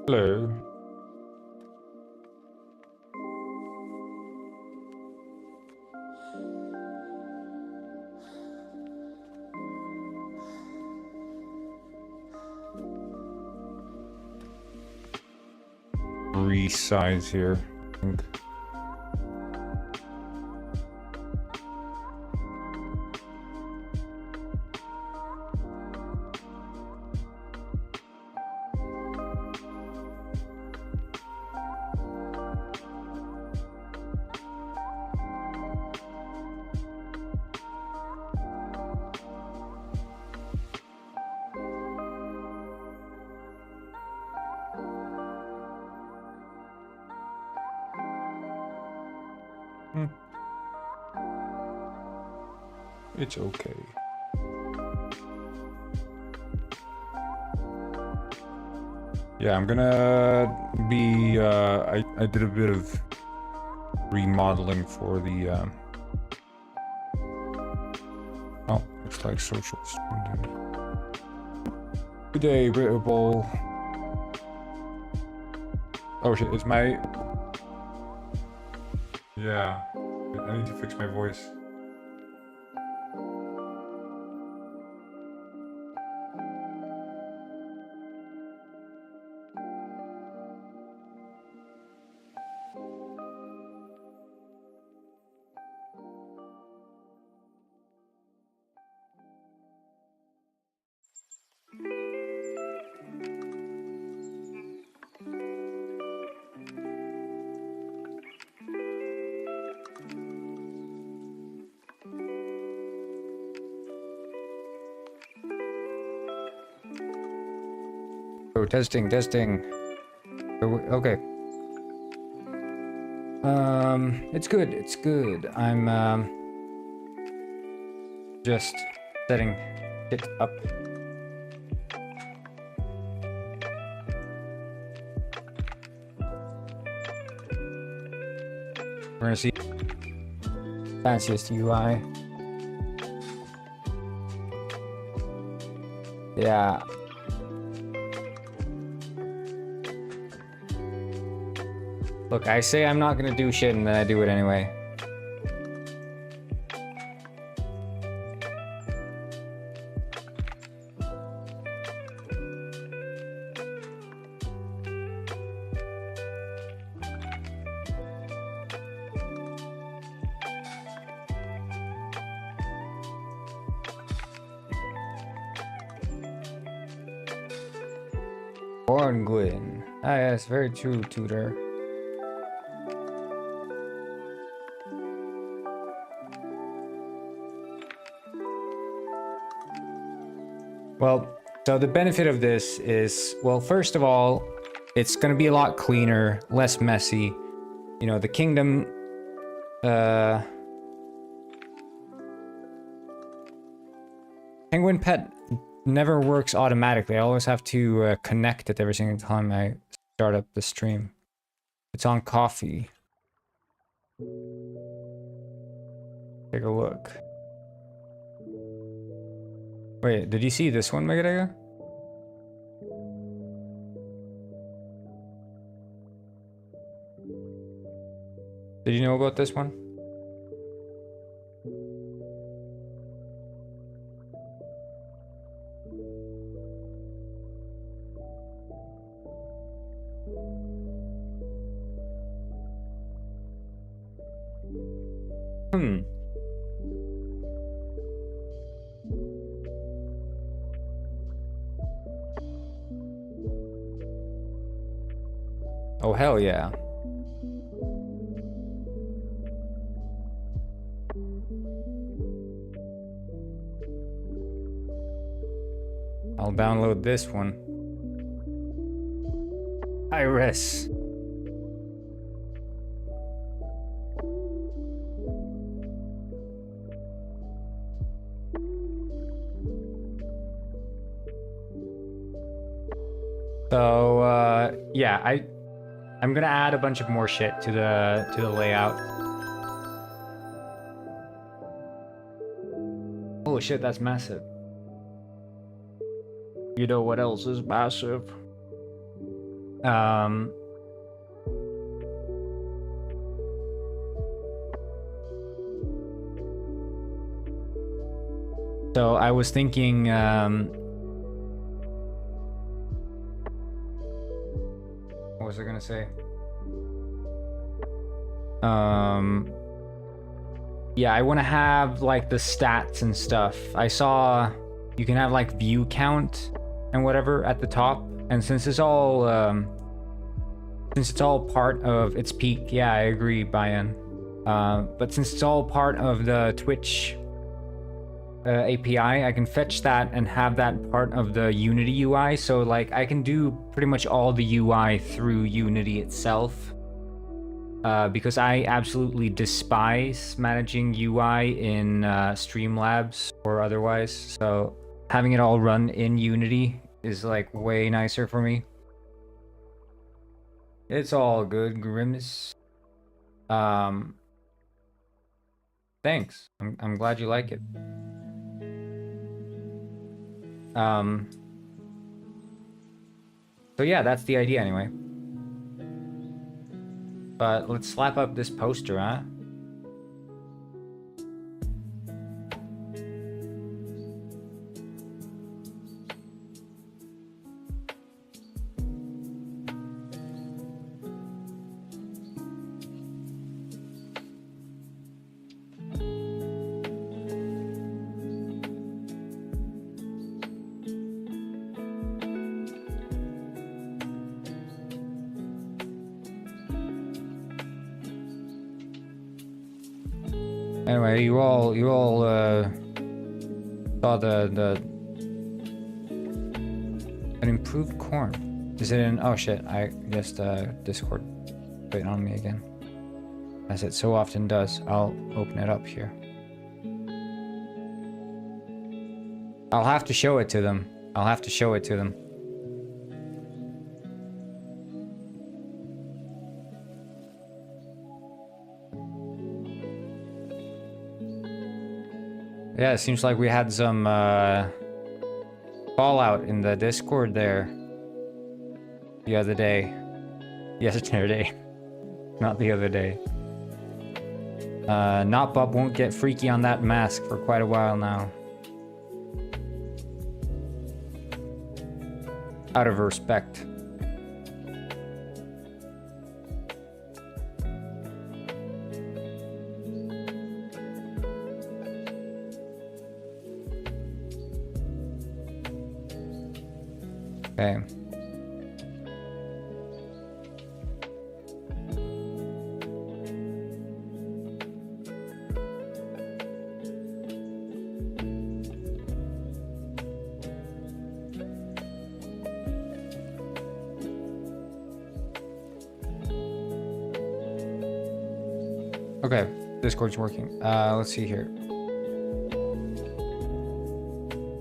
Hello. Three sides here, I think. It's okay. Yeah, I'm gonna be, I did a bit of remodeling for the, oh, looks like social streaming. Good day, Britable. Oh shit, it's my... Yeah, I need to fix my voice. Oh, testing. Okay. It's good. I'm, just setting it up. We're gonna see fanciest UI. Yeah. Look, I say I'm not gonna do shit and then I do it anyway. Born Gwyn. Ah, yes, very true, Tutor. Well, so the benefit of this is, well, first of all, it's going to be a lot cleaner, less messy. You know, the kingdom, Penguin Pet never works automatically. I always have to connect it every single time I start up the stream. It's on coffee. Take a look. Wait, did you see this one, Megadega? Did you know about this one? Oh, hell yeah. I'll download this one. Iris. So, yeah, I'm gonna add a bunch of more shit to the layout. Oh shit, that's massive. You know what else is massive? Um, so I was thinking, what was I gonna say? Yeah, I want to have like the stats and stuff. I saw you can have like view count and whatever at the top, and since it's all part of its peak, yeah, I agree, Bayan. But since it's all part of the Twitch API, I can fetch that and have that part of the Unity UI. So like I can do pretty much all the UI through Unity itself. Because I absolutely despise managing UI in Streamlabs or otherwise. So having it all run in Unity is like way nicer for me. It's all good, Grimace. Thanks. I'm glad you like it. So yeah, that's the idea anyway. But let's slap up this poster, huh? Anyway, you all saw an improved corn. Is it in? Oh shit! I guessed Discord waiting on me again, as it so often does. I'll open it up here. I'll have to show it to them. I'll have to show it to them. Yeah, it seems like we had some fallout in the Discord there the other day. Yesterday. Not the other day. Notbub won't get freaky on that mask for quite a while now. Out of respect. Okay. Okay, Discord's working. Let's see here.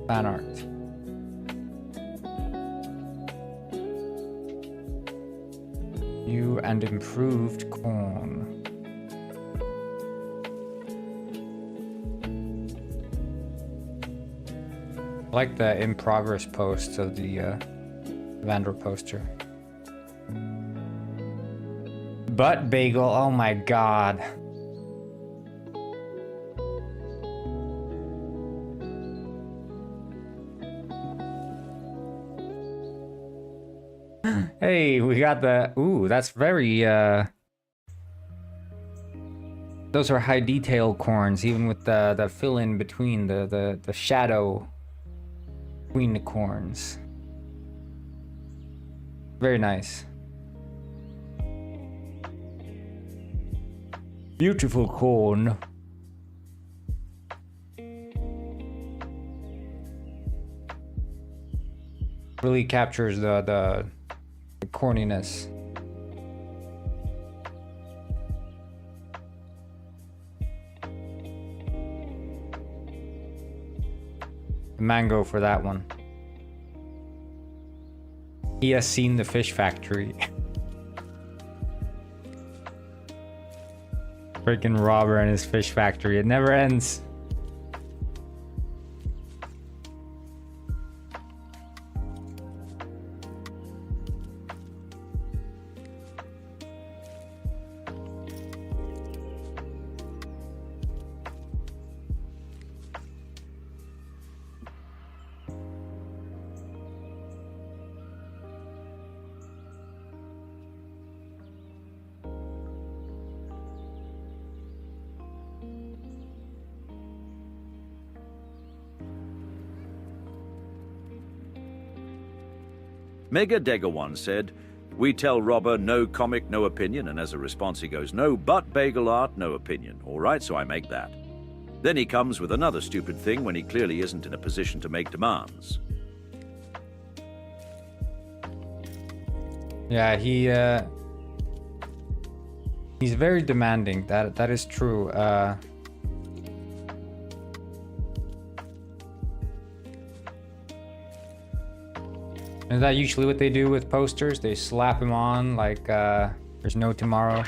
Fan art. New and improved corn. I like the in progress posts of the Vandal poster. Butt bagel, oh my god. Hey, we got the... Ooh, that's very, those are high detail corns, even with the fill-in between the shadow between the corns. Very nice. Beautiful corn. Really captures the corniness. Mango for that one. He has seen the fish factory. Freaking Robber and his fish factory. It never ends. Mega Degger once said, "We tell Robber no comic, no opinion," and as a response he goes, "No but bagel art, no opinion." All right, so I make that. Then he comes with another stupid thing when he clearly isn't in a position to make demands. Yeah, he's very demanding. That is true. Is that usually what they do with posters? They slap him on like there's no tomorrow.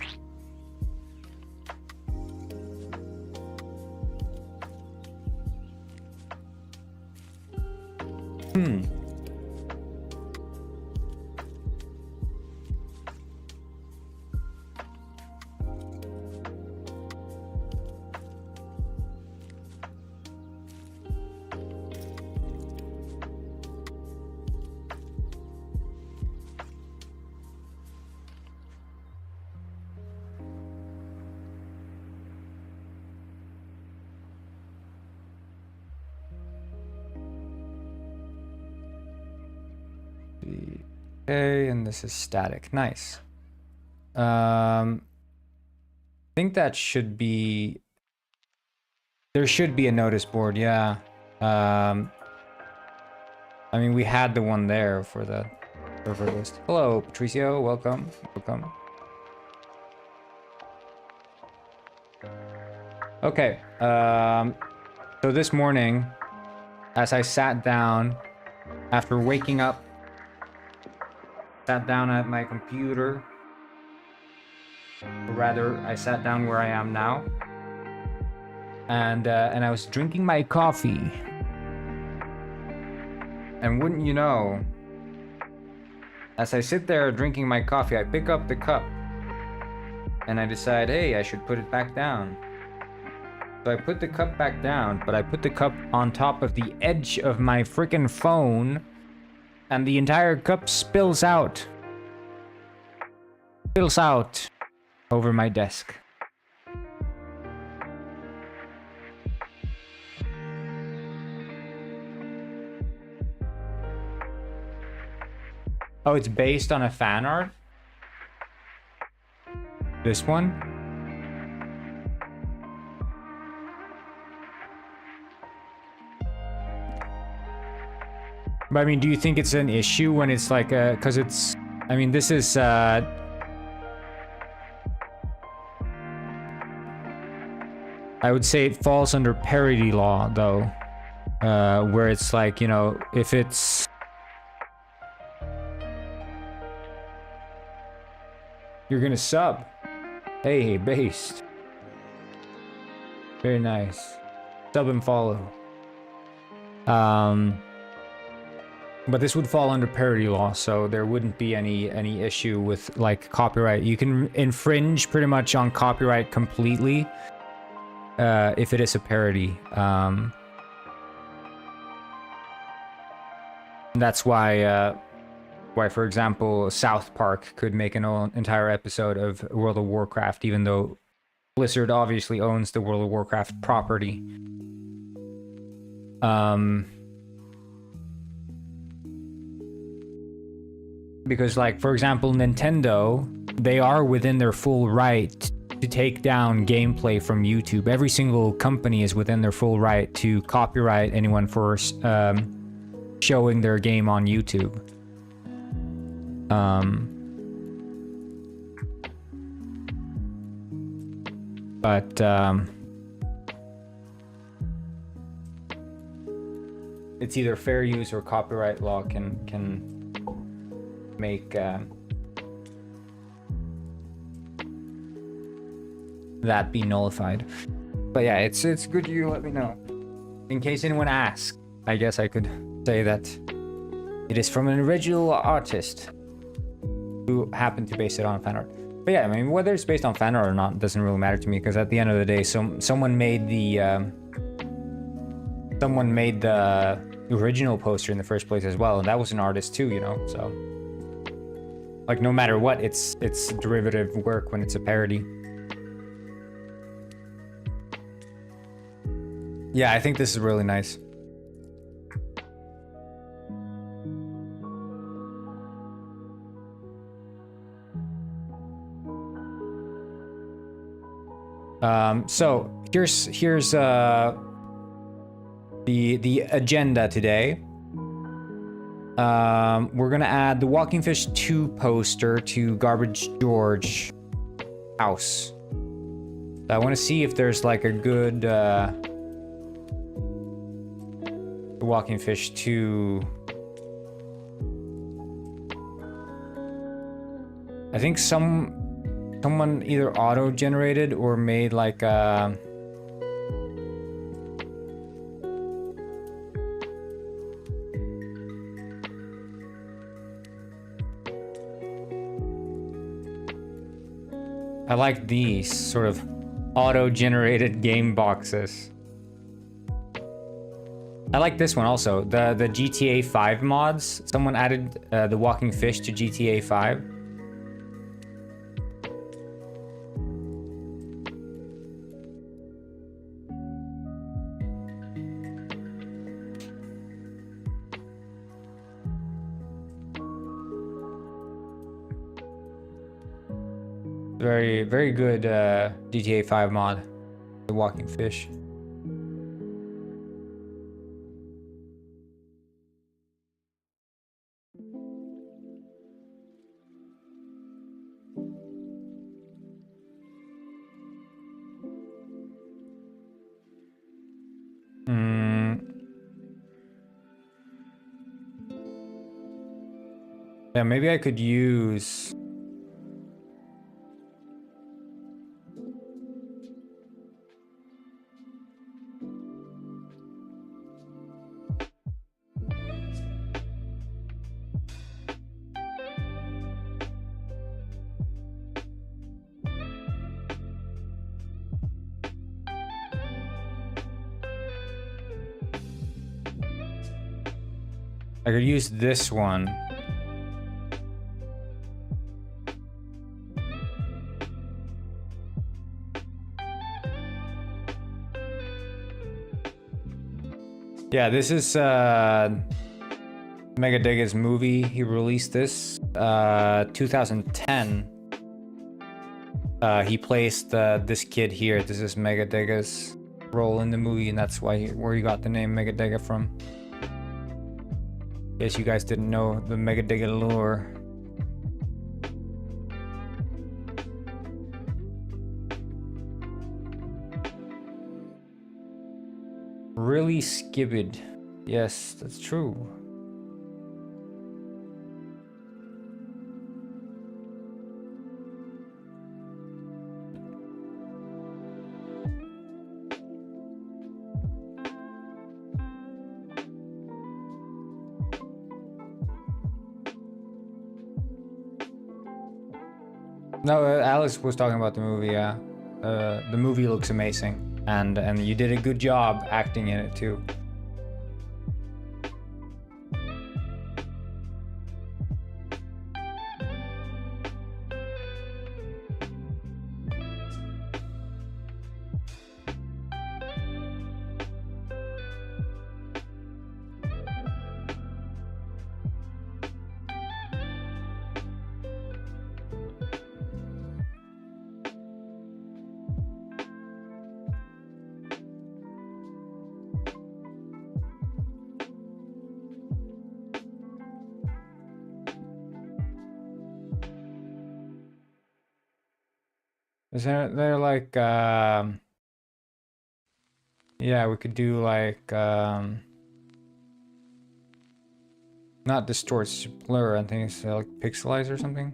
Okay, and this is static. Nice. I think that should be... There should be a notice board, yeah. I mean, we had the one there for the server list. Hello, Patricio. Welcome. Welcome. Okay. So this morning, as I sat down, after waking up, sat down at my computer, or rather, I sat down where I am now, and I was drinking my coffee, and wouldn't you know, as I sit there drinking my coffee, I pick up the cup, and I decide, hey, I should put it back down. So I put the cup back down, but I put the cup on top of the edge of my freaking phone, and the entire cup spills out. Spills out over my desk. Oh, it's based on a fan art? This one? But I mean, do you think it's an issue when it's like cause it's, I mean, this is I would say it falls under parody law though, where it's like, you know, if it's, you're gonna sub. Hey, based. Very nice. Sub and follow. But this would fall under parody law, so there wouldn't be any issue with like copyright. You can infringe pretty much on copyright completely if it is a parody. That's why for example, South Park could make an entire episode of World of Warcraft, even though Blizzard obviously owns the World of Warcraft property. Because, like, for example, Nintendo, they are within their full right to take down gameplay from YouTube. Every single company is within their full right to copyright anyone for showing their game on YouTube. But it's either fair use or copyright law can make that be nullified. But yeah, it's good you let me know. In case anyone asks, I guess I could say that it is from an original artist who happened to base it on fan art. But yeah, I mean, whether it's based on fan art or not doesn't really matter to me, because at the end of the day, someone made the original poster in the first place as well, and that was an artist too, you know. So like, no matter what, it's derivative work when it's a parody. Yeah, I think this is really nice. So here's the agenda today. We're gonna add the Walking Fish 2 poster to Garbage George house. I want to see if there's like a good Walking Fish 2. I think someone either auto-generated or made like a I like these sort of auto-generated game boxes. I like this one also. The GTA 5 mods. Someone added the Walking Fish to GTA 5. Very good GTA 5 mod, the Walking Fish. Yeah, maybe I could use... I could use this one. Yeah, this is Megadega's movie. He released this 2010. He placed this kid here. This is Megadega's role in the movie, and that's why where he got the name Megadega from. Guess you guys didn't know the Megadega lore. Really skibbed. Yes, that's true. No, Alice was talking about the movie. Yeah, the movie looks amazing, and you did a good job acting in it too. Is there like yeah, we could do like not distort, blur. I think it's like pixelize or something.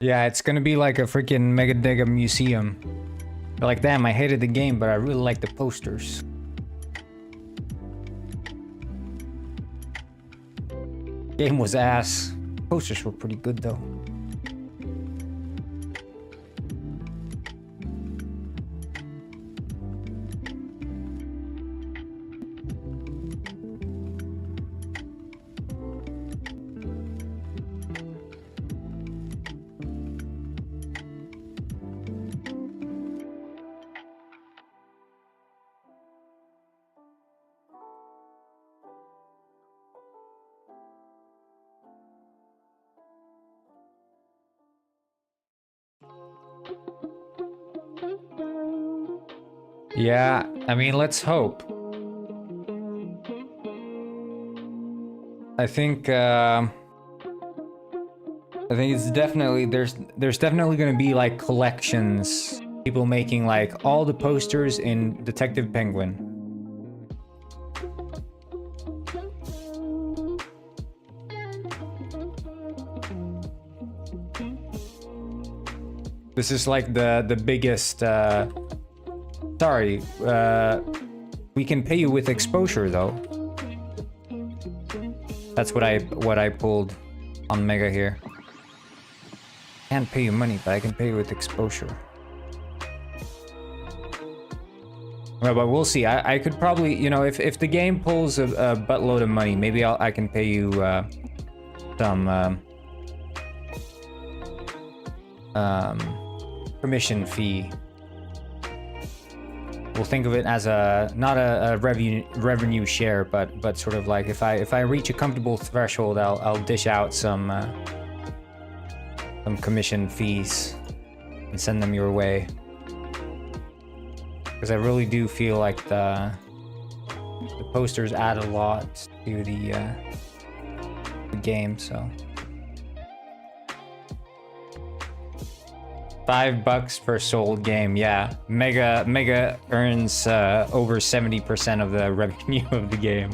Yeah, it's gonna be like a freaking Mega Dega museum. You're like, damn, I hated the game, but I really like the posters. Game was ass. Posters were pretty good though. Yeah, I mean, let's hope. I think it's definitely there's definitely gonna be like collections. People making like all the posters in Detective Penguin. This is like the biggest sorry, we can pay you with exposure though. That's what I pulled on Mega here. Can't pay you money, but I can pay you with exposure. Well, but we'll see. I could probably, you know, if the game pulls a buttload of money, maybe I can pay you some permission fee. We'll think of it as not a revenue share, but sort of like if I reach a comfortable threshold, I'll dish out some commission fees and send them your way. Because I really do feel like the posters add a lot to the game, so. $5 per sold game, yeah. Mega earns over 70% of the revenue of the game.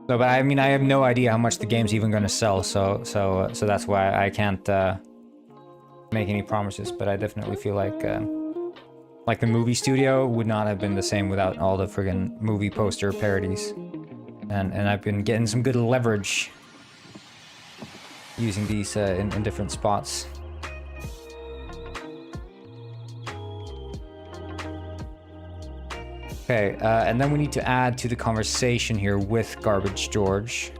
No, but I mean, I have no idea how much the game's even going to sell, so that's why I can't make any promises. But I definitely feel like the movie studio would not have been the same without all the friggin' movie poster parodies, and I've been getting some good leverage using these in different spots. Okay, and then we need to add to the conversation here with Garbage George.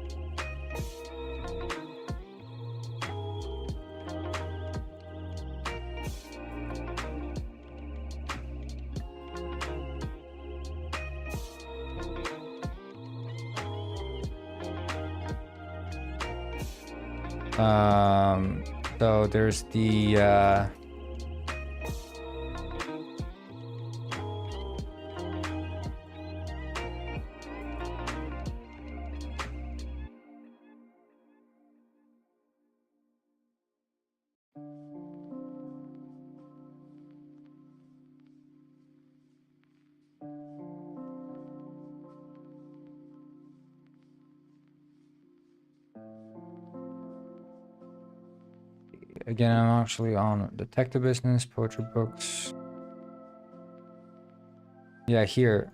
So there's the again, I'm actually on detective business, poetry books. Yeah, here.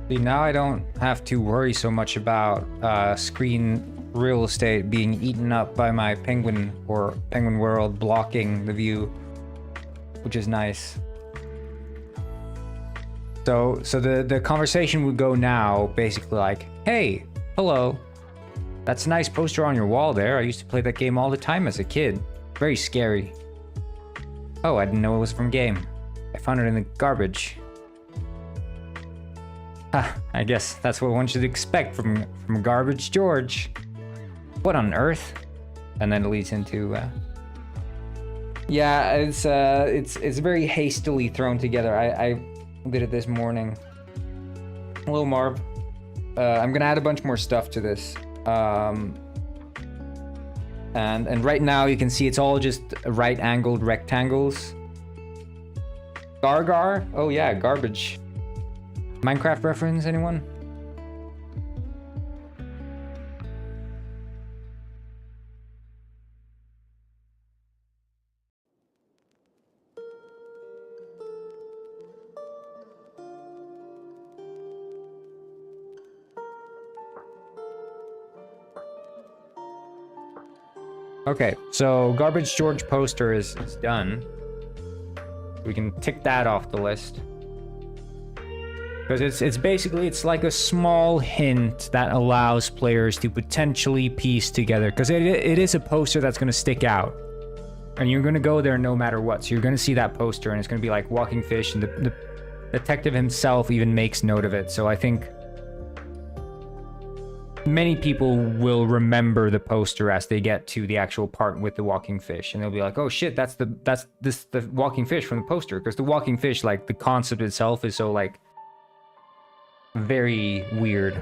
See, now I don't have to worry so much about screen real estate being eaten up by my penguin or penguin world blocking the view, which is nice. So the conversation would go now basically like, hey, hello, that's a nice poster on your wall there. I used to play that game all the time as a kid. Very scary. Oh, I didn't know it was from game. I found it in the garbage. I guess that's what one should expect from Garbage George. What on earth? And then it leads into yeah, it's very hastily thrown together. I did it this morning. Hello, Marv. I'm gonna add a bunch more stuff to this. And right now you can see it's all just right-angled rectangles. Gargar? Oh yeah, garbage. Minecraft reference, anyone? Okay, so Garbage George poster is done. We can tick that off the list. Because it's basically, it's like a small hint that allows players to potentially piece together. Because it is a poster that's going to stick out. And you're going to go there no matter what. So you're going to see that poster and it's going to be like walking fish. And the detective himself even makes note of it. So I think many people will remember the poster as they get to the actual part with the walking fish. And they'll be like, oh shit, that's the walking fish from the poster. Because the walking fish, like the concept itself is so like very weird.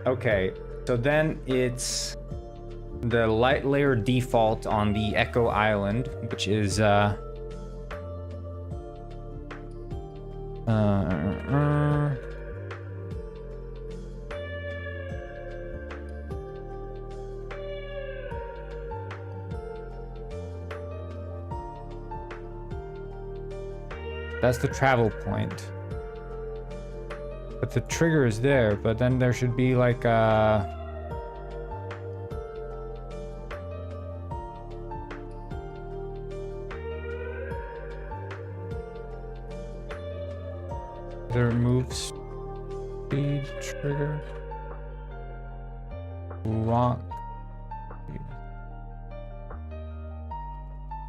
Okay, so then it's the light layer default on the Echo Island, which is that's the travel point. But the trigger is there, but then there should be like a... There moves speed trigger. Lock.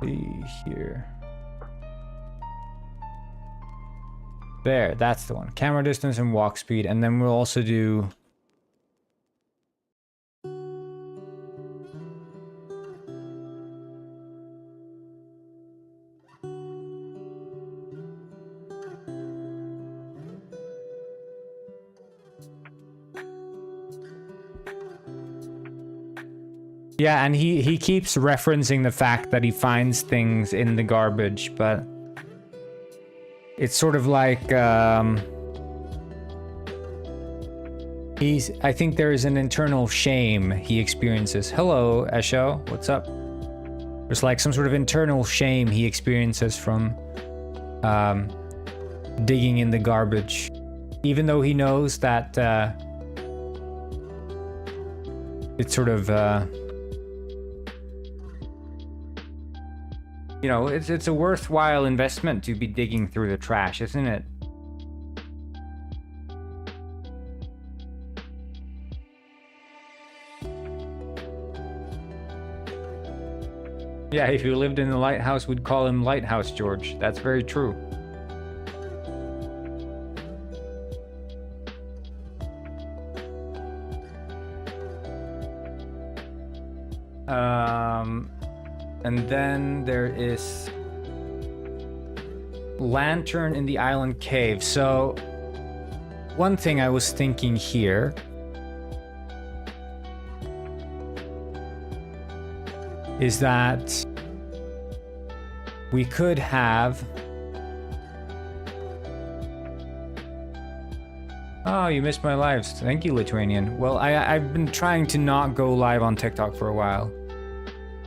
See here. There, that's the one. Camera distance and walk speed, and then we'll also do... Yeah, and he keeps referencing the fact that he finds things in the garbage, but it's sort of like I think there is an internal shame he experiences. Hello, Esho, what's up? There's like some sort of internal shame he experiences from digging in the garbage, even though he knows that it's sort of you know, it's a worthwhile investment to be digging through the trash, isn't it? Yeah, if you lived in the lighthouse, we'd call him Lighthouse George. That's very true. And then there is lantern in the island cave. So one thing I was thinking here is that we could have Oh, you missed my lives. Thank you, Lithuanian. Well, I've been trying to not go live on TikTok for a while.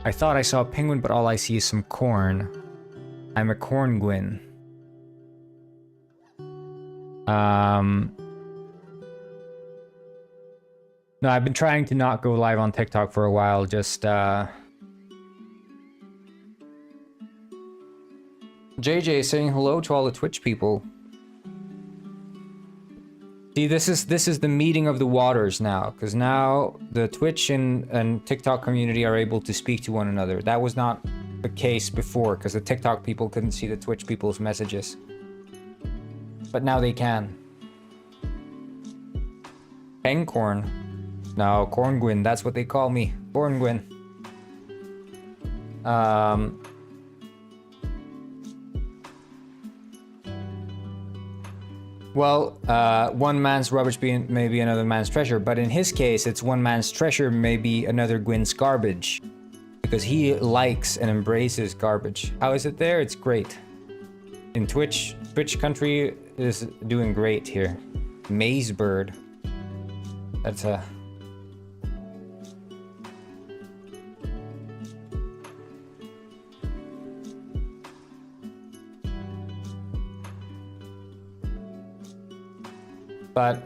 I thought I saw a penguin, but all I see is some corn. I'm a corngwin. No, I've been trying to not go live on TikTok for a while, just, JJ saying hello to all the Twitch people. See, this is the meeting of the waters now, because now the Twitch and TikTok community are able to speak to one another. That was not the case before, because the TikTok people couldn't see the Twitch people's messages. But now they can. Pengcorn. No, Corngwin, that's what they call me. Corngwin. Well, one man's rubbish may be another man's treasure, but in his case, it's one man's treasure may be another Gwyn's garbage. Because he likes and embraces garbage. How is it there? It's great. In Twitch country is doing great here. Maze bird. That's a... But,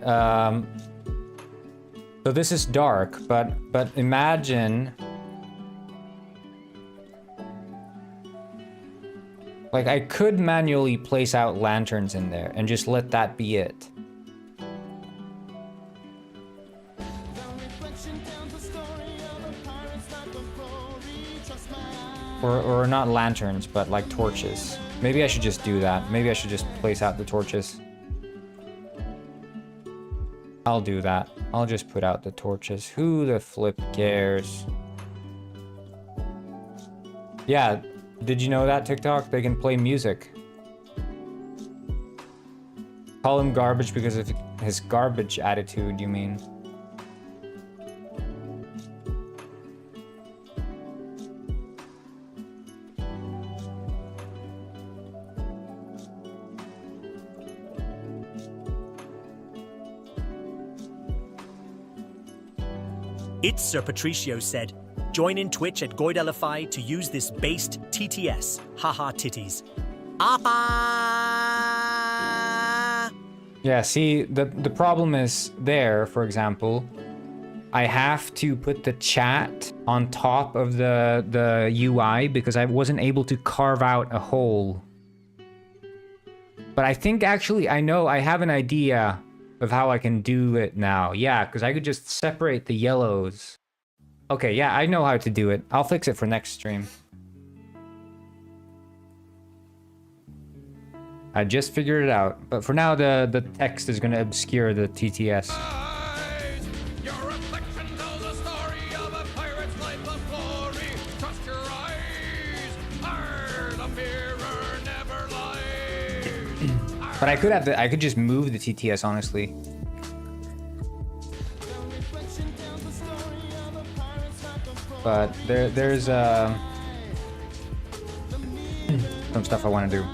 so this is dark, but imagine... Like, I could manually place out lanterns in there and just let that be it. Or not lanterns, but like torches. Maybe I should just do that. Maybe I should just place out the torches. I'll do that. I'll just put out the torches. Who the flip cares? Yeah, did you know that, TikTok? They can play music. Call him garbage because of his garbage attitude, you mean? It's Sir Patricio said, join in Twitch at Goidelify to use this based TTS. Haha titties. Appa! Yeah, see, the problem is there, for example, I have to put the chat on top of the UI because I wasn't able to carve out a hole. But I think actually I have an idea of how I can do it now. Yeah, because I could just separate the yellows. Okay, yeah, I know how to do it. I'll fix it for next stream. I just figured it out. But for now, the text is going to obscure the TTS. Your reflection tells a story of a pirate's life of glory. Trust your eyes. The mirror never lies. But I could just move the TTS, honestly. But there's some stuff I want to do.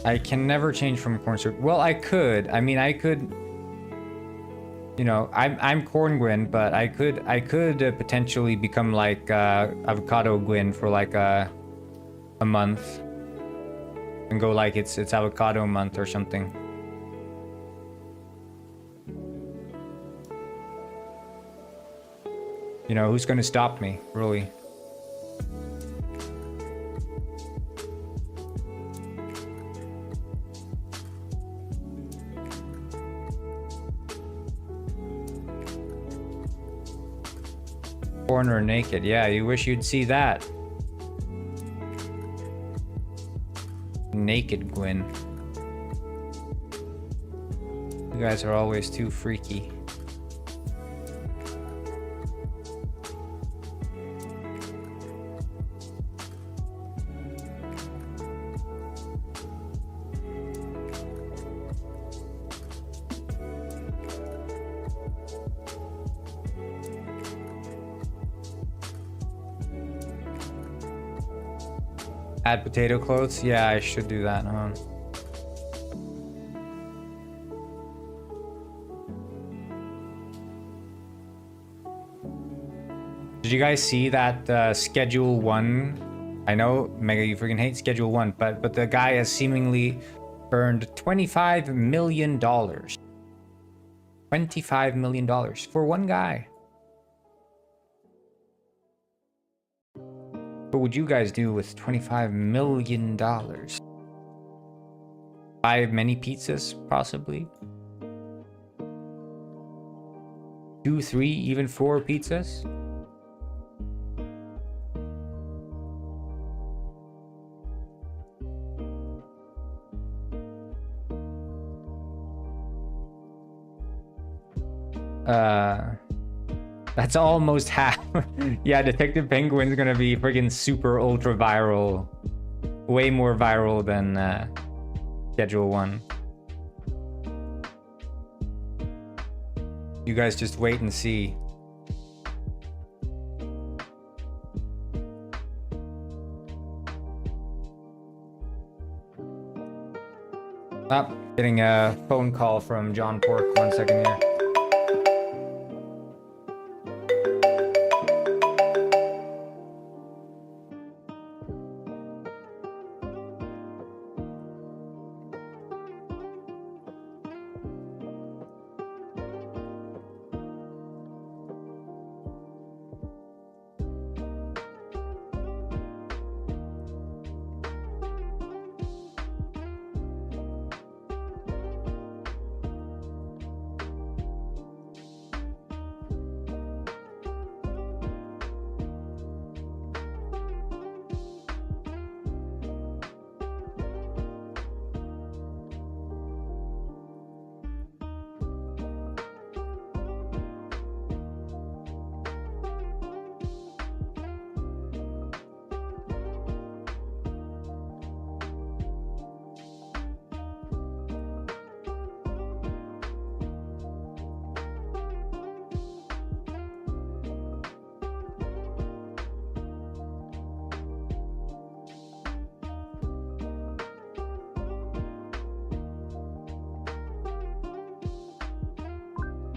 I can never change from corn syrup. Well, I could. I mean, I could. You know, I'm Corn Gwyn, but I could potentially become like Avocado Gwyn for like a month, and go like it's Avocado month or something. You know, who's gonna stop me, really? Corner naked. Yeah, you wish you'd see that. Naked Gwyn. You guys are always too freaky. Add potato clothes? Yeah, I should do that, huh? Did you guys see that Schedule 1? I know, Mega, you freaking hate Schedule 1, but the guy has seemingly earned $25 million. $25 million for one guy. What would you guys do with $25 million? Buy many pizzas, possibly? 2, 3, even 4 pizzas? That's almost half. Yeah, Detective Penguin's gonna be friggin' super ultra viral. Way more viral than Schedule 1. You guys just wait and see. Oh, getting a phone call from John Pork. 1 second here.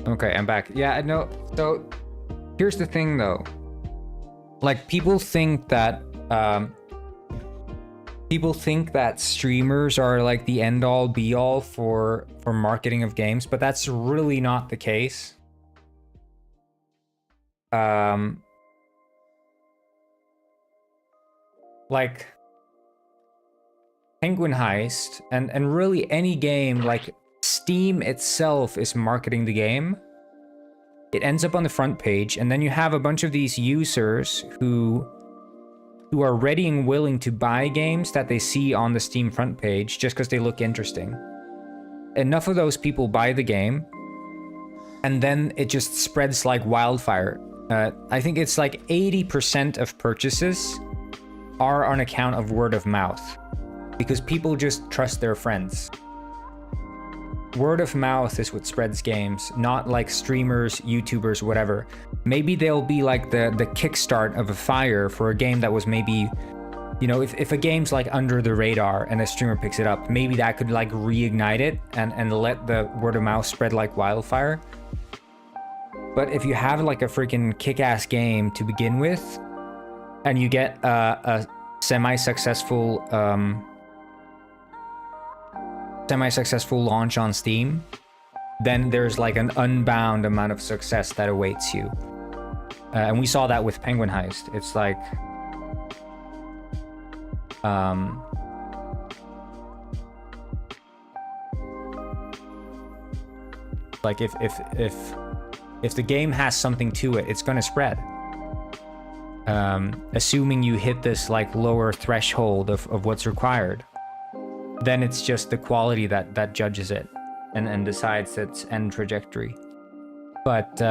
Okay, I'm back. Yeah, no. So here's the thing, though. Like, people think that streamers are like the end all be all for marketing of games, but that's really not the case. Like Penguin Heist and really any game, like Steam itself is marketing the game. It ends up on the front page, and then you have a bunch of these users who are ready and willing to buy games that they see on the Steam front page just because they look interesting. Enough of those people buy the game, and then it just spreads like wildfire. I think it's like 80% of purchases are on account of word of mouth, because people just trust their friends. Word of mouth is what spreads games, not like streamers, YouTubers, whatever. Maybe they'll be like the kickstart of a fire for a game that was maybe, you know, if a game's like under the radar and a streamer picks it up, maybe that could like reignite it and let the word of mouth spread like wildfire. But if you have like a freaking kick-ass game to begin with, and you get a semi-successful launch on Steam, then there's like an unbound amount of success that awaits you. And we saw that with Penguin Heist. It's like if the game has something to it, it's gonna spread. Assuming you hit this like lower threshold of what's required, then it's just the quality that judges it and decides its end trajectory. But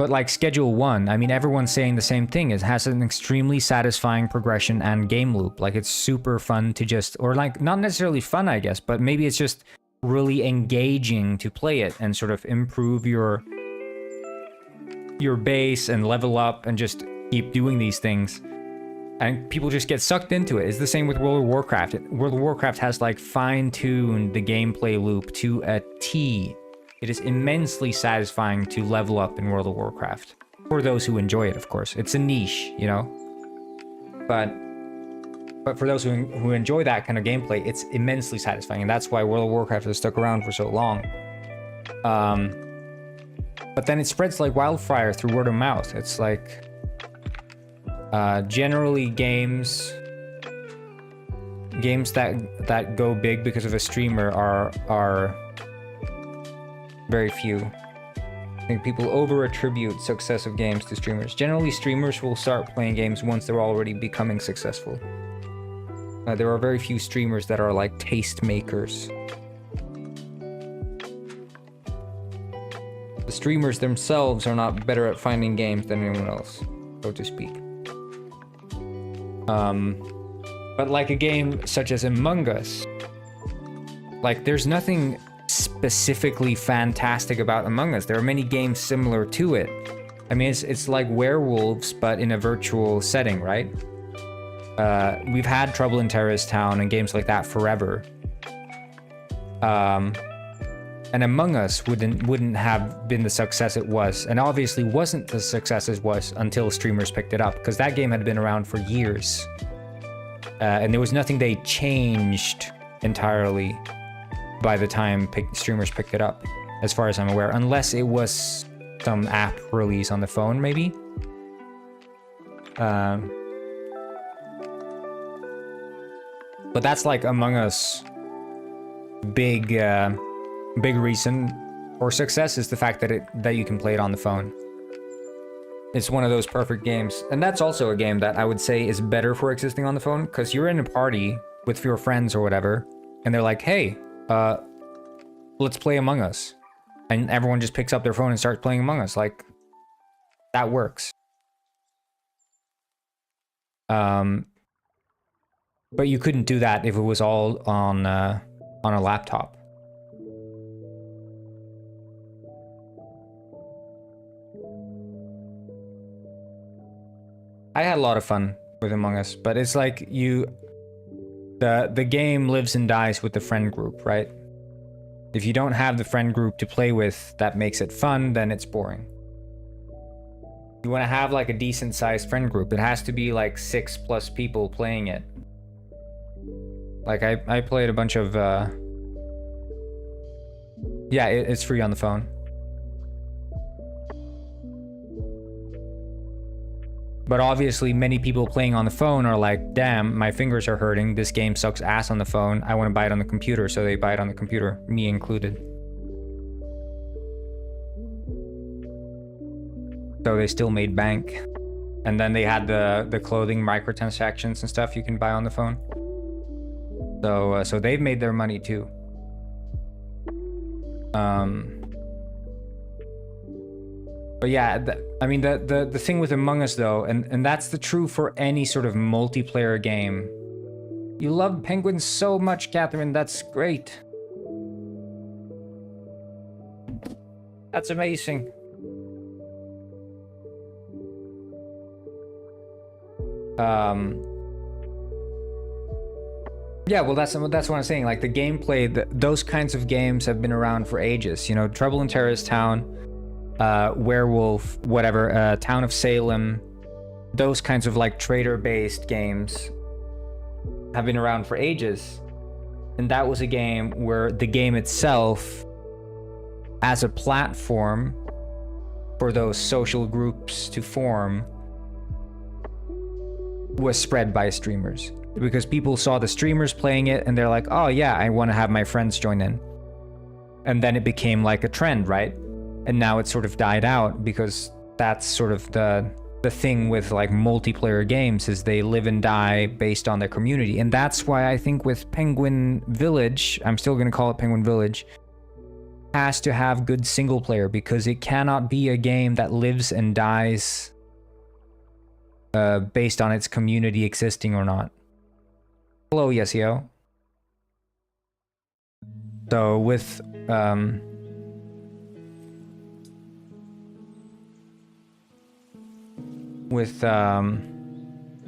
like Schedule 1, I mean, everyone's saying the same thing. It has an extremely satisfying progression and game loop. Like, it's super fun to just, or like, not necessarily fun, I guess, but maybe it's just really engaging to play it and sort of improve your base and level up and just keep doing these things. And people just get sucked into it. It's the same with World of Warcraft. World of Warcraft has like fine-tuned the gameplay loop to a T. It is immensely satisfying to level up in World of Warcraft. For those who enjoy it, of course. It's a niche, you know? But for those who enjoy that kind of gameplay, it's immensely satisfying. And that's why World of Warcraft has stuck around for so long. But then it spreads like wildfire through word of mouth. It's like... generally games that go big because of a streamer are very few. I think people over-attribute success of games to streamers. Generally, streamers will start playing games once they're already becoming successful. There are very few streamers that are like taste makers. The streamers themselves are not better at finding games than anyone else, so to speak. But like a game such as Among Us, like there's nothing specifically fantastic about Among Us. There are many games similar to it. I mean, it's like werewolves, but in a virtual setting, right? We've had Trouble in Terrorist Town and games like that forever. And Among Us wouldn't have been the success it was, and obviously wasn't the success it was until streamers picked it up, because that game had been around for years. And there was nothing they changed entirely by the time streamers picked it up, as far as I'm aware, unless it was some app release on the phone, maybe. But that's like Among Us big reason for success is the fact that you can play it on the phone. It's one of those perfect games. And that's also a game that I would say is better for existing on the phone, because you're in a party with your friends or whatever, and they're like, hey, let's play Among Us. And everyone just picks up their phone and starts playing Among Us. Like, that works. But you couldn't do that if it was all on a laptop. I had a lot of fun with Among Us, but it's like the game lives and dies with the friend group, right? If you don't have the friend group to play with that makes it fun, then it's boring. You want to have like a decent sized friend group. It has to be like 6+ people playing it. Like I played a bunch of yeah, it's free on the phone. But obviously many people playing on the phone are like, damn, my fingers are hurting, this game sucks ass on the phone, I want to buy it on the computer, so they buy it on the computer, me included. So they still made bank. And then they had the clothing microtransactions and stuff you can buy on the phone. So they've made their money too. But yeah, I mean, the thing with Among Us though, and that's the true for any sort of multiplayer game. You love penguins so much, Catherine, that's great. That's amazing. Yeah, well, that's what I'm saying. Like the gameplay, those kinds of games have been around for ages. You know, Trouble in Terrorist Town, Werewolf, whatever, Town of Salem, those kinds of like trader-based games have been around for ages. And that was a game where the game itself, as a platform for those social groups to form, was spread by streamers. Because people saw the streamers playing it and they're like, oh yeah, I want to have my friends join in. And then it became like a trend, right? And now it's sort of died out because that's sort of the thing with like multiplayer games, is they live and die based on their community. And that's why I think with Penguin Village, I'm still going to call it Penguin Village, has to have good single player, because it cannot be a game that lives and dies based on its community existing or not. Hello, Yesio. So with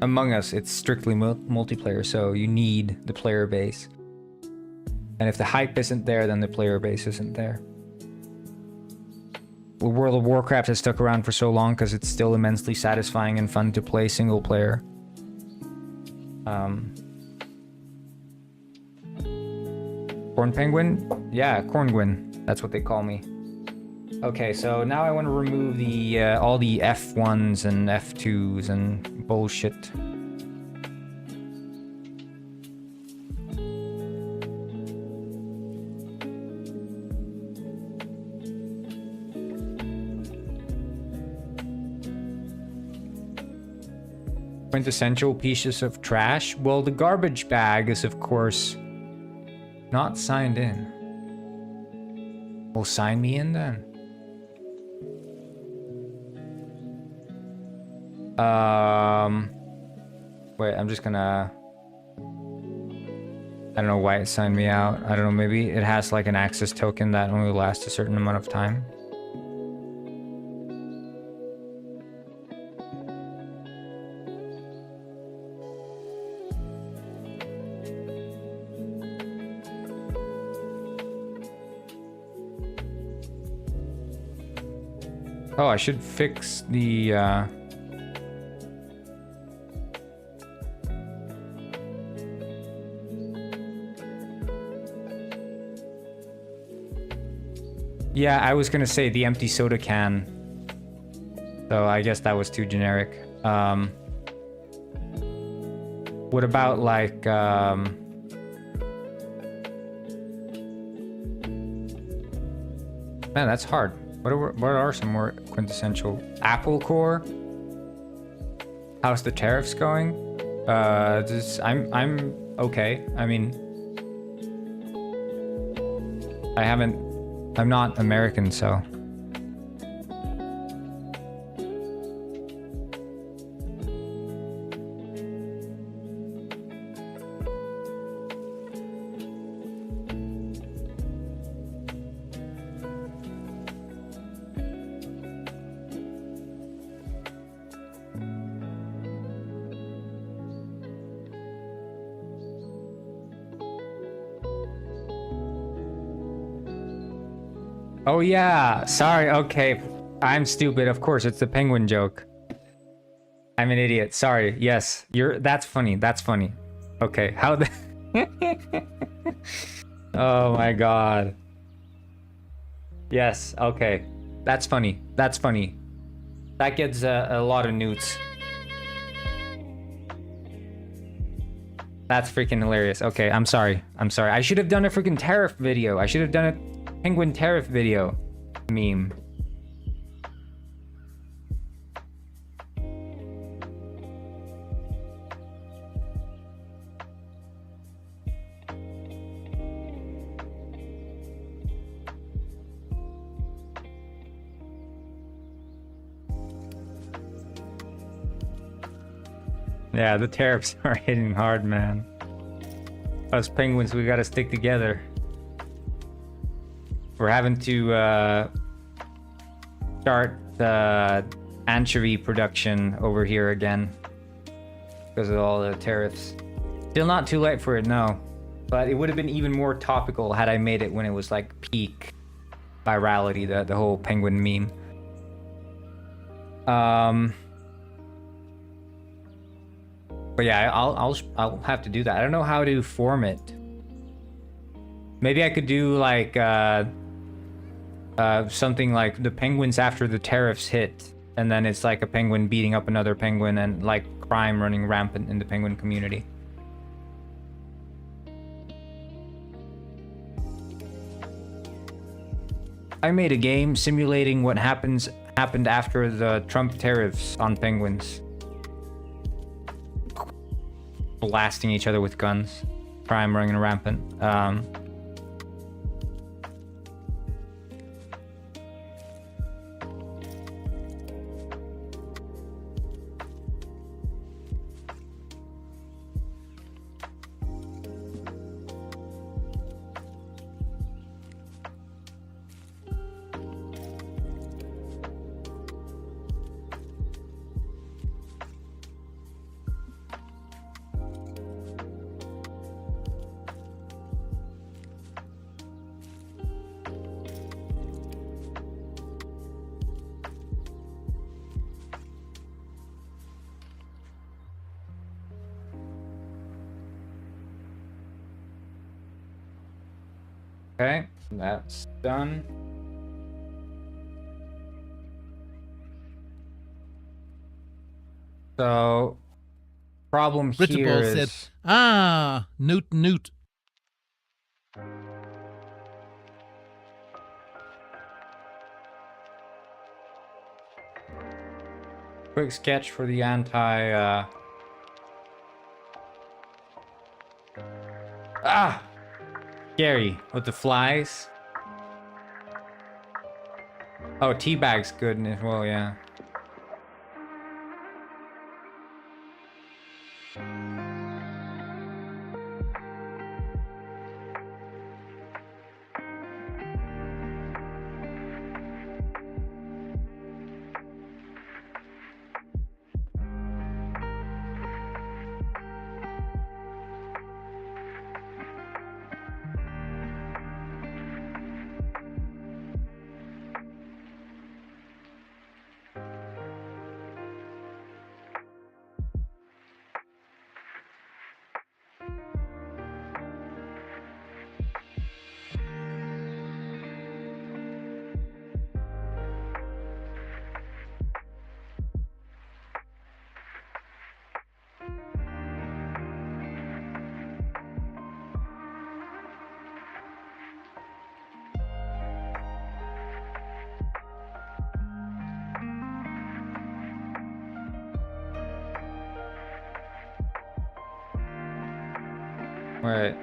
Among Us, it's strictly multiplayer, so you need the player base. And if the hype isn't there, then the player base isn't there. Well, World of Warcraft has stuck around for so long because it's still immensely satisfying and fun to play single player. Corn Penguin? Yeah, Corngwin. That's what they call me. Okay, so now I want to remove the all the F1s and F2s and bullshit. Quintessential pieces of trash? Well, the garbage bag is, of course, not signed in. Well, sign me in then. Wait, I'm just gonna... I don't know why it signed me out. I don't know, maybe it has like an access token that only lasts a certain amount of time. Oh, I should fix the, Yeah, I was gonna say the empty soda can. So I guess that was too generic. What about like, man, that's hard. What are some more quintessential? Apple Core? How's the tariffs going? I'm okay. I mean, I'm not American, so. Oh yeah, sorry, okay. I'm stupid, of course, it's the penguin joke. I'm an idiot, sorry, yes. That's funny, that's funny. Okay, how the... Oh my god. Yes, okay. That's funny, that's funny. That gets a lot of newts. That's freaking hilarious. Okay, I'm sorry, I should have done a freaking tariff video. I should have done a penguin tariff video meme. Yeah, the tariffs are hitting hard, man. Us penguins, we gotta stick together. We're having to start the anchovy production over here again because of all the tariffs. Still not too late for it, no. But it would have been even more topical had I made it when it was like peak virality, the whole penguin meme. But yeah, I'll have to do that. I don't know how to form it. Maybe I could do like something like the penguins after the tariffs hit, and then it's like a penguin beating up another penguin and like crime running rampant in the penguin community. I made a game simulating what happened after the Trump tariffs on penguins. Blasting each other with guns, crime running rampant. Okay, that's done. So, problem here Ritterball is... said, Newt. Quick sketch for the anti... Scary with the flies. Oh, teabag's good as well, yeah. Right,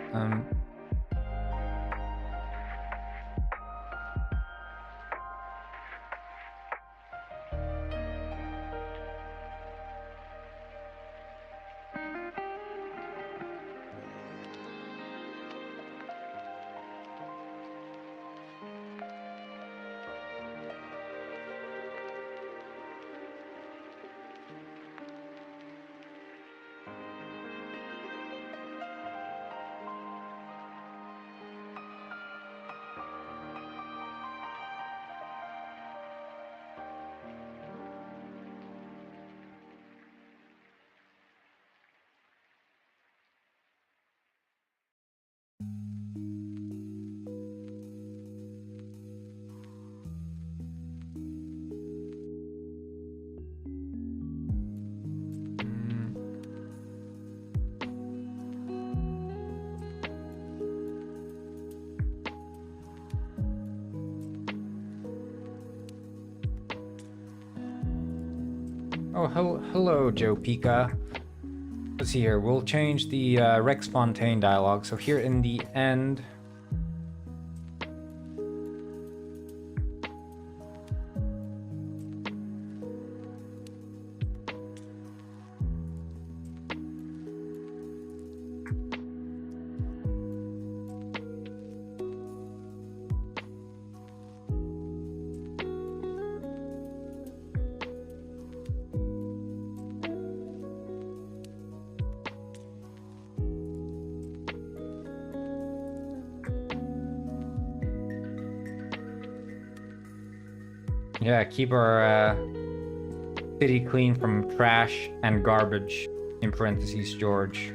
Oh, hello, Joe Pika. Let's see here. We'll change the Rex Fontaine dialogue. So here in the end... Yeah, keep our city clean from trash and garbage, in parentheses, George.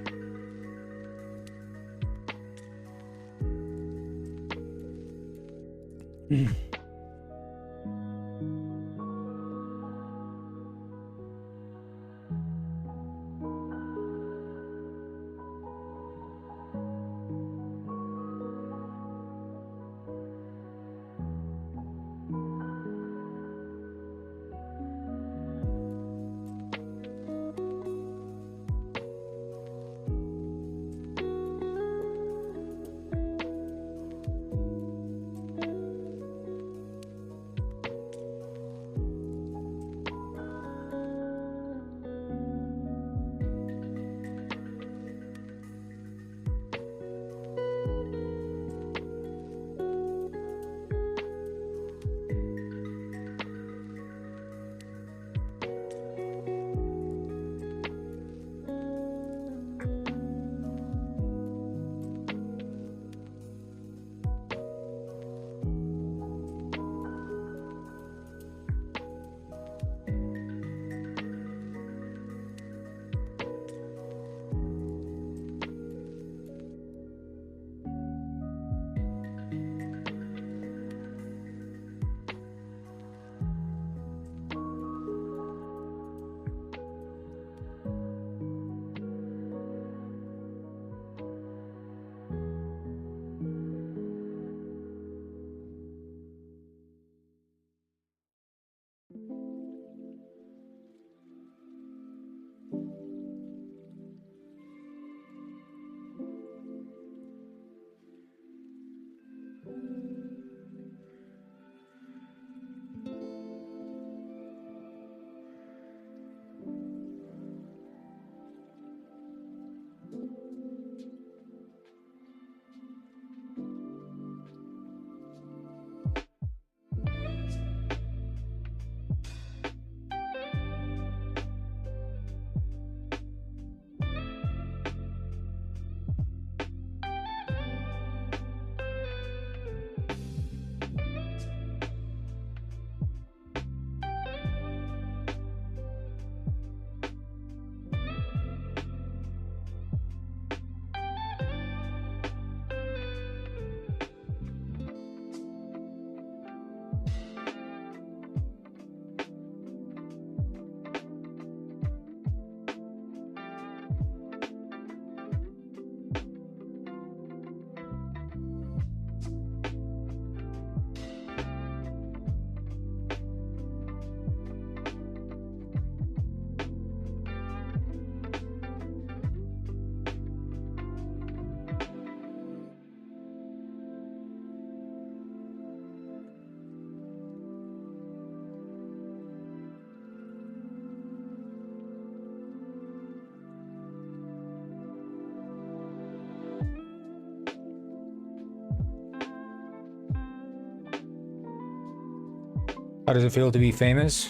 How does it feel to be famous?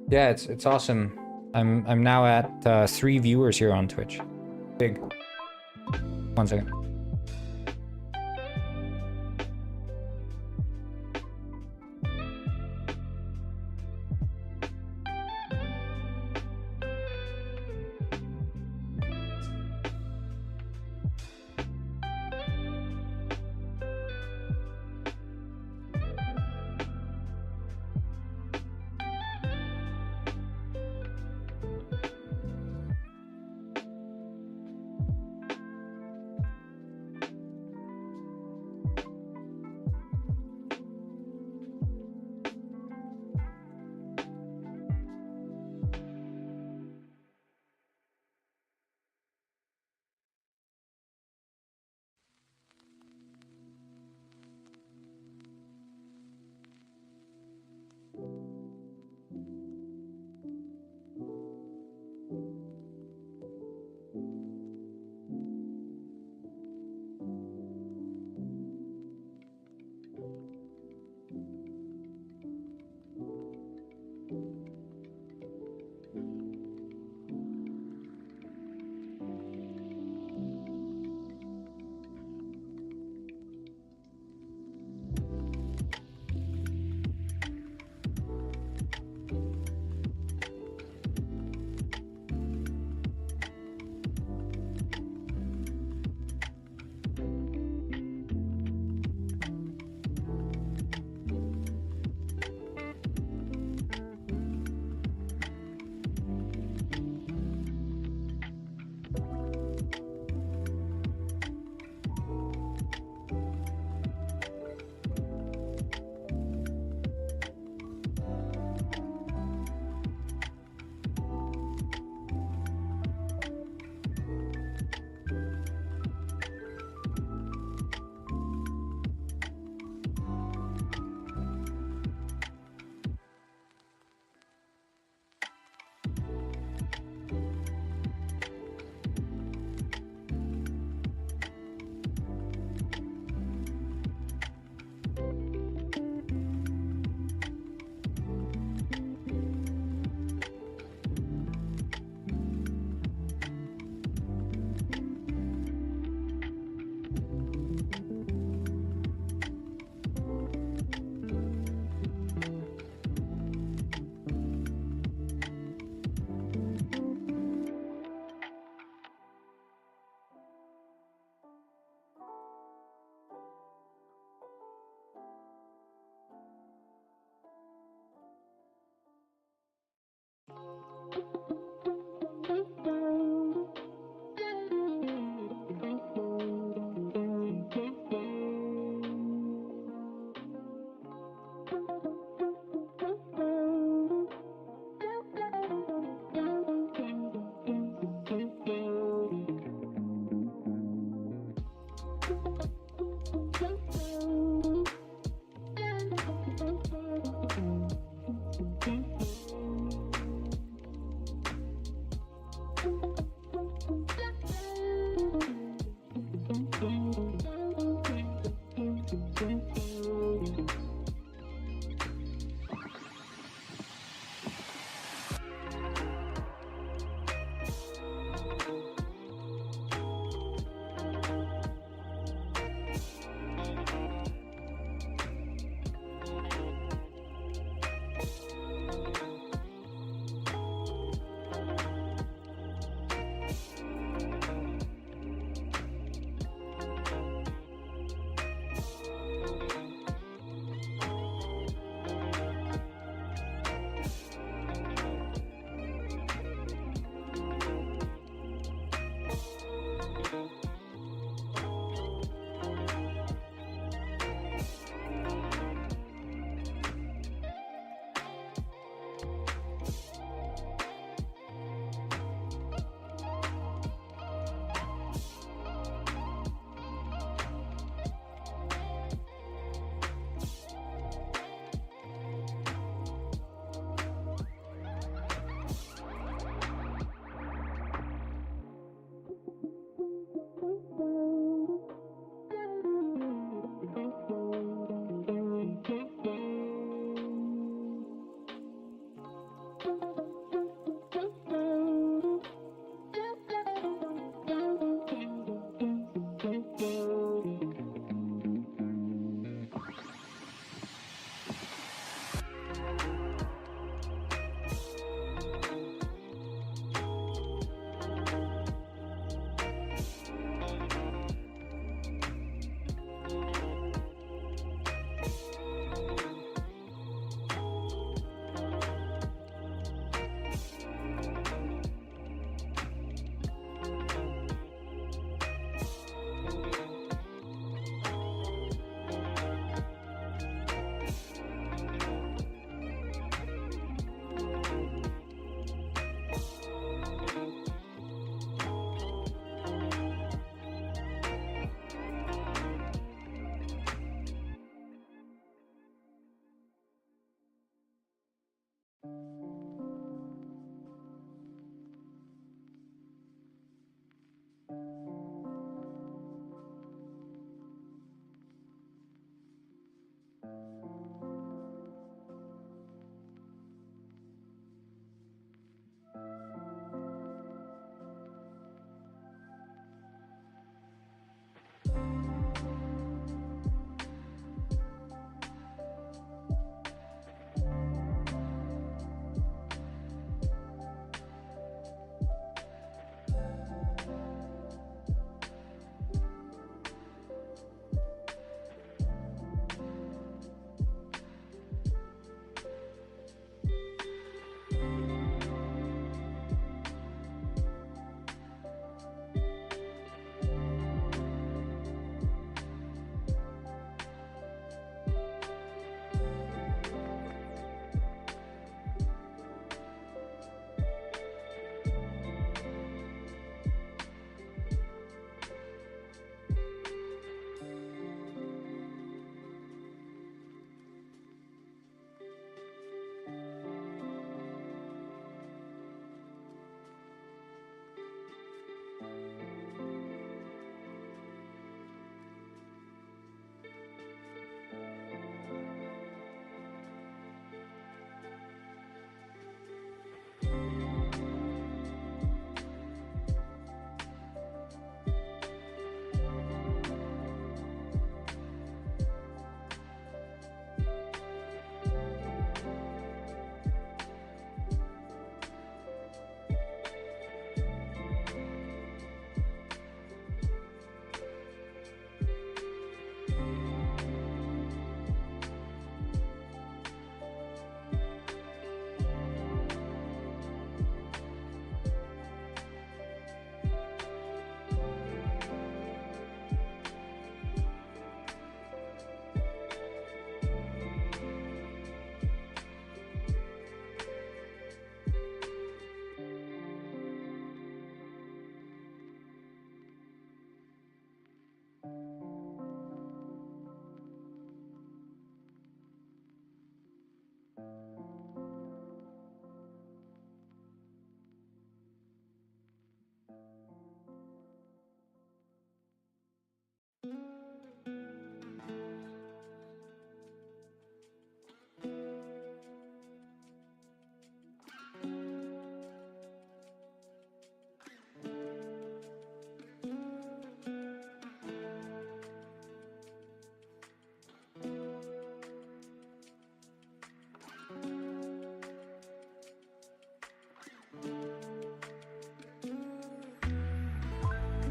Yeah, it's awesome. I'm now at 3 viewers here on Twitch. Big. 1 second.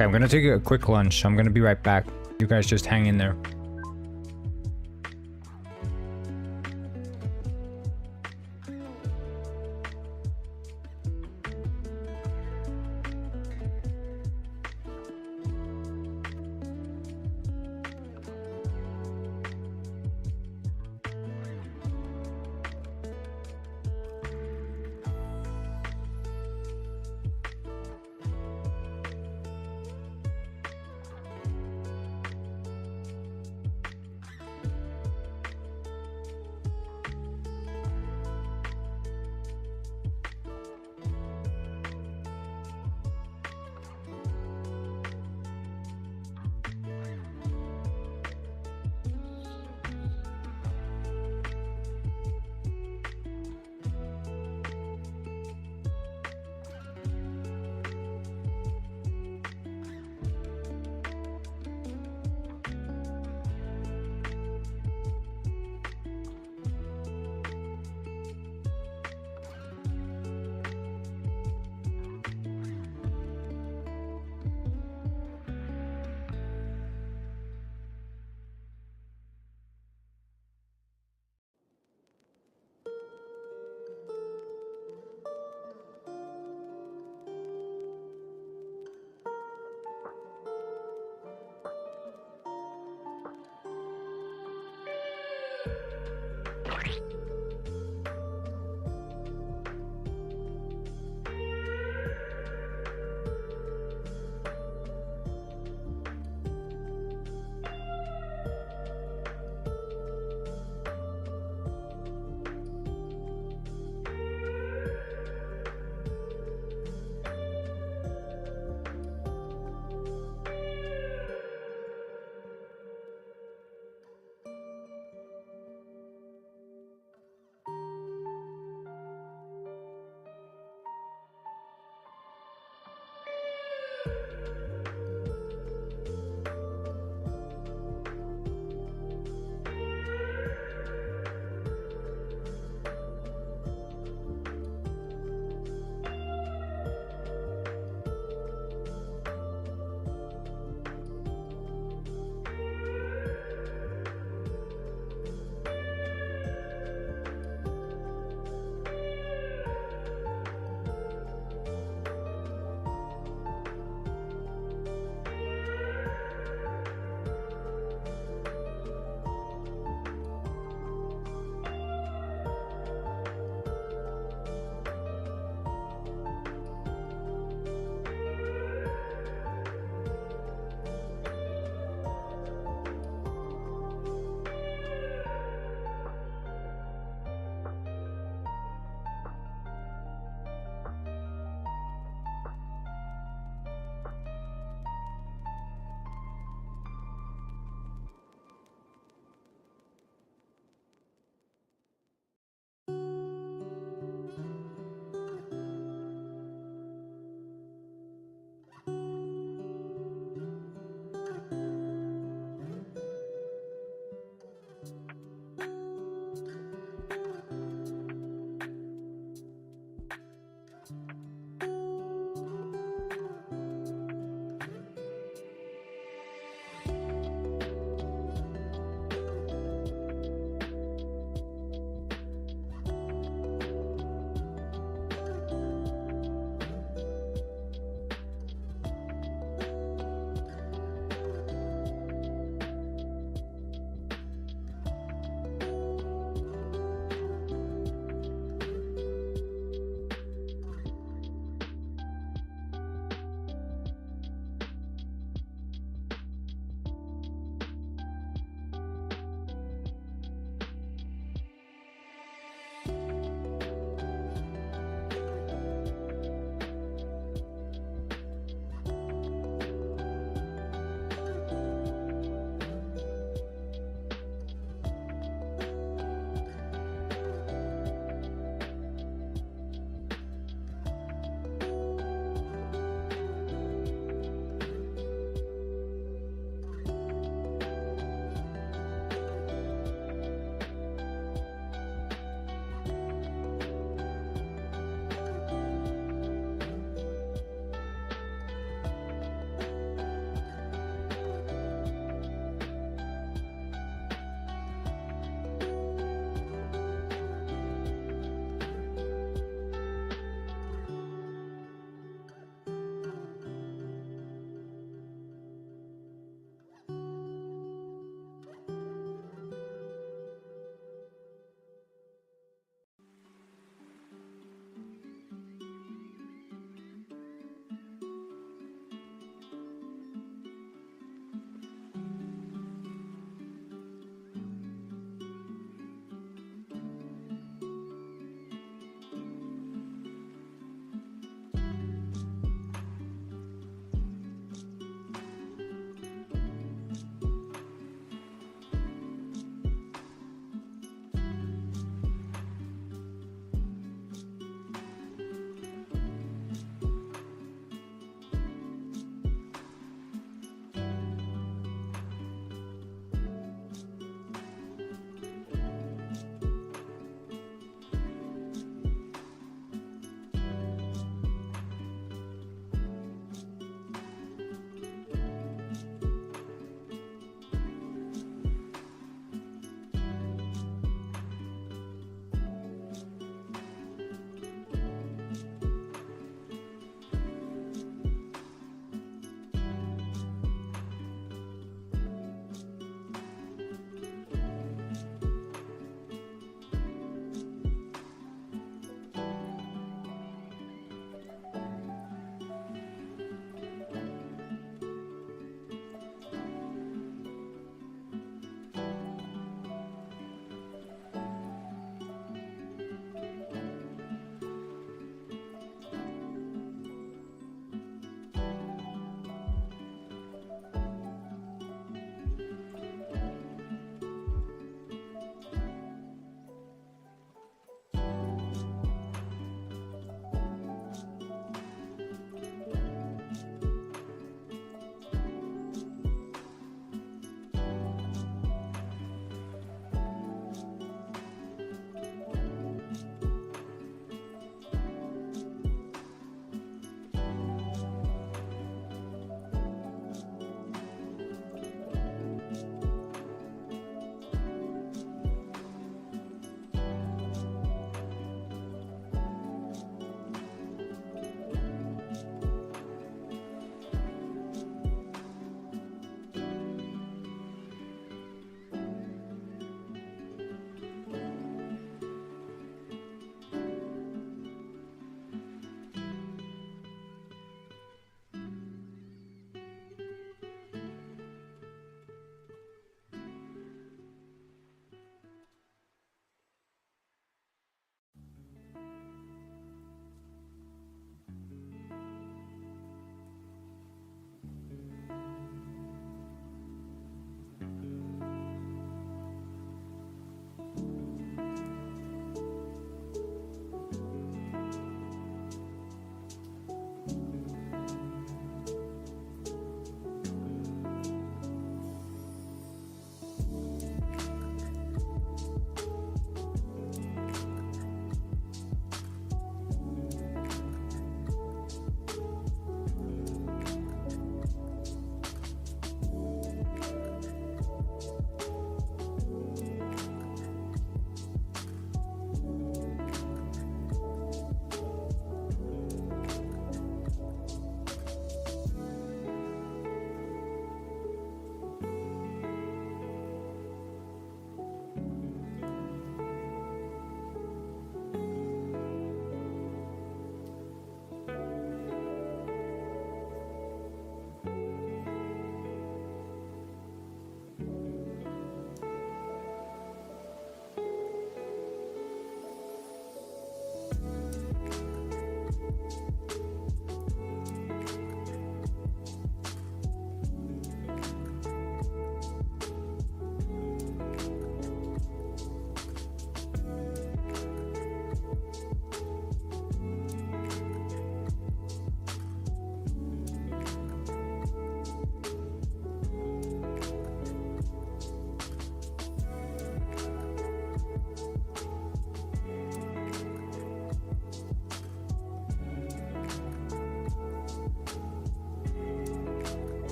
Okay, I'm gonna take a quick lunch. I'm gonna be right back. You guys just hang in there.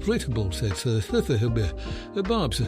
unpredictable, said Barbs.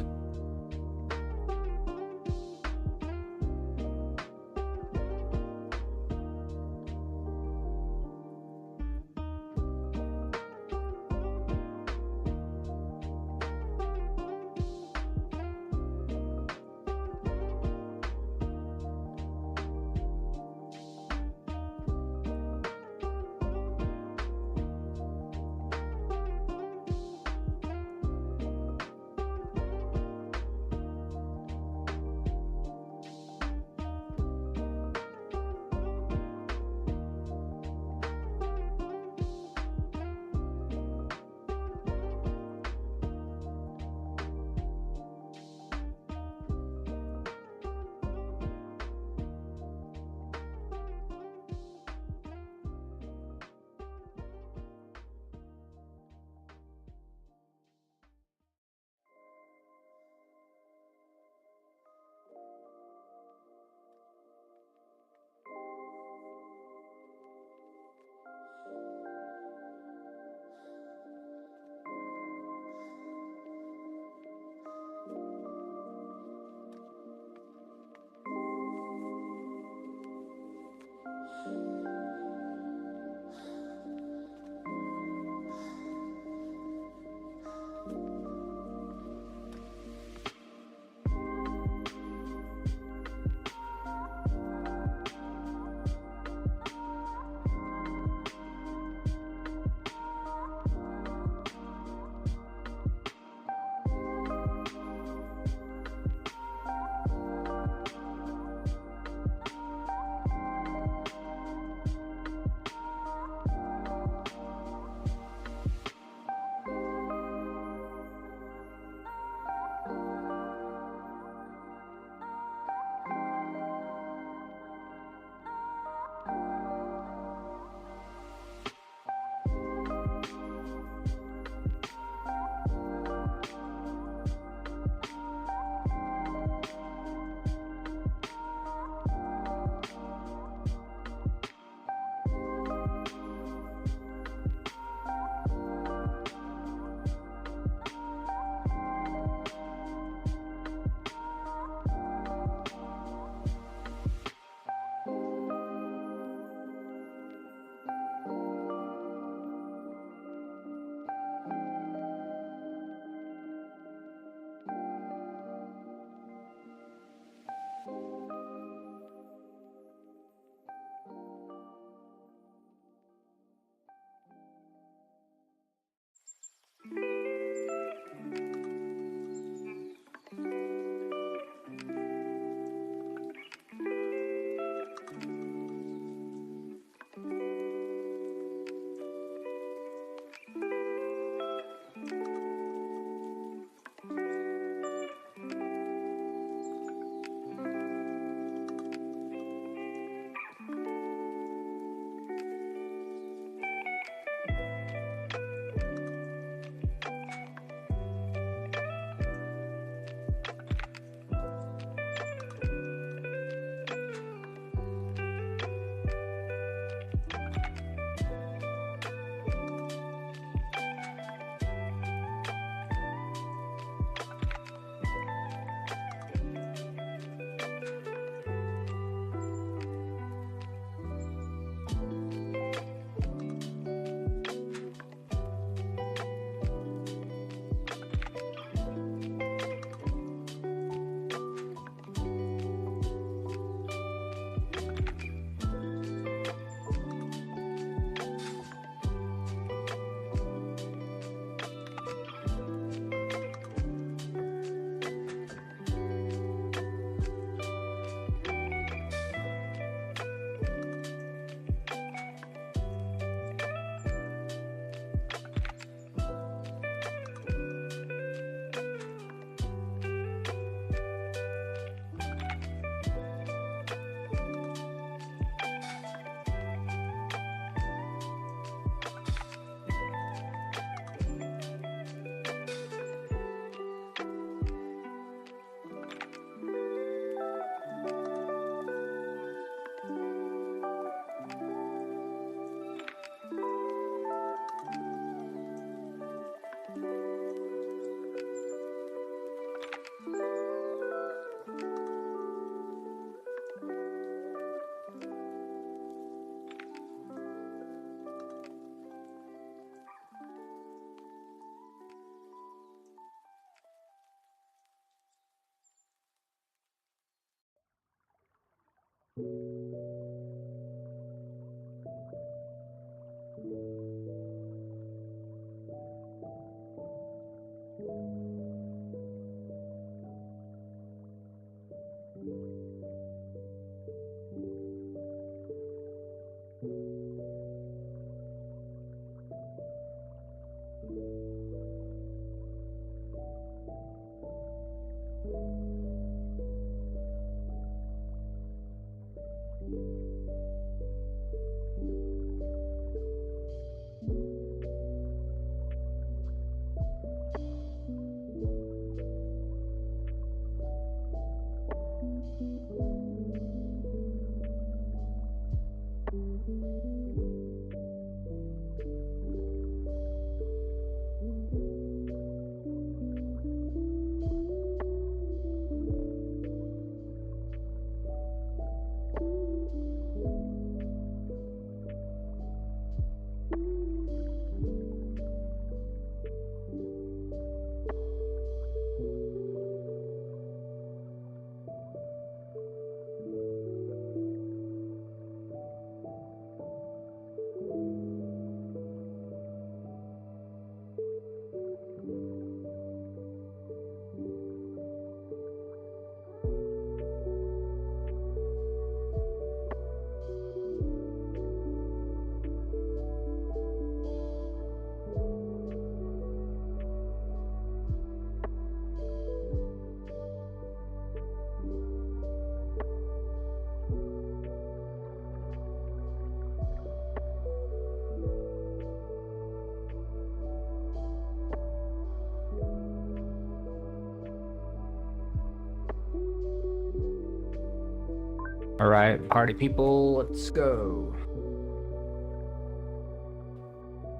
All right, party people, let's go.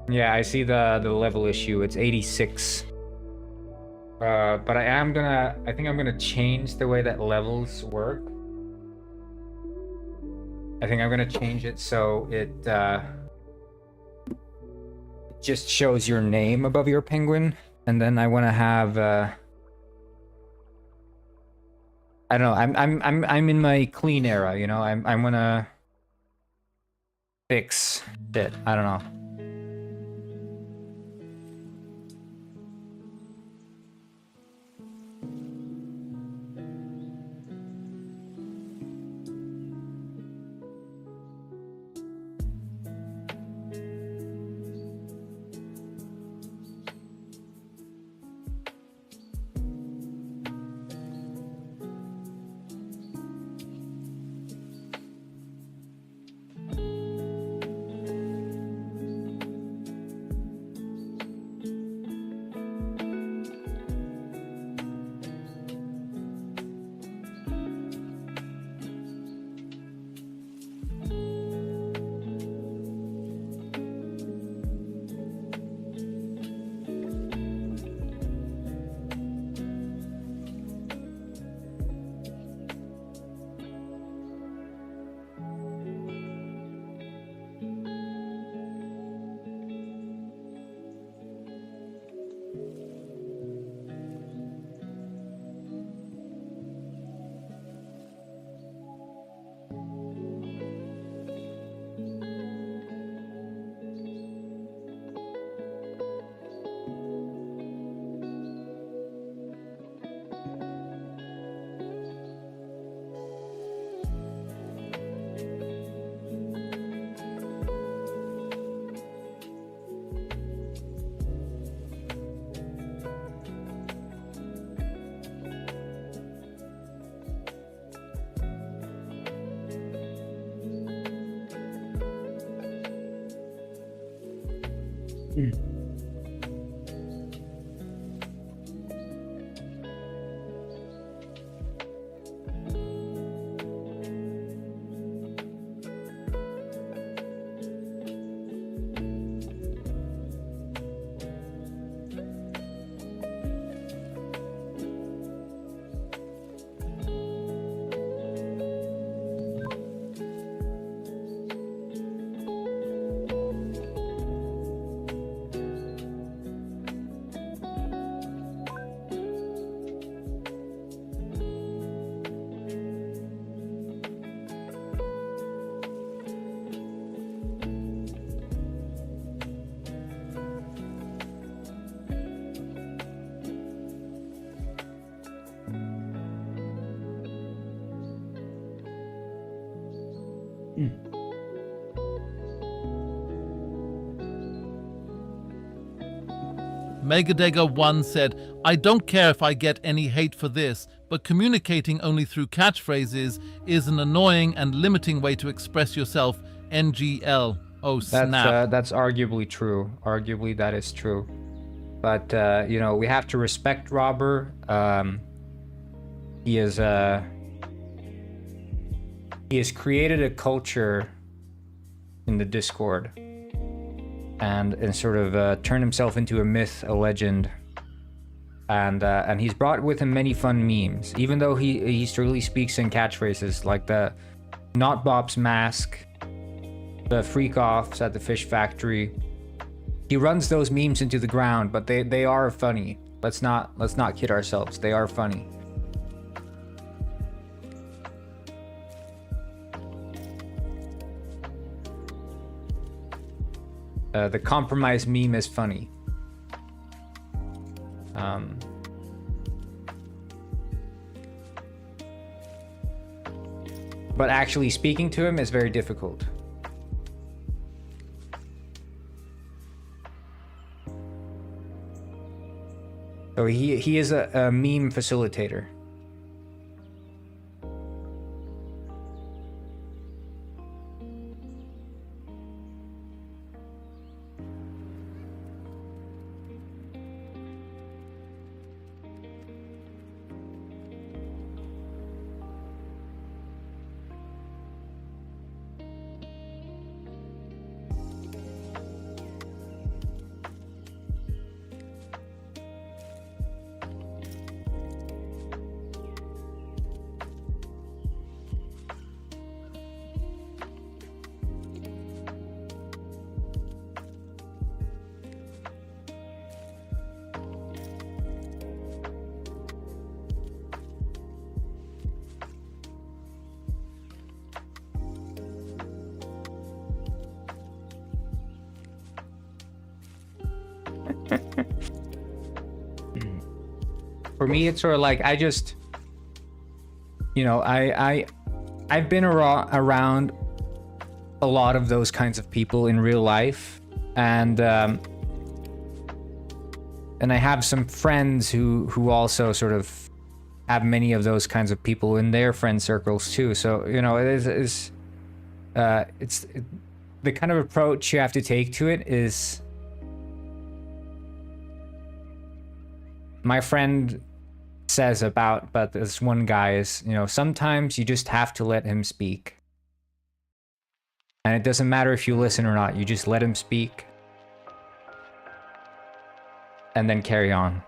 Yeah, I see the level issue. It's 86. But I think I'm gonna change the way that levels work. I think I'm gonna change it so it just shows your name above your penguin, and then I want to have I don't know. I'm in my clean era, you know. I'm gonna fix it. I don't know. Megadega1 said, I don't care if I get any hate for this, but communicating only through catchphrases is an annoying and limiting way to express yourself. NGL. Oh, snap. That's arguably true. Arguably, that is true. But, you know, we have to respect Robber. He has created a culture in the Discord and sort of turned himself into a myth, a legend. And he's brought with him many fun memes, even though he really speaks in catchphrases like the Not Bop's mask, the freak offs at the fish factory. He runs those memes into the ground, but they are funny. Let's not kid ourselves. They are funny. The compromise meme is funny. But actually speaking to him is very difficult. So he is a meme facilitator. For me, it's sort of like I just, you know, I've been around a lot of those kinds of people in real life, and I have some friends who also sort of have many of those kinds of people in their friend circles too. So you know, it's the kind of approach you have to take to it is. My friend says about this one guy is, you know, sometimes you just have to let him speak. And it doesn't matter if you listen or not, you just let him speak. And then carry on.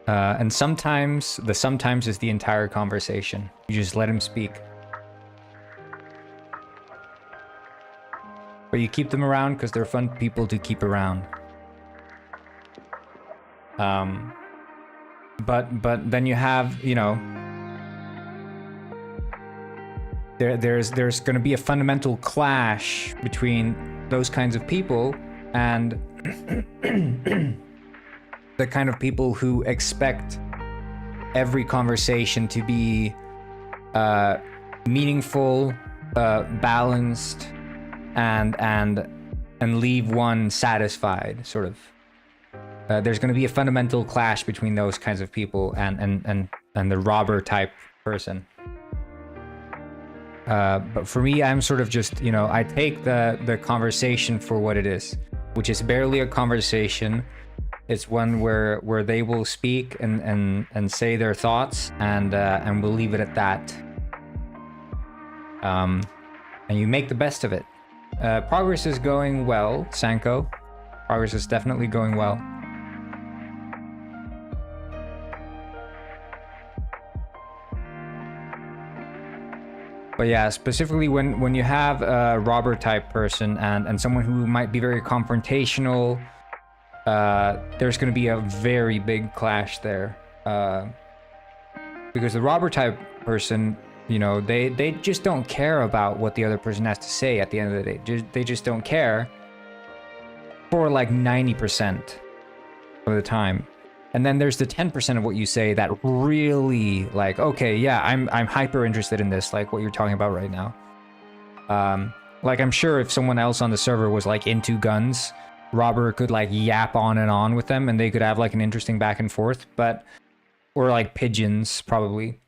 And sometimes is the entire conversation. You just let him speak. But you keep them around because they're fun people to keep around. But then you have, you know, there's going to be a fundamental clash between those kinds of people and the kind of people who expect every conversation to be meaningful, balanced, and leave one satisfied, sort of. There's going to be a fundamental clash between those kinds of people and the robber type person. But for me, I'm sort of just, you know, I take the conversation for what it is, which is barely a conversation. It's one where they will speak and say their thoughts, and we'll leave it at that. And you make the best of it. Progress is going well, Sanko. Progress is definitely going well. But yeah, specifically when you have a robber type person and someone who might be very confrontational, there's going to be a very big clash there. Because the robber type person, you know, they just don't care about what the other person has to say at the end of the day. They just don't care for like 90% of the time. And then there's the 10% of what you say that really like, okay, yeah, I'm hyper interested in this, like what you're talking about right now. Like I'm sure if someone else on the server was like into guns, Robert could like yap on and on with them and they could have like an interesting back and forth, but or like pigeons probably.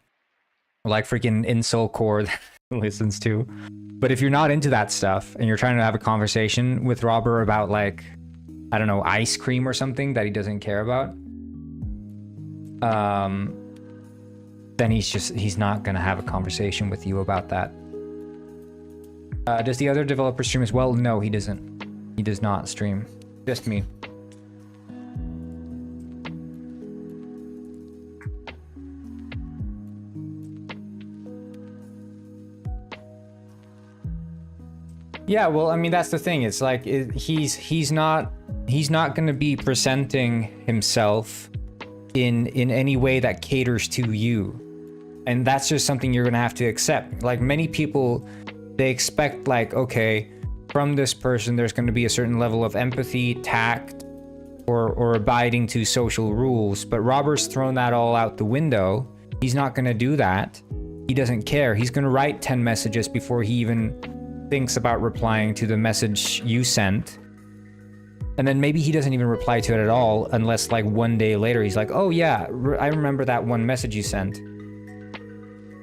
Or like freaking Incel Core that listens to. But if you're not into that stuff and you're trying to have a conversation with Robert about like, I don't know, ice cream or something that he doesn't care about, then he's not gonna have a conversation with you about that. Does the other developer stream as well? No, he doesn't. He does not stream. Just me. Yeah, well, I mean, that's the thing. It's like he's not going to be presenting himself in any way that caters to you. And that's just something you're going to have to accept. Like many people, they expect like, okay, from this person, there's going to be a certain level of empathy, tact, or abiding to social rules. But Robert's thrown that all out the window. He's not going to do that. He doesn't care. He's going to write 10 messages before he even thinks about replying to the message you sent. And then maybe he doesn't even reply to it at all unless like one day later he's like, oh yeah, I remember that one message you sent.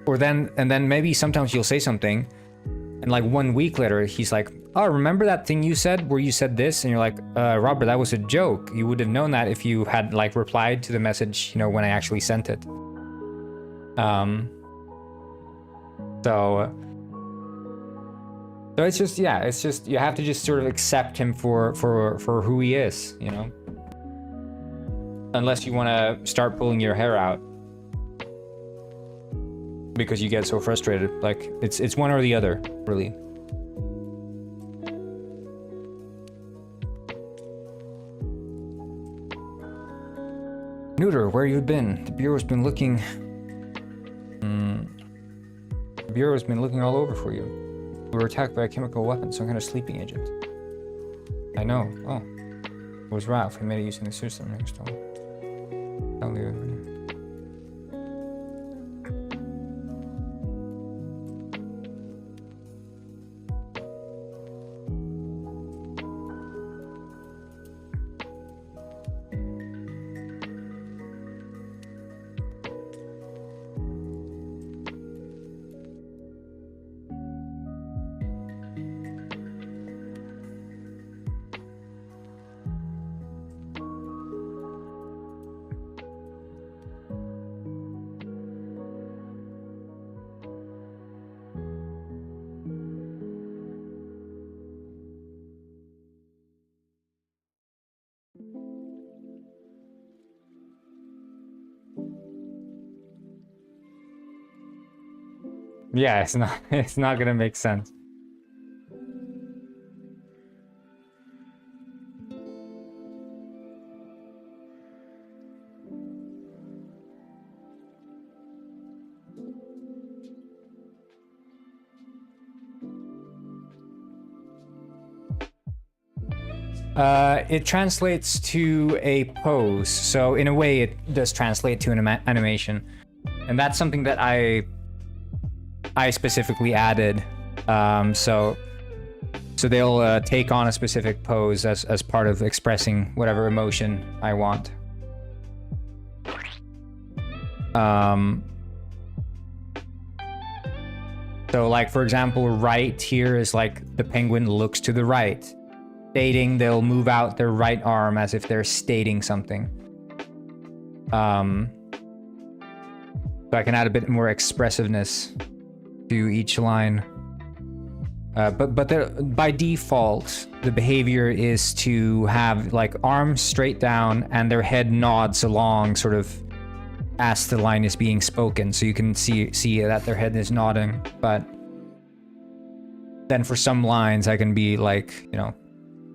And then maybe sometimes you'll say something and like 1 week later he's like, oh, remember that thing you said where you said this? And you're like, Robert, that was a joke. You would have known that if you had like replied to the message, you know, when I actually sent it. So it's just, yeah, it's just, you have to just sort of accept him for who he is, you know? Unless you want to start pulling your hair out because you get so frustrated. Like, it's one or the other, really. Neuter, where you been? The Bureau's been looking... The Bureau's been looking all over for you. We were attacked by a chemical weapon, some kind of sleeping agent. I know. Oh. It was Ralph. He made it using the system next time. Tell you. Yeah, it's not gonna make sense. It translates to a pose, so in a way it does translate to an animation, and that's something that I specifically added. So they'll take on a specific pose as part of expressing whatever emotion I want. So like, for example, right here is like the penguin looks to the right. Stating, they'll move out their right arm as if they're stating something. So I can add a bit more expressiveness to each line. But by default, the behavior is to have like arms straight down and their head nods along sort of as the line is being spoken. So you can see that their head is nodding. But then for some lines, I can be like, you know,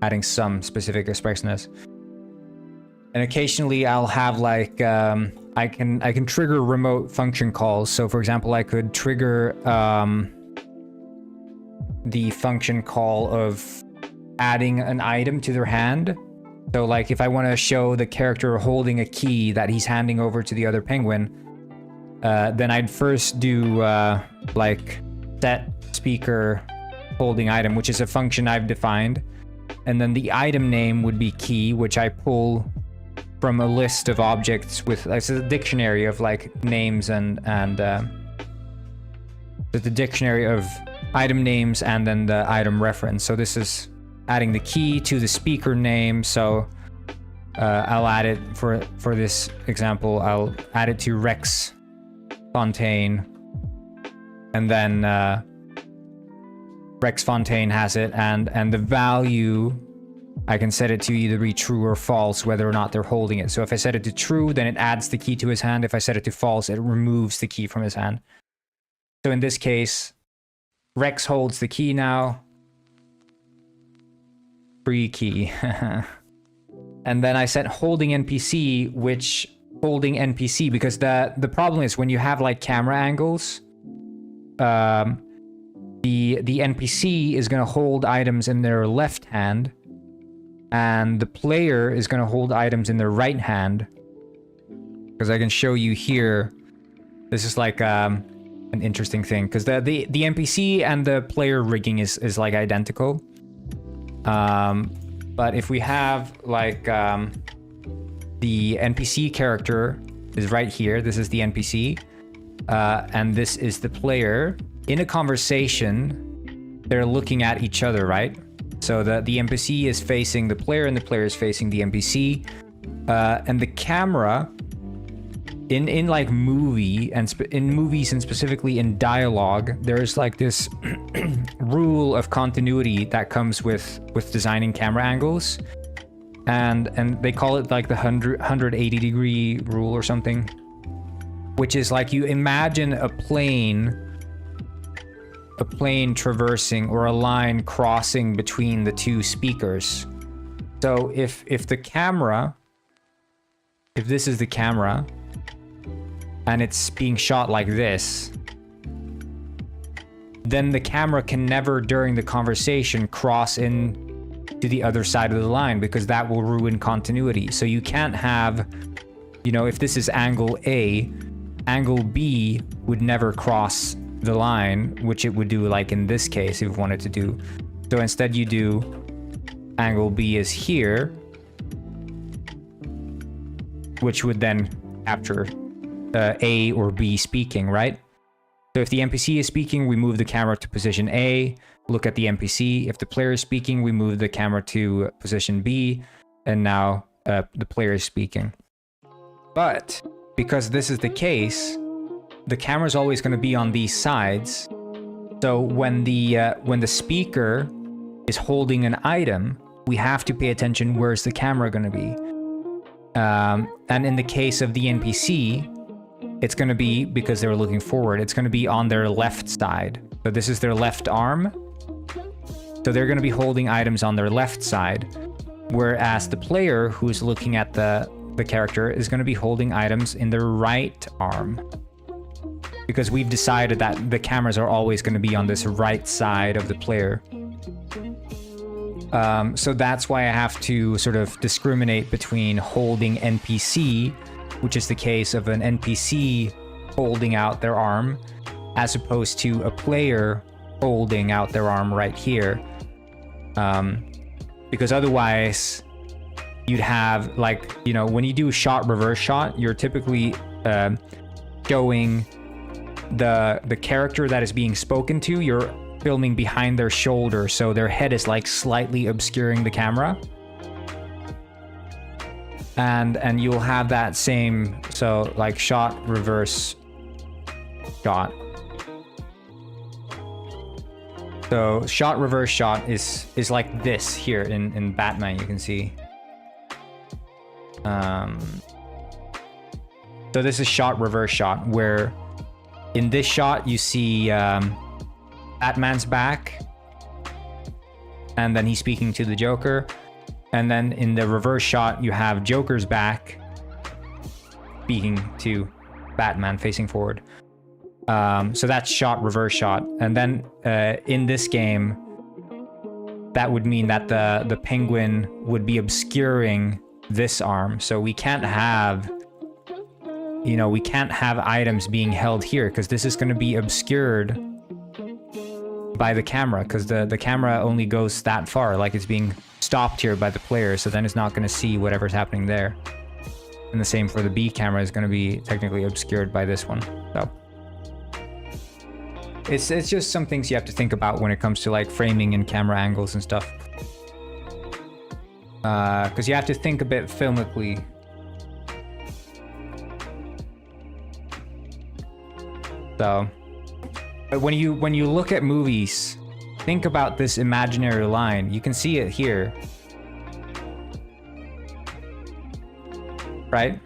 adding some specific expressiveness. And occasionally I'll have like, I can trigger remote function calls. So for example, I could trigger the function call of adding an item to their hand So like if I want to show the character holding a key that he's handing over to the other penguin, then I'd first do like set speaker holding item, which is a function I've defined. And then the item name would be key, which I pull from a list of objects with, it's a dictionary of like names and the dictionary of item names and then the item reference. So this is adding the key to the speaker name. So I'll add it for this example. I'll add it to Rex Fontaine, and then Rex Fontaine has it, and the value I can set it to either be true or false, whether or not they're holding it. So if I set it to true, then it adds the key to his hand. If I set it to false, it removes the key from his hand. So in this case, Rex holds the key now. Free key. And then I set holding NPC, which holding NPC, because the problem is when you have like camera angles, the NPC is going to hold items in their left hand, and the player is going to hold items in their right hand. Because I can show you here, this is like an interesting thing, because the NPC and the player rigging is like identical. But if we have like the NPC character is right here, this is the NPC, and this is the player. In a conversation, they're looking at each other, right? So the NPC is facing the player and the player is facing the NPC, and the camera in like in movies and specifically in dialogue, there's like this rule of continuity that comes with designing camera angles, and they call it like the 180 degree rule or something, which is like you imagine a plane traversing or a line crossing between the two speakers. So if this is the camera and it's being shot like this, then the camera can never during the conversation cross in to the other side of the line, because that will ruin continuity. So you can't have, if this is angle A, angle B would never cross the line, which it would do like in this case if you wanted to do. So instead you do angle B is here, which would then capture A or B speaking, right? So if the NPC is speaking, we move the camera to position A, look at the NPC. If the player is speaking, we move the camera to position B, and now the player is speaking. But because this is the case, the camera is always going to be on these sides. So when the speaker is holding an item, we have to pay attention, where's the camera going to be? And in the case of the NPC, it's going to be, because they were looking forward, it's going to be on their left side. So this is their left arm. So they're going to be holding items on their left side. Whereas the player who's looking at the character is going to be holding items in their right arm. Because we've decided that the cameras are always going to be on this right side of the player. So that's why I have to sort of discriminate between holding NPC, which is the case of an NPC holding out their arm, as opposed to a player holding out their arm right here. Because otherwise, you'd have like, when you do shot, reverse shot, you're typically showing the character that is being spoken to, you're filming behind their shoulder, so their head is like slightly obscuring the camera. And you'll have that same, so like shot, reverse shot. So shot, reverse shot is like this here in Batman, you can see. So this is shot, reverse shot, where in this shot you see Batman's back, and then he's speaking to the Joker. And then in the reverse shot, you have Joker's back speaking to Batman facing forward. So that's shot, reverse shot. And then in this game, that would mean that the penguin would be obscuring this arm. So we can't have, you know, we can't have items being held here because this is going to be obscured by the camera, because the camera only goes that far, like it's being stopped here by the player, so then it's not going to see whatever's happening there. And the same for the B camera is going to be technically obscured by this one. So it's just some things you have to think about when it comes to like framing and camera angles and stuff. Because you have to think a bit filmically. So, but when you look at movies, think about this imaginary line. You can see it here, right?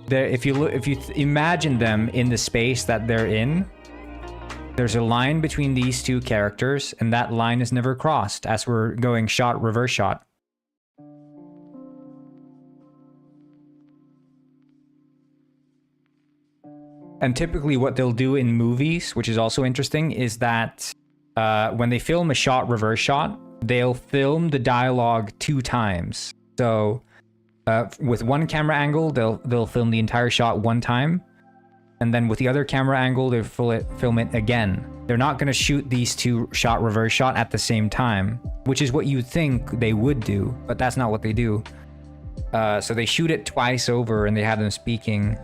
If you imagine them in the space that they're in, there's a line between these two characters, and that line is never crossed as we're going shot, reverse shot. And typically what they'll do in movies, which is also interesting, is that when they film a shot, reverse shot, they'll film the dialogue 2 times. So with one camera angle, they'll film the entire shot 1 time, and then with the other camera angle, they'll film it again. They're not going to shoot these 2 shot, reverse shot at the same time, which is what you'd think they would do, but that's not what they do. So they shoot it twice over, and they have them speaking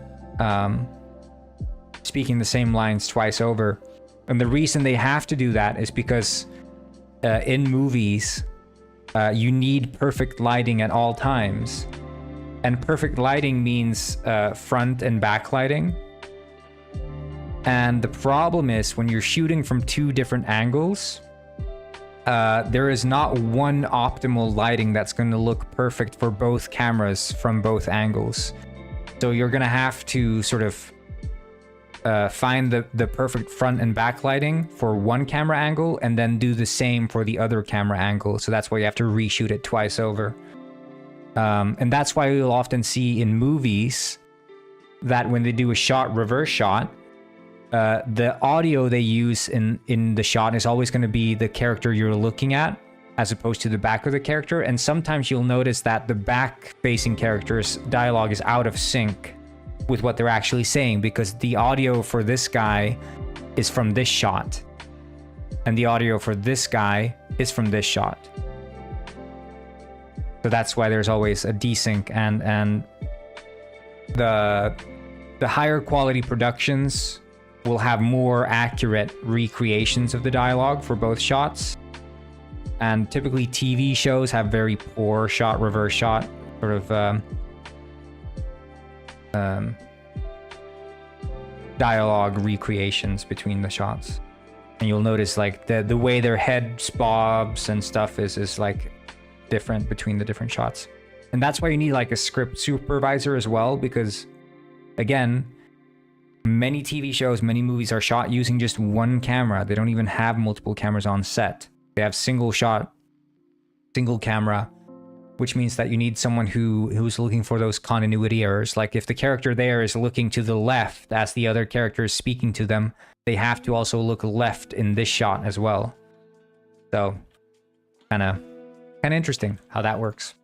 the same lines twice over. And the reason they have to do that is because in movies, you need perfect lighting at all times. And perfect lighting means front and back lighting. And the problem is when you're shooting from 2 different angles, there is not one optimal lighting that's going to look perfect for both cameras from both angles. So you're going to have to sort of find the perfect front and back lighting for one camera angle and then do the same for the other camera angle. So that's why you have to reshoot it twice over. And that's why you'll often see in movies that when they do a shot, reverse shot, the audio they use in the shot is always going to be the character you're looking at as opposed to the back of the character. And sometimes you'll notice that the back-facing character's dialogue is out of sync with what they're actually saying, because the audio for this guy is from this shot and the audio for this guy is from this shot. So that's why there's always a desync, and the higher quality productions will have more accurate recreations of the dialogue for both shots. And typically TV shows have very poor shot, reverse shot sort of dialogue recreations between the shots. And you'll notice like the way their head bobs and stuff is like different between the different shots. And that's why you need like a script supervisor as well, because again, many TV shows, many movies are shot using just one camera. They don't even have multiple cameras on set. They have single shot, single camera, which means that you need someone who's looking for those continuity errors. Like if the character there is looking to the left as the other character is speaking to them, they have to also look left in this shot as well. So kind of interesting how that works.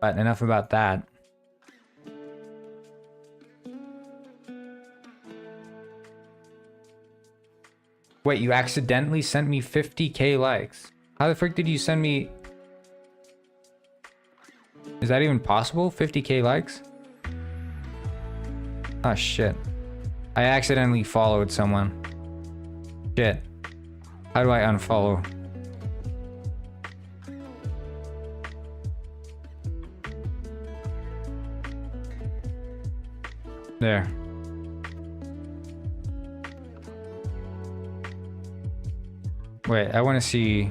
But enough about that. Wait, you accidentally sent me 50k likes. How the frick did you send me? Is that even possible? 50k likes? Oh shit. I accidentally followed someone. Shit. How do I unfollow? There. Wait, I want to see.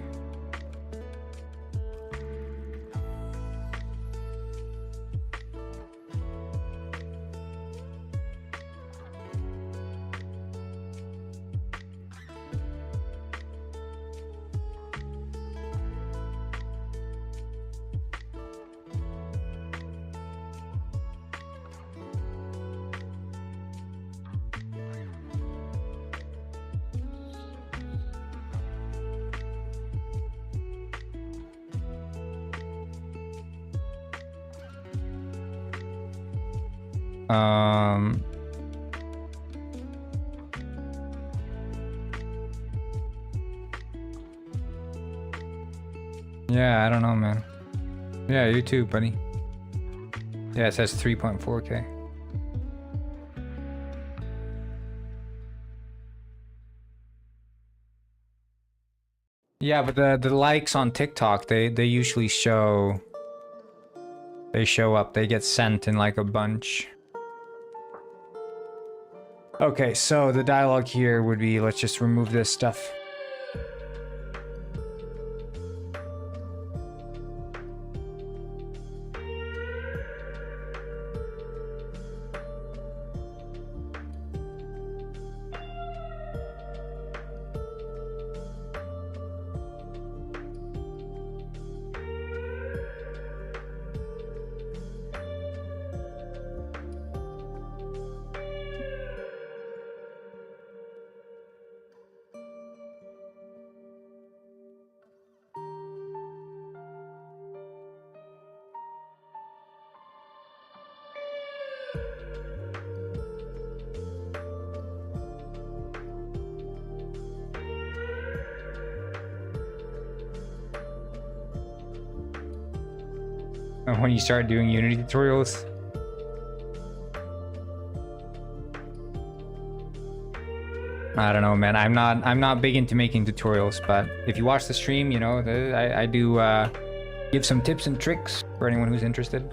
Yeah, I don't know, man. Yeah, you too, buddy. Yeah, it says 3.4K. Yeah, but the likes on TikTok, they usually show up, they get sent in like a bunch. Okay, so the dialogue here would be, let's just remove this stuff. When you start doing Unity tutorials. I don't know, man. I'm not big into making tutorials, but if you watch the stream, you know, I do give some tips and tricks for anyone who's interested.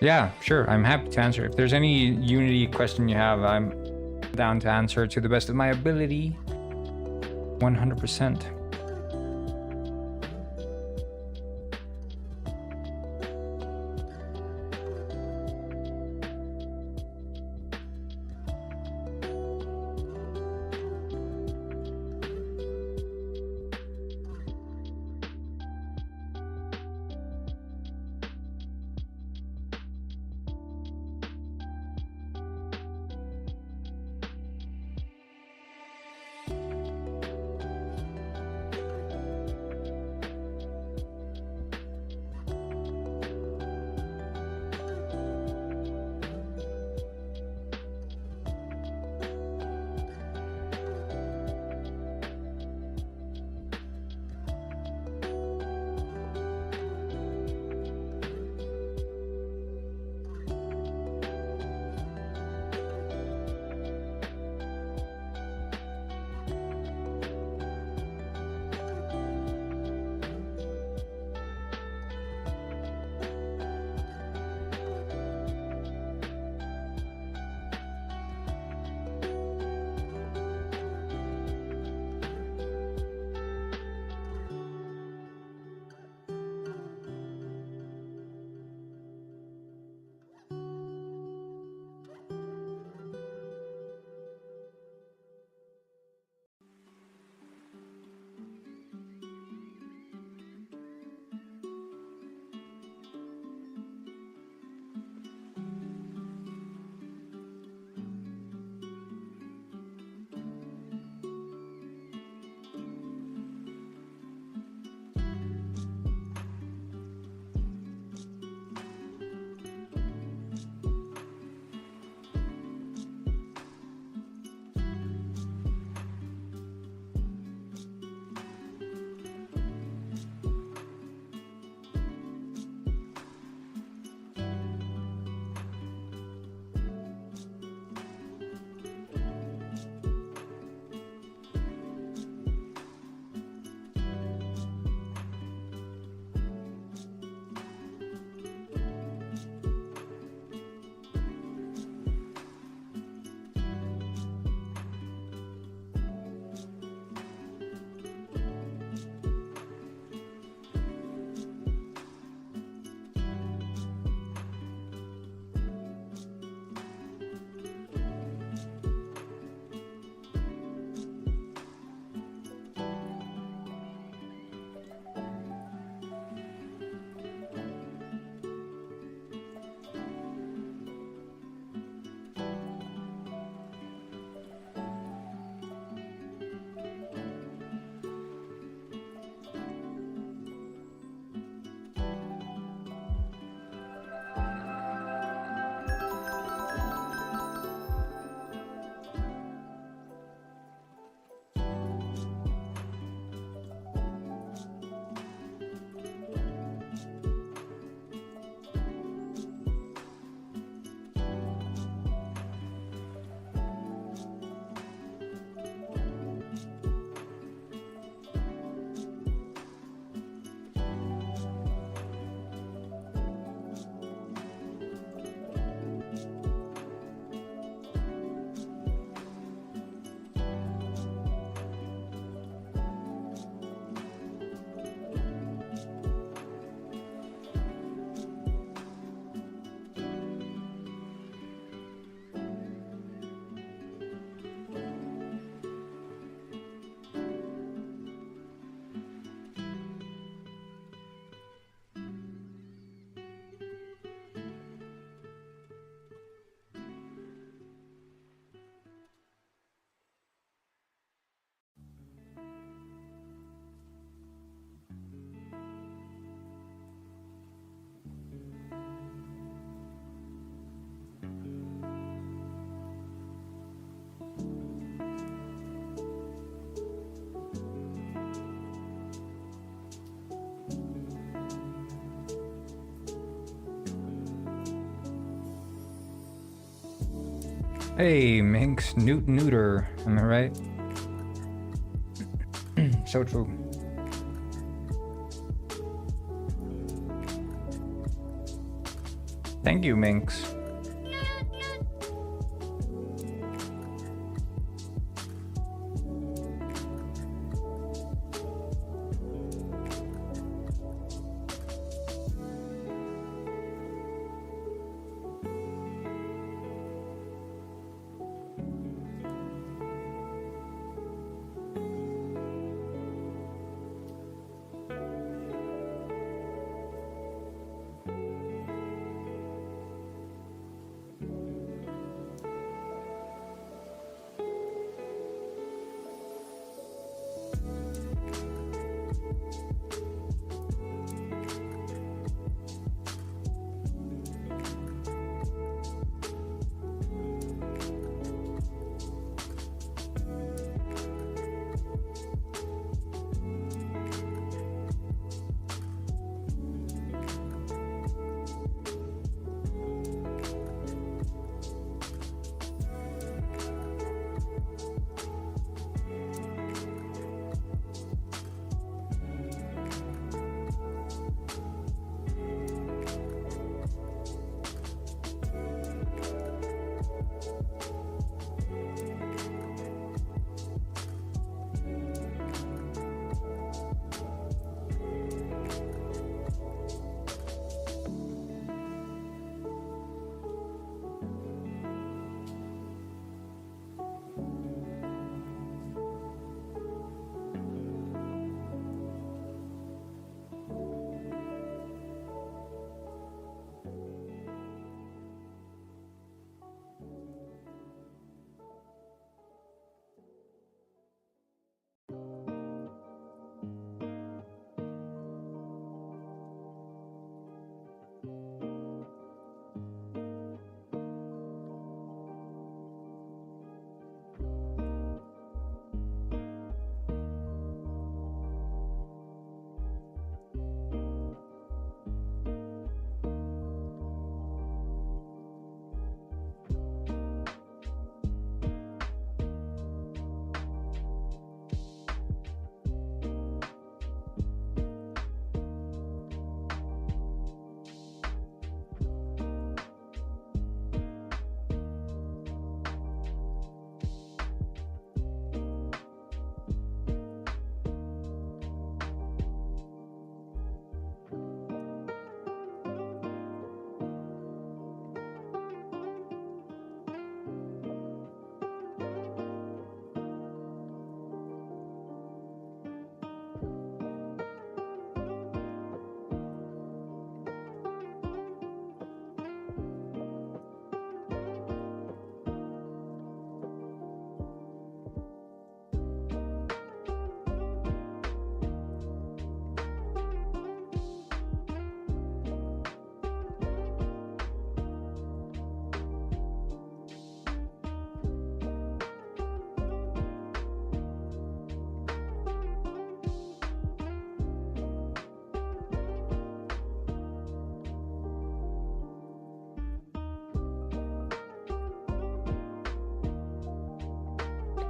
Yeah, sure. I'm happy to answer. If there's any Unity question you have, I'm down to answer to the best of my ability. 100%. Hey, Minx, neuter. Am I right? So true. Thank you, Minx.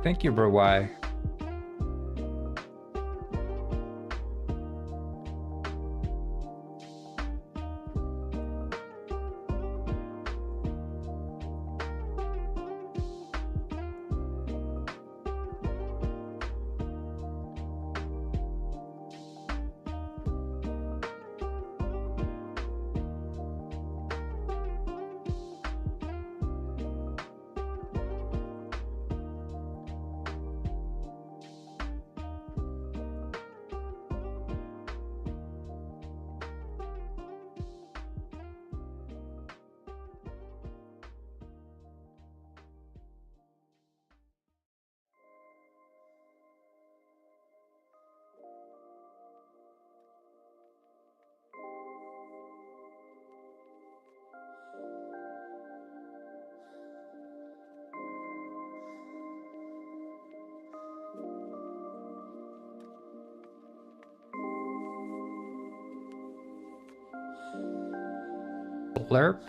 Thank you, bro. Why? Blurp.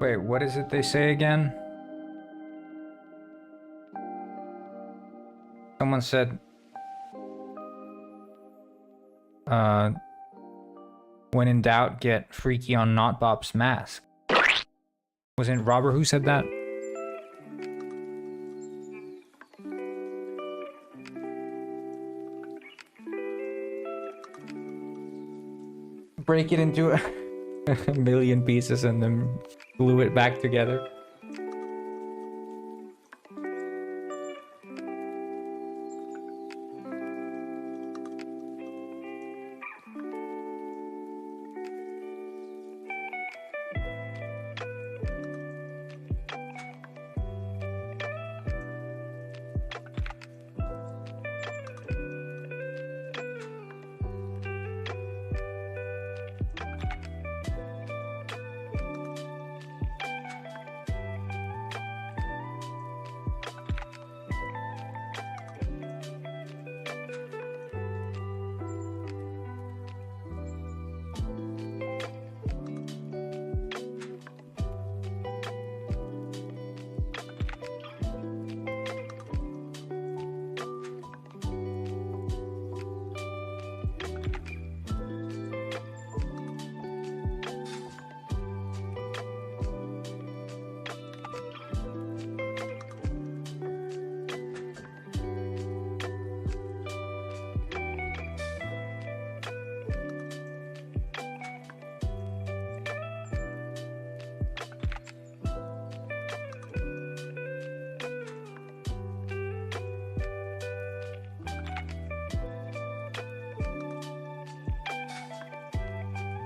Wait, what is it they say again? Someone said, when in doubt, get freaky on Notbop's mask. Wasn't it Robert who said that? Break it into a million pieces and then glue it back together.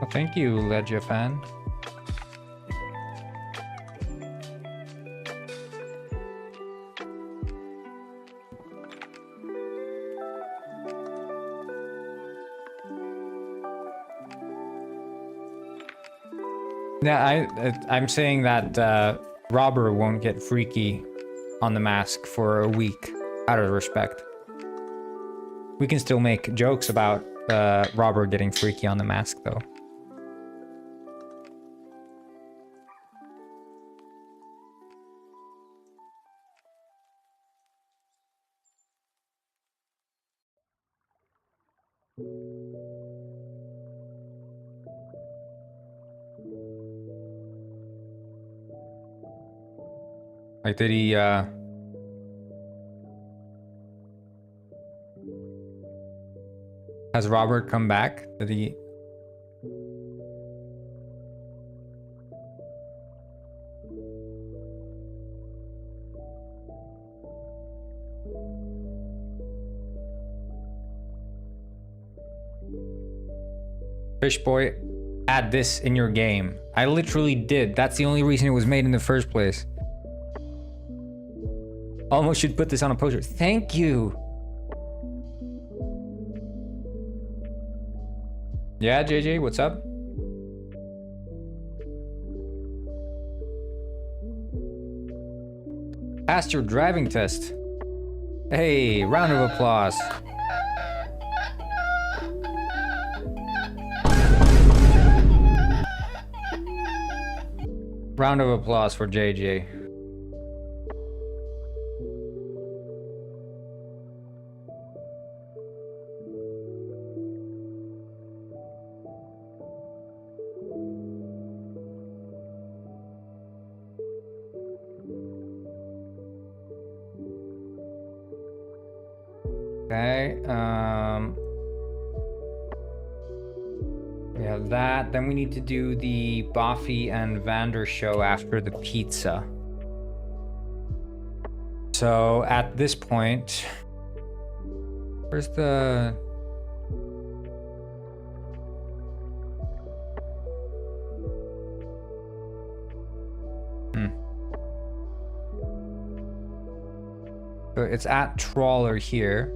Well, thank you, Ledger fan. Yeah, I'm saying that Robber won't get freaky on the mask for a week, out of respect. We can still make jokes about Robber getting freaky on the mask, though. Like, did he, has Robert come back? Did he... Fish boy, add this in your game. I literally did. That's the only reason it was made in the first place. Almost should put this on a poster. Thank you. Yeah, JJ, what's up? Passed your driving test. Hey, round of applause. Round of applause for JJ. Okay, we have that. Then we need to do the Buffy and Vander show after the pizza. So at this point, where's the... So it's at Trawler here.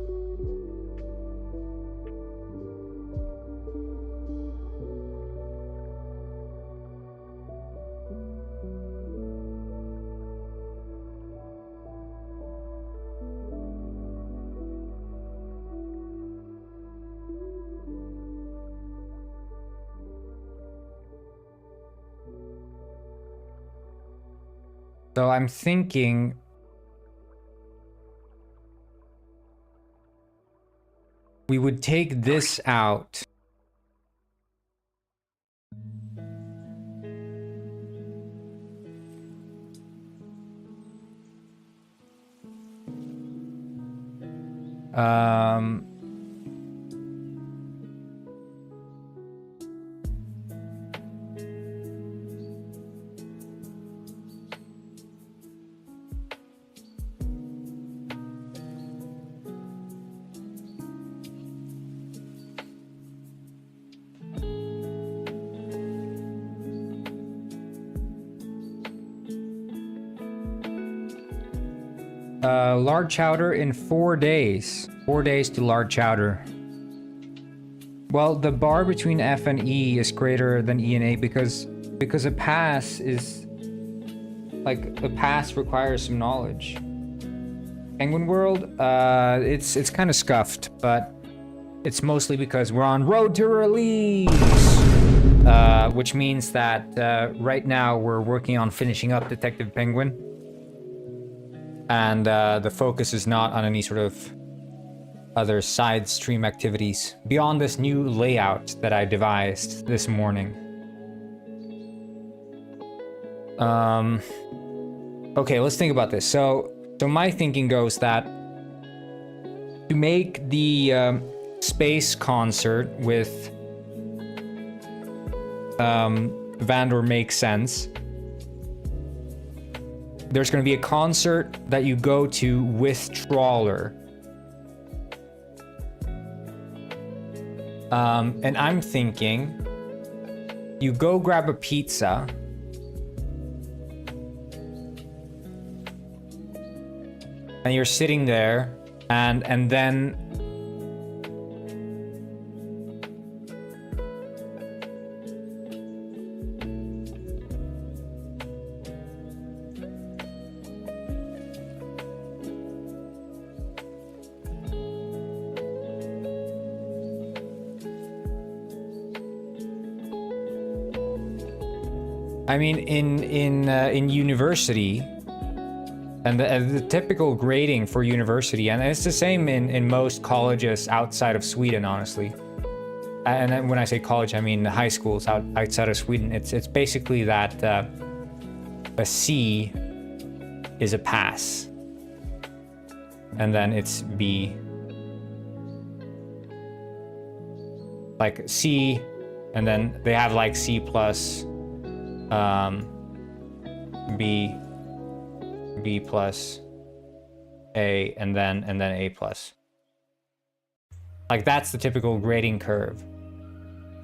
So I'm thinking we would take this out. Lard chowder in 4 days. 4 days to lard chowder. Well, the bar between F and E is greater than E and A because a pass is like a pass requires some knowledge. Penguin World, it's kind of scuffed, but it's mostly because we're on road to release, which means that right now we're working on finishing up Detective Penguin. And the focus is not on any sort of other side stream activities beyond this new layout that I devised this morning. Okay, let's think about this. So my thinking goes that to make the space concert with Vandor make sense, there's going to be a concert that you go to with Trawler. And I'm thinking you go grab a pizza and you're sitting there and then I mean, in university, and the typical grading for university, and it's the same in most colleges outside of Sweden, honestly. And then when I say college, I mean high schools outside of Sweden. It's basically that a C is a pass, and then it's B. Like C, and then they have like C plus. B plus, A, and then A plus. Like that's the typical grading curve.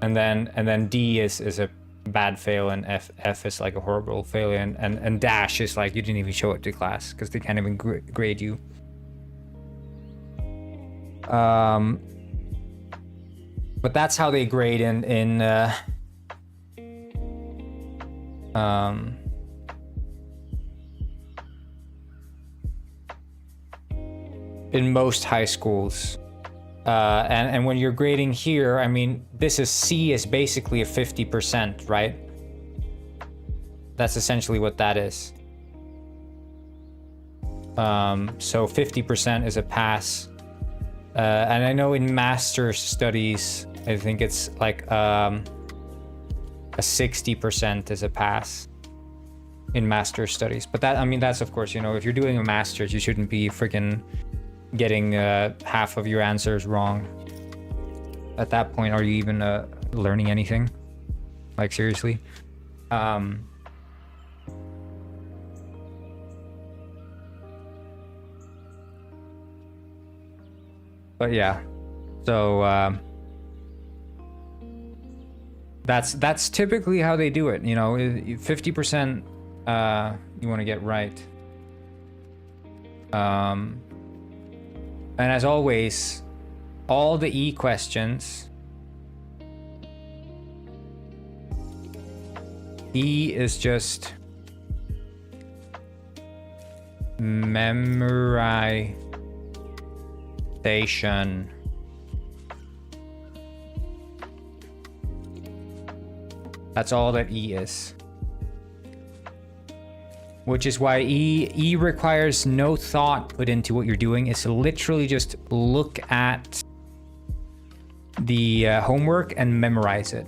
And then D is a bad fail, and F is like a horrible failure, and dash is like you didn't even show it to class because they can't even grade you. But that's how they grade in most high schools. And when you're grading here, I mean, this is C is basically a 50%, right? That's essentially what that is. So 50% is a pass. And I know in master's studies, I think it's like a 60% is a pass in master's studies. But that, I mean, that's of course, you know, if you're doing a master's, you shouldn't be freaking getting half of your answers wrong. At that point, are you even learning anything? Like seriously? But yeah, so that's typically how they do it. You know, 50% you want to get right. And as always, all the E questions, E is just memorization. That's all that E is. which is why E requires no thought put into what you're doing. It's literally just look at the homework and memorize it.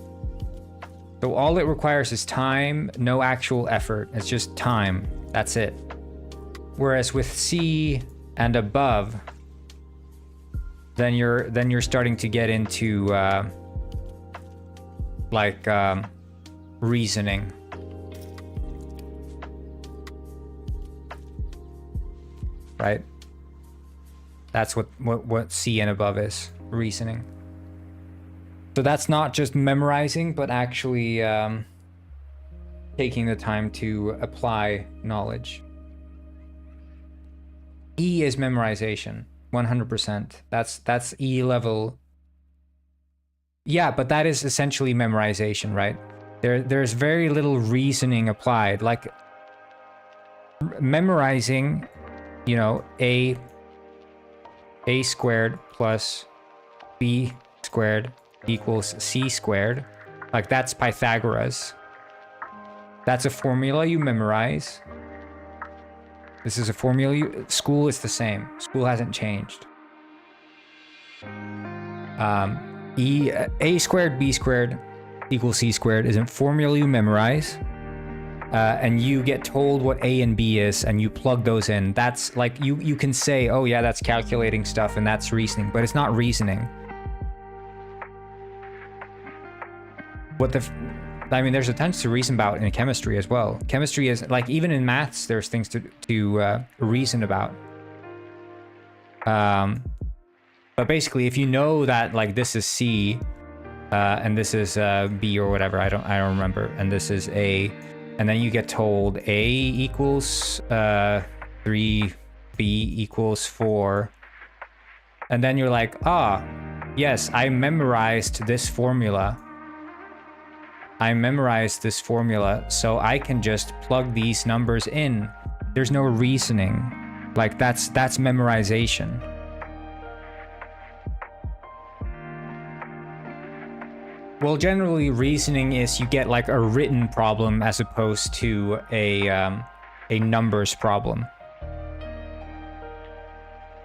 So all it requires is time, no actual effort. It's just time. That's it. Whereas with C and above, then you're starting to get into reasoning. Right? That's what C and above is, reasoning. So that's not just memorizing, but actually taking the time to apply knowledge. E is memorization, 100%. That's E level. Yeah, but that is essentially memorization, right? There's very little reasoning applied. Like memorizing, you know, a squared plus b squared equals c squared. Like that's Pythagoras. That's a formula you memorize. This is a formula school is the same. School hasn't changed. A squared b squared equals c squared is a formula you memorize. And you get told what A and B is, and you plug those in. That's like, you can say, oh yeah, that's calculating stuff, and that's reasoning, but it's not reasoning. I mean, there's a ton to reason about in chemistry as well. Chemistry is, like, even in maths, there's things to reason about. But basically, if you know that, like, this is C, and this is B or whatever, I don't remember, and this is A, and then you get told A equals 3, B equals 4. And then you're like, ah, yes, I memorized this formula. So I can just plug these numbers in. There's no reasoning. Like, that's memorization. Well, generally, reasoning is you get like a written problem as opposed to a numbers problem.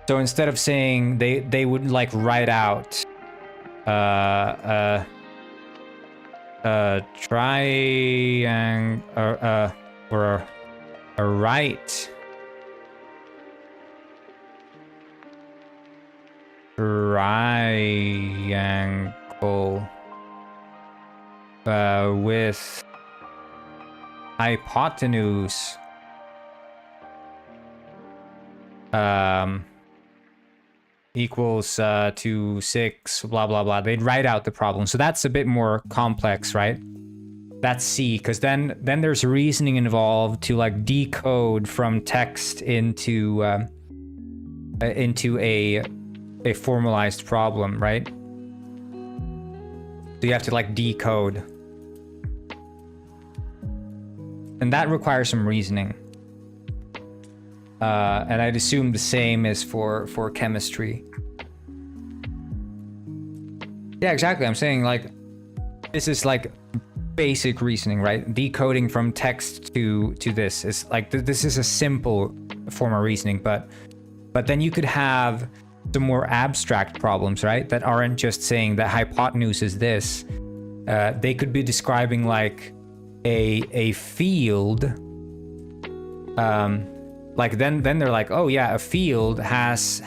So instead of saying they would like write out triangle or a right triangle with hypotenuse equals 2, 6, blah blah blah. They'd write out the problem. So that's a bit more complex, right? That's C, because then there's reasoning involved to like decode from text into a formalized problem, right? So you have to like decode. And that requires some reasoning. And I'd assume the same is for chemistry. Yeah, exactly. I'm saying like, this is like basic reasoning, right? Decoding from text to this is like, this is a simple form of reasoning, but then you could have some more abstract problems, right? That aren't just saying that hypotenuse is this. They could be describing like a field. Like then they're like, oh yeah, a field has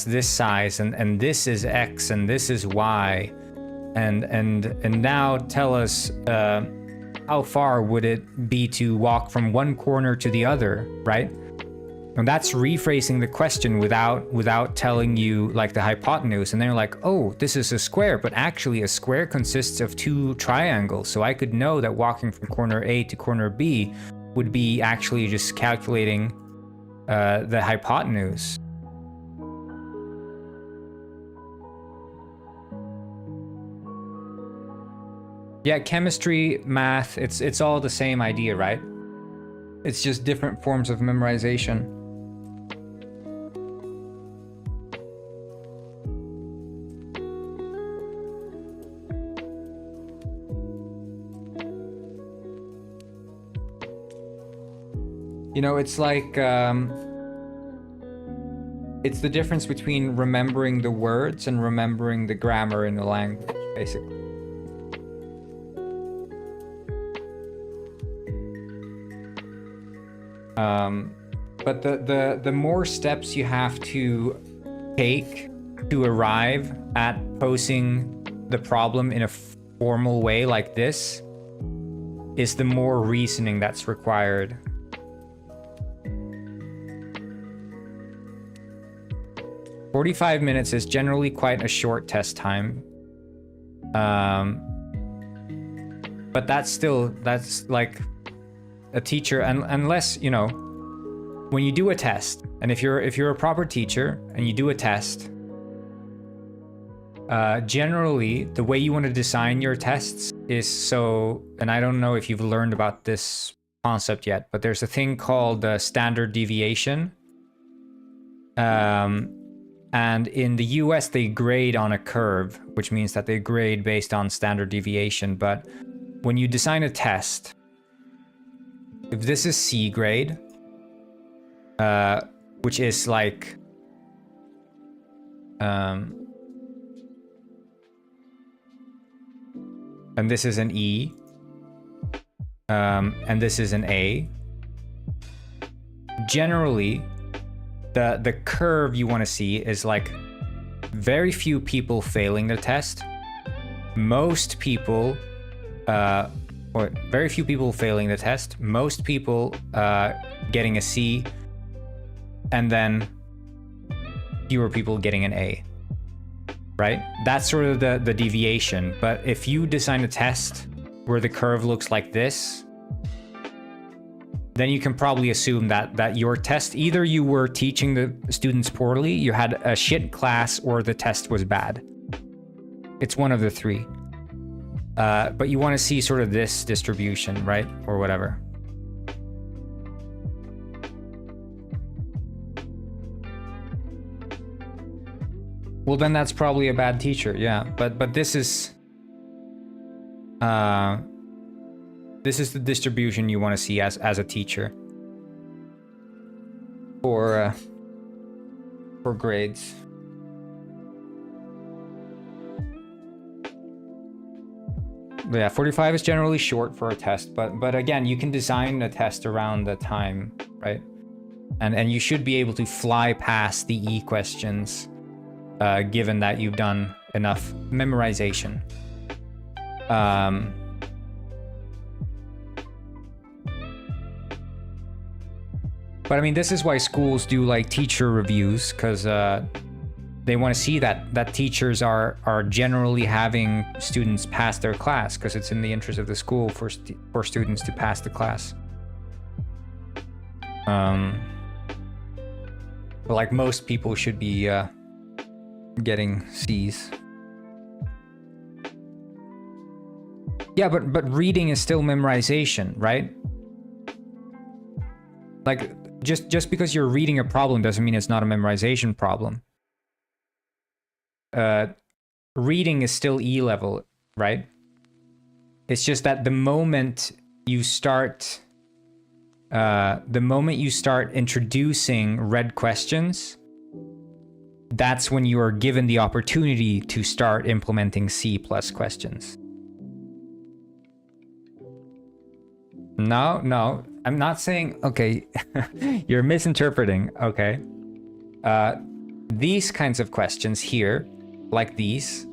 this size and this is X and this is Y, and now tell us how far would it be to walk from one corner to the other, right? And that's rephrasing the question without telling you like the hypotenuse. And then you're like, oh, this is a square, but actually a square consists of 2 triangles. So I could know that walking from corner A to corner B would be actually just calculating the hypotenuse. Yeah, chemistry, math, it's all the same idea, right? It's just different forms of memorization. You know, it's like, it's the difference between remembering the words and remembering the grammar in the language, basically. But the more steps you have to take to arrive at posing the problem in a formal way like this is the more reasoning that's required. "45 minutes is generally quite a short test time. But that's like a teacher, unless, you know, when you do a test, and if you're a proper teacher and you do a test, generally the way you want to design your tests is so, and I don't know if you've learned about this concept yet, but there's a thing called standard deviation. And in the US, they grade on a curve, which means that they grade based on standard deviation. But when you design a test, if this is C grade, which is like, and this is an E, and this is an A, generally, the curve you want to see is like very few people failing the test, most people, or very few people failing the test, most people getting a C, and then fewer people getting an A, right? That's sort of the deviation. But if you design a test where the curve looks like this, then you can probably assume that your test, either you were teaching the students poorly, you had a shit class, or the test was bad. It's one of the three. But you want to see sort of this distribution, right? Or whatever. Well, then that's probably a bad teacher, yeah. But this is the distribution you want to see as a teacher for grades. But yeah, 45 is generally short for a test, but again, you can design a test around the time, right? And you should be able to fly past the E questions, given that you've done enough memorization. But I mean, this is why schools do like teacher reviews, because they want to see that teachers are generally having students pass their class, because it's in the interest of the school for students to pass the class. But like most people should be getting C's. Yeah, but reading is still memorization, right? Like, just because you're reading a problem doesn't mean it's not a memorization problem. Reading is still E level, right? It's just that the moment you start introducing read questions, that's when you are given the opportunity to start implementing C+ questions. No, I'm not saying, okay, you're misinterpreting, okay. These kinds of questions here, like these,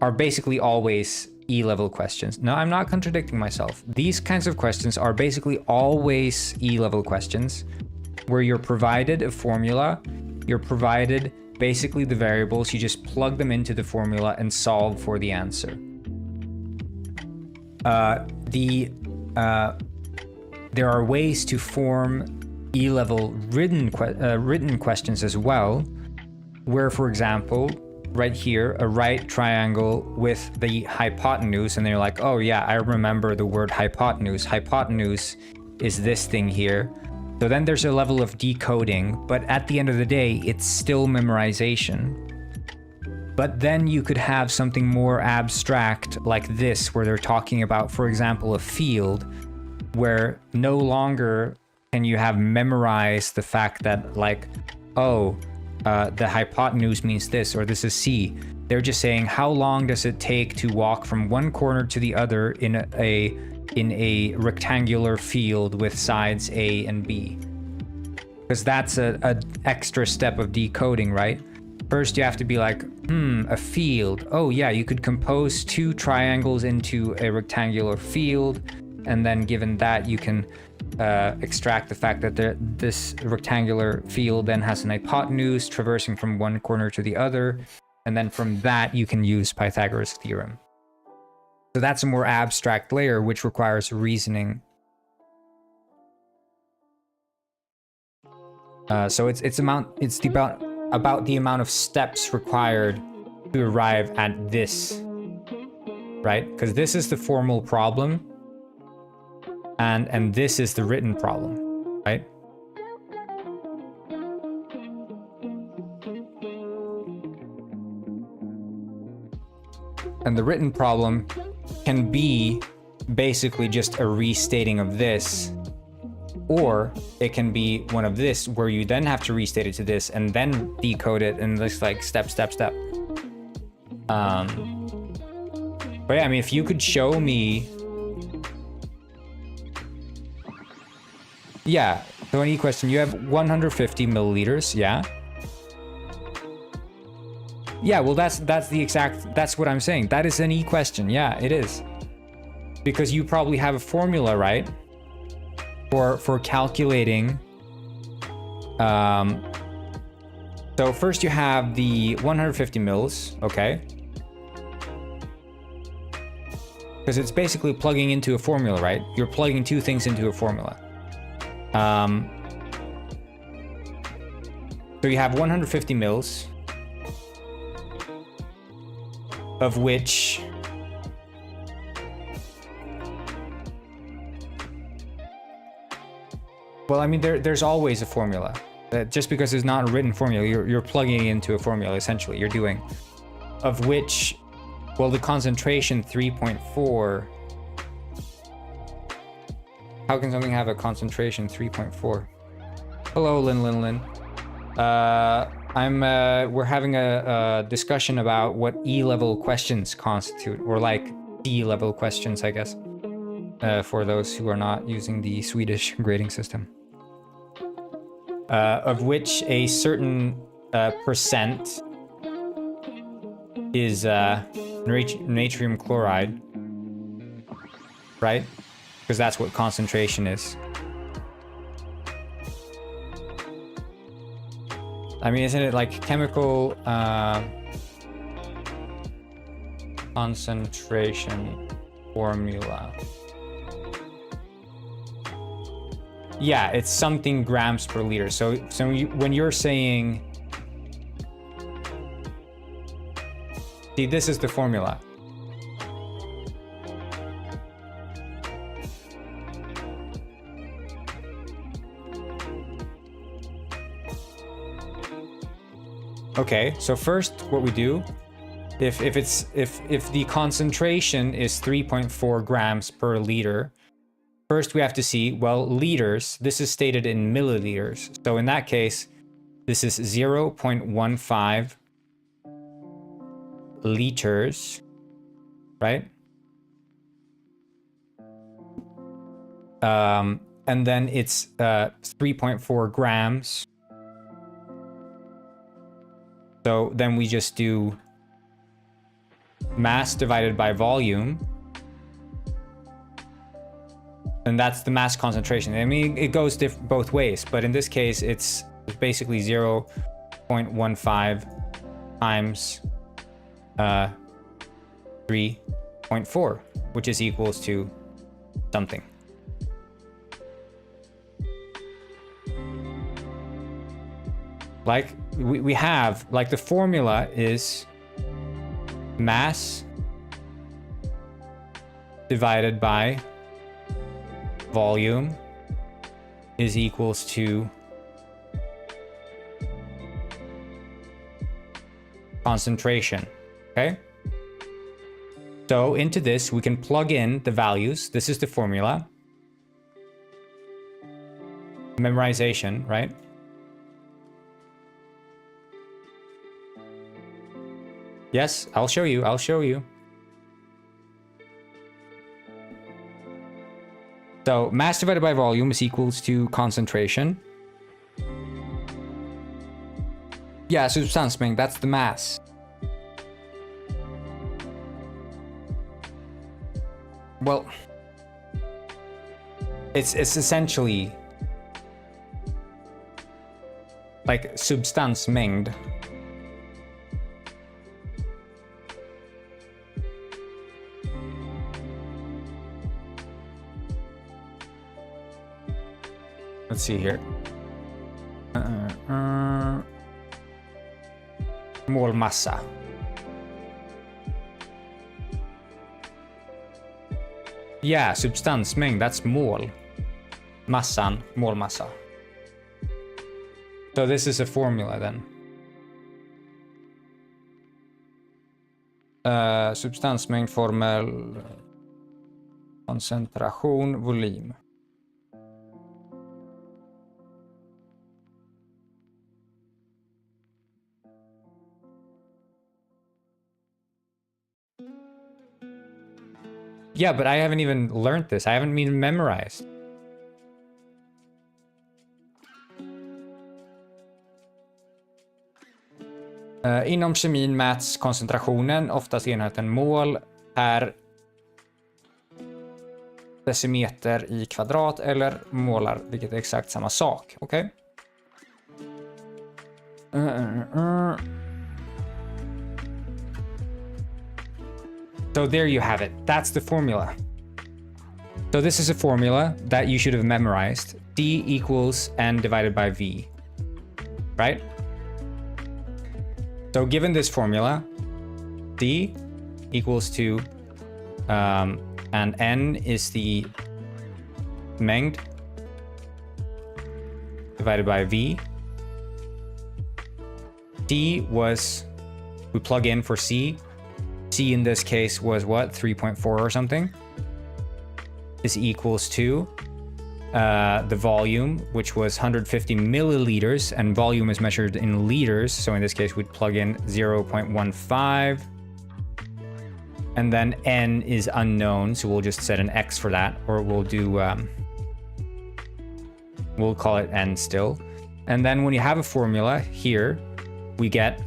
are basically always E-level questions. No, I'm not contradicting myself. These kinds of questions are basically always E-level questions, where you're provided a formula, you're provided basically the variables, you just plug them into the formula and solve for the answer. There are ways to form E-level written questions as well, where, for example, right here, a right triangle with the hypotenuse, and they're like, oh yeah, I remember the word hypotenuse. Hypotenuse is this thing here. So then there's a level of decoding, but at the end of the day, it's still memorization. But then you could have something more abstract like this, where they're talking about, for example, a field where no longer can you have memorized the fact that like, oh, the hypotenuse means this, or this is C. They're just saying how long does it take to walk from one corner to the other in a rectangular field with sides A and B. Because that's a extra step of decoding, right? First, you have to be like, a field. Oh yeah, you could compose two triangles into a rectangular field, and then given that, you can extract the fact that this rectangular field then has an hypotenuse traversing from one corner to the other, and then from that, you can use Pythagoras' theorem. So that's a more abstract layer, which requires reasoning. So it's about the amount of steps required to arrive at this, right? Because this is the formal problem, and this is the written problem, right? And the written problem can be basically just a restating of this, or it can be one of this where you then have to restate it to this and then decode it and just like step. But yeah, I mean, if you could show me, yeah. So any question, you have 150 milliliters, yeah. Yeah, well, that's what I'm saying. That is an E question. Yeah, it is. Because you probably have a formula, right? For calculating. So first you have the 150 mils, okay? Because it's basically plugging into a formula, right? You're plugging two things into a formula. So you have 150 mils, of which well, I mean, there's always a formula. Just because there's not a written formula, you're plugging into a formula, essentially. You're doing, of which, well, the concentration 3.4. How can something have a concentration 3.4? Hello, Lin. We're having a discussion about what E-level questions constitute, or like D-level questions, I guess, for those who are not using the Swedish grading system. Of which a certain percent is natrium chloride, right? Because that's what concentration is. I mean, isn't it like chemical concentration formula? Yeah, it's something grams per liter. So when you're saying, see, this is the formula. Okay, so first what we do, if the concentration is 3.4 grams per liter, first we have to see, well, liters, this is stated in milliliters. So in that case, this is 0.15 liters, right? And then it's 3.4 grams. So then we just do mass divided by volume. And that's the mass concentration. I mean, it goes both ways, but in this case, it's basically 0.15 times 3.4, which is equals to something. Like we have, like the formula is mass divided by volume is equals to concentration, okay? So into this, we can plug in the values. This is the formula. memorization, right? Yes, I'll show you. I'll show you. So mass divided by volume is equals to concentration. Yeah, substansmängd, that's the mass. Well, it's essentially like substansmängd. Let's see here. Målmassa. Yeah, substansmängd, that's mål. Massan, målmassa. So this is a formula then. Substansmängd, formel, koncentration, volym. Yeah, but I haven't even learned this. I haven't even memorized. Inom kemin mäts koncentrationen, oftast enheten mol, per decimeter i kvadrat eller molar, vilket är exakt samma sak. Okej? So there you have it. That's the formula. So this is a formula that you should have memorized. D equals N divided by V. Right? So given this formula, D equals to, and N is the mängd divided by V. D was, we plug in for C. C in this case was what, 3.4 or something, is equals to the volume, which was 150 milliliters, and volume is measured in liters, so in this case we'd plug in 0.15, and then N is unknown, so we'll just set an X for that, or we'll do, we'll call it N still. And then when you have a formula here, we get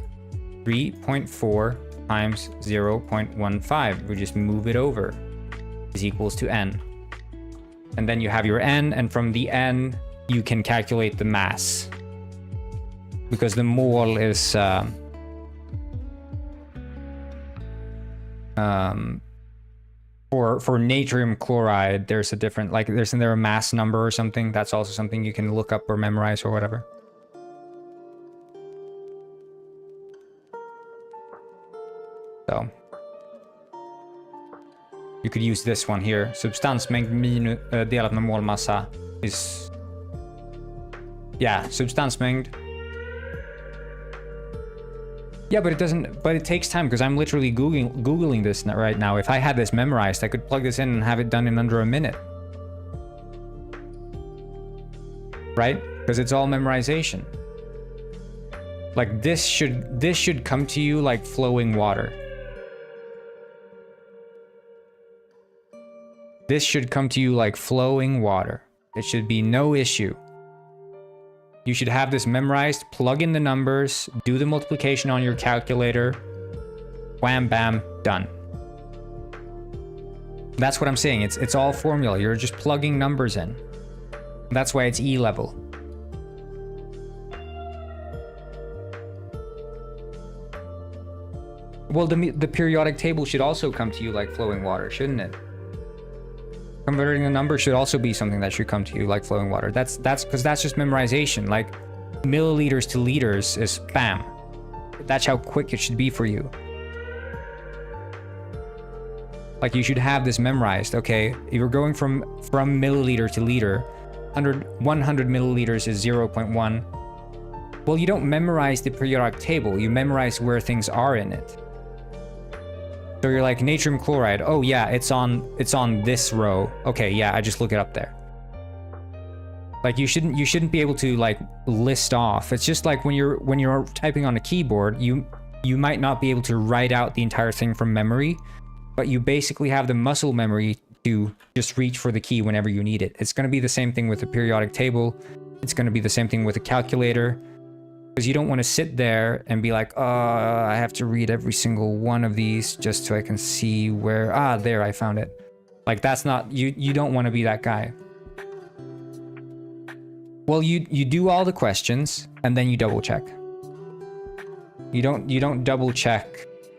3.4 times 0.15. We just move it over, is equals to N. And then you have your N, and from the N, you can calculate the mass. Because the mole is, for natrium chloride, there's a different, like, isn't there a mass number or something? That's also something you can look up or memorize or whatever. So you could use this one here. Substansmängd delat med målmassa is, yeah, substansmängd. Yeah, but it doesn't, but it takes time because I'm literally Googling this right now. If I had this memorized, I could plug this in and have it done in under a minute. Right? Because it's all memorization. Like this should come to you like flowing water. This should come to you like flowing water. It should be no issue. You should have this memorized, plug in the numbers, do the multiplication on your calculator, wham, bam, done. That's what I'm saying. It's all formula. You're just plugging numbers in. That's why it's E level. Well, the periodic table should also come to you like flowing water, shouldn't it? Converting the number should also be something that should come to you like flowing water. That's because that's just memorization. Like milliliters to liters is bam. That's how quick it should be for you. Like you should have this memorized. Okay, if you're going from milliliter to liter, 100 milliliters is 0.1. Well, you don't memorize the periodic table. You memorize where things are in it. So you're like natrium chloride. Oh yeah, it's on this row. Okay, yeah, I just look it up there. Like you shouldn't be able to like list off. It's just like when you're typing on a keyboard, you might not be able to write out the entire thing from memory, but you basically have the muscle memory to just reach for the key whenever you need it. It's going to be the same thing with a periodic table. It's going to be the same thing with a calculator, because you don't want to sit there and be like, oh, I have to read every single one of these just so I can see where, there, I found it. Like that's not, you don't want to be that guy. Well, you do all the questions and then you double check. You don't double check.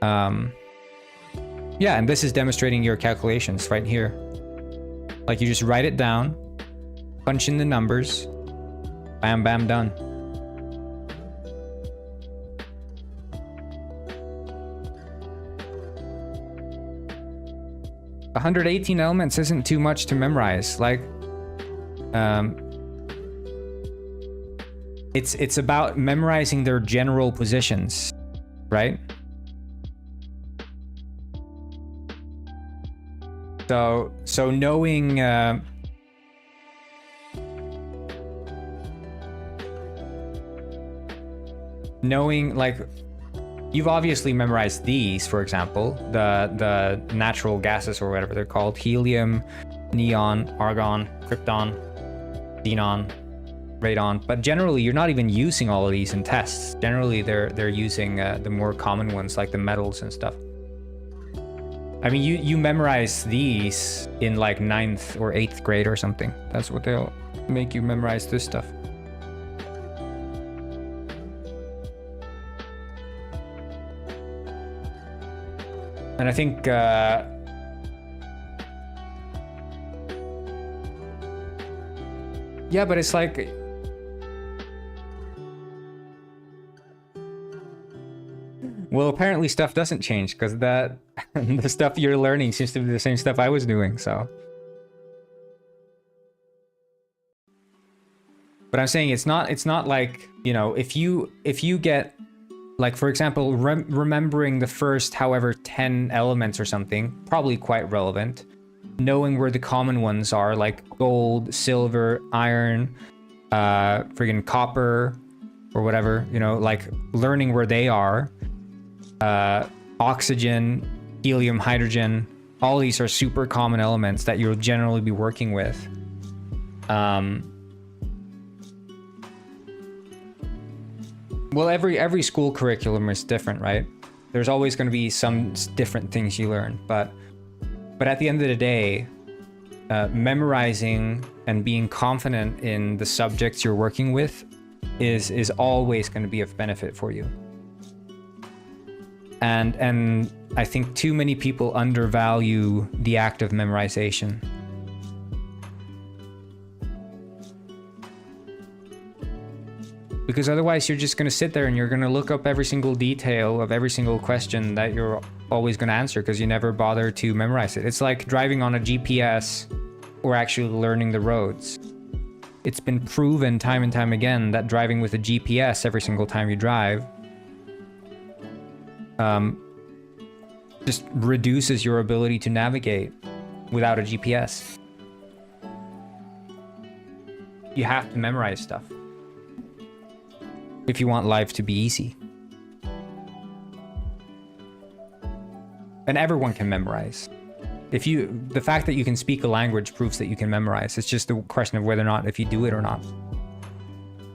Yeah, and this is demonstrating your calculations right here. Like you just write it down, punch in the numbers, bam, bam, done. $118 elements isn't too much to memorize. Like, it's about memorizing their general positions, right? So knowing like you've obviously memorized these, for example, the natural gases or whatever they're called: helium, neon, argon, krypton, xenon, radon. But generally you're not even using all of these in tests. Generally they're using the more common ones like the metals and stuff. I mean, you memorize these in like 9th or 8th grade or something. That's what they'll make you memorize this stuff. And I think yeah, but it's like well, apparently stuff doesn't change because the stuff you're learning seems to be the same stuff I was doing, so. But I'm saying it's not like, you know, if you get, like, for example, remembering the first however 10 elements or something, probably quite relevant. Knowing where the common ones are, like gold, silver, iron, friggin' copper, or whatever, you know, like learning where they are. Oxygen, helium, hydrogen, all these are super common elements that you'll generally be working with. Well, every school curriculum is different, right? There's always going to be some different things you learn, but at the end of the day, memorizing and being confident in the subjects you're working with is always going to be of benefit for you. And I think too many people undervalue the act of memorization. Because otherwise you're just going to sit there and you're going to look up every single detail of every single question that you're always going to answer because you never bother to memorize it. It's like driving on a GPS or actually learning the roads. It's been proven time and time again that driving with a GPS every single time you drive just reduces your ability to navigate without a GPS. You have to memorize stuff if you want life to be easy. And everyone can memorize. The fact that you can speak a language proves that you can memorize. It's just a question of whether or not if you do it or not.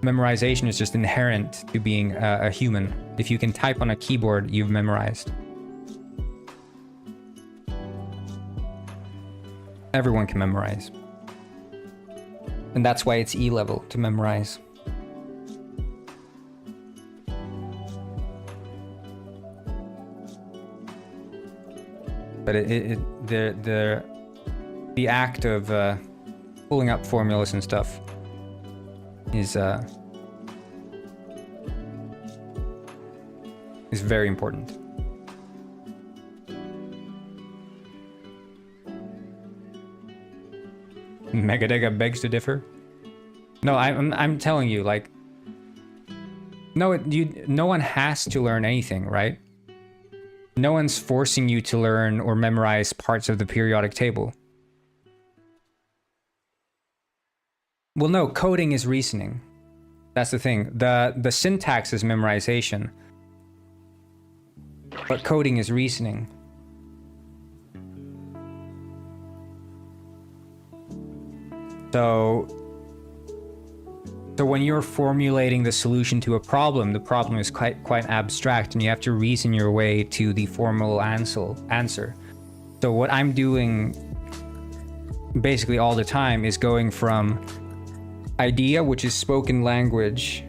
Memorization is just inherent to being a human. If you can type on a keyboard, you've memorized. Everyone can memorize. And that's why it's E-level to memorize. But the act of pulling up formulas and stuff is very important. Megadega begs to differ. No, I'm telling you, like, no one has to learn anything, right? No one's forcing you to learn or memorize parts of the periodic table. Well, no, coding is reasoning. That's the thing. The syntax is memorization. But coding is reasoning. So when you're formulating the solution to a problem, the problem is quite abstract, and you have to reason your way to the formal answer. So what I'm doing basically all the time is going from idea, which is spoken language,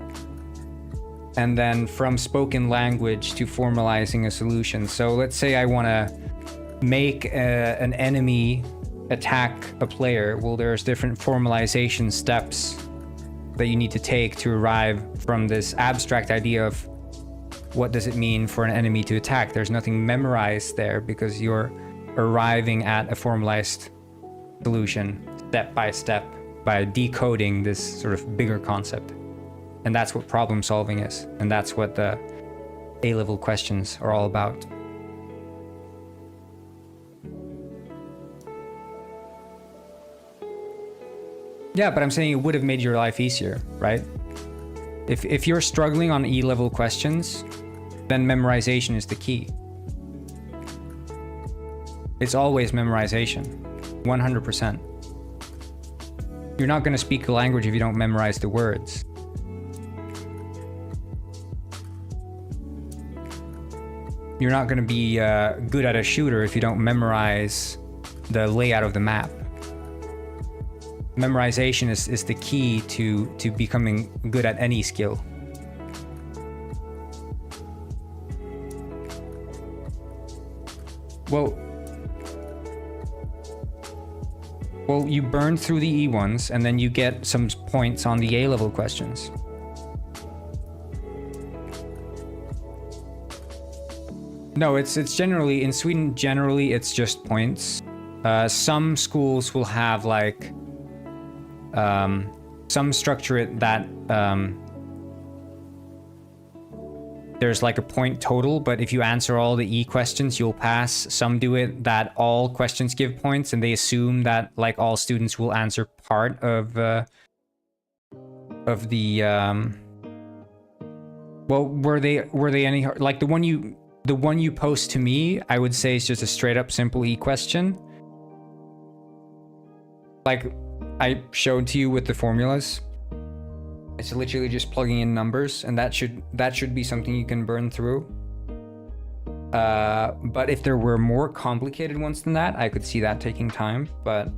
and then from spoken language to formalizing a solution. So let's say I want to make an enemy attack a player. Well, there's different formalization steps that you need to take to arrive from this abstract idea of what does it mean for an enemy to attack. There's nothing memorized there because you're arriving at a formalized solution step by step by decoding this sort of bigger concept. And that's what problem solving is. And that's what the A-level questions are all about. Yeah, but I'm saying it would have made your life easier, right? If you're struggling on E-level questions, then memorization is the key. It's always memorization, 100%. You're not going to speak a language if you don't memorize the words. You're not going to be good at a shooter if you don't memorize the layout of the map. Memorization is the key to becoming good at any skill. Well, you burn through the E ones, and then you get some points on the A-level questions. No, it's generally, in Sweden, generally it's just points. Some schools will have like some structure that there's like a point total, but if you answer all the E questions, you'll pass. Some do it that all questions give points, and they assume that like all students will answer part of the well, were they any like the one you post to me, I would say is just a straight up simple E question. Like I showed to you with the formulas. It's literally just plugging in numbers, and that should be something you can burn through. But if there were more complicated ones than that, I could see that taking time. But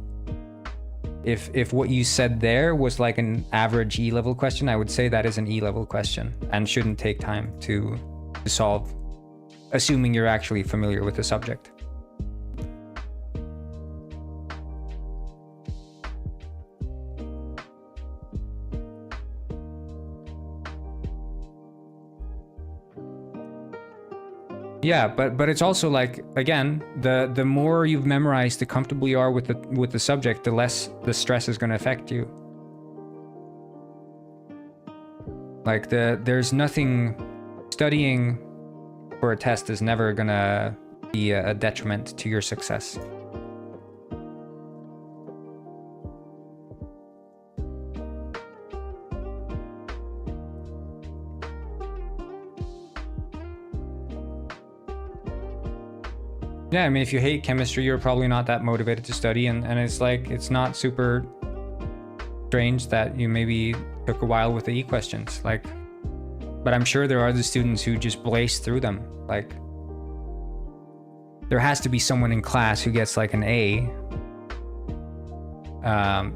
if what you said there was like an average E-level question, I would say that is an E-level question and shouldn't take time to solve, assuming you're actually familiar with the subject. Yeah, but it's also like, again, the more you've memorized, the comfortable you are with the subject, the less the stress is going to affect you. Like there's nothing, studying for a test is never going to be a detriment to your success. Yeah, I mean, if you hate chemistry, you're probably not that motivated to study, and it's like, it's not super strange that you maybe took a while with the E questions, like, but I'm sure there are the students who just blaze through them. Like, there has to be someone in class who gets like an A.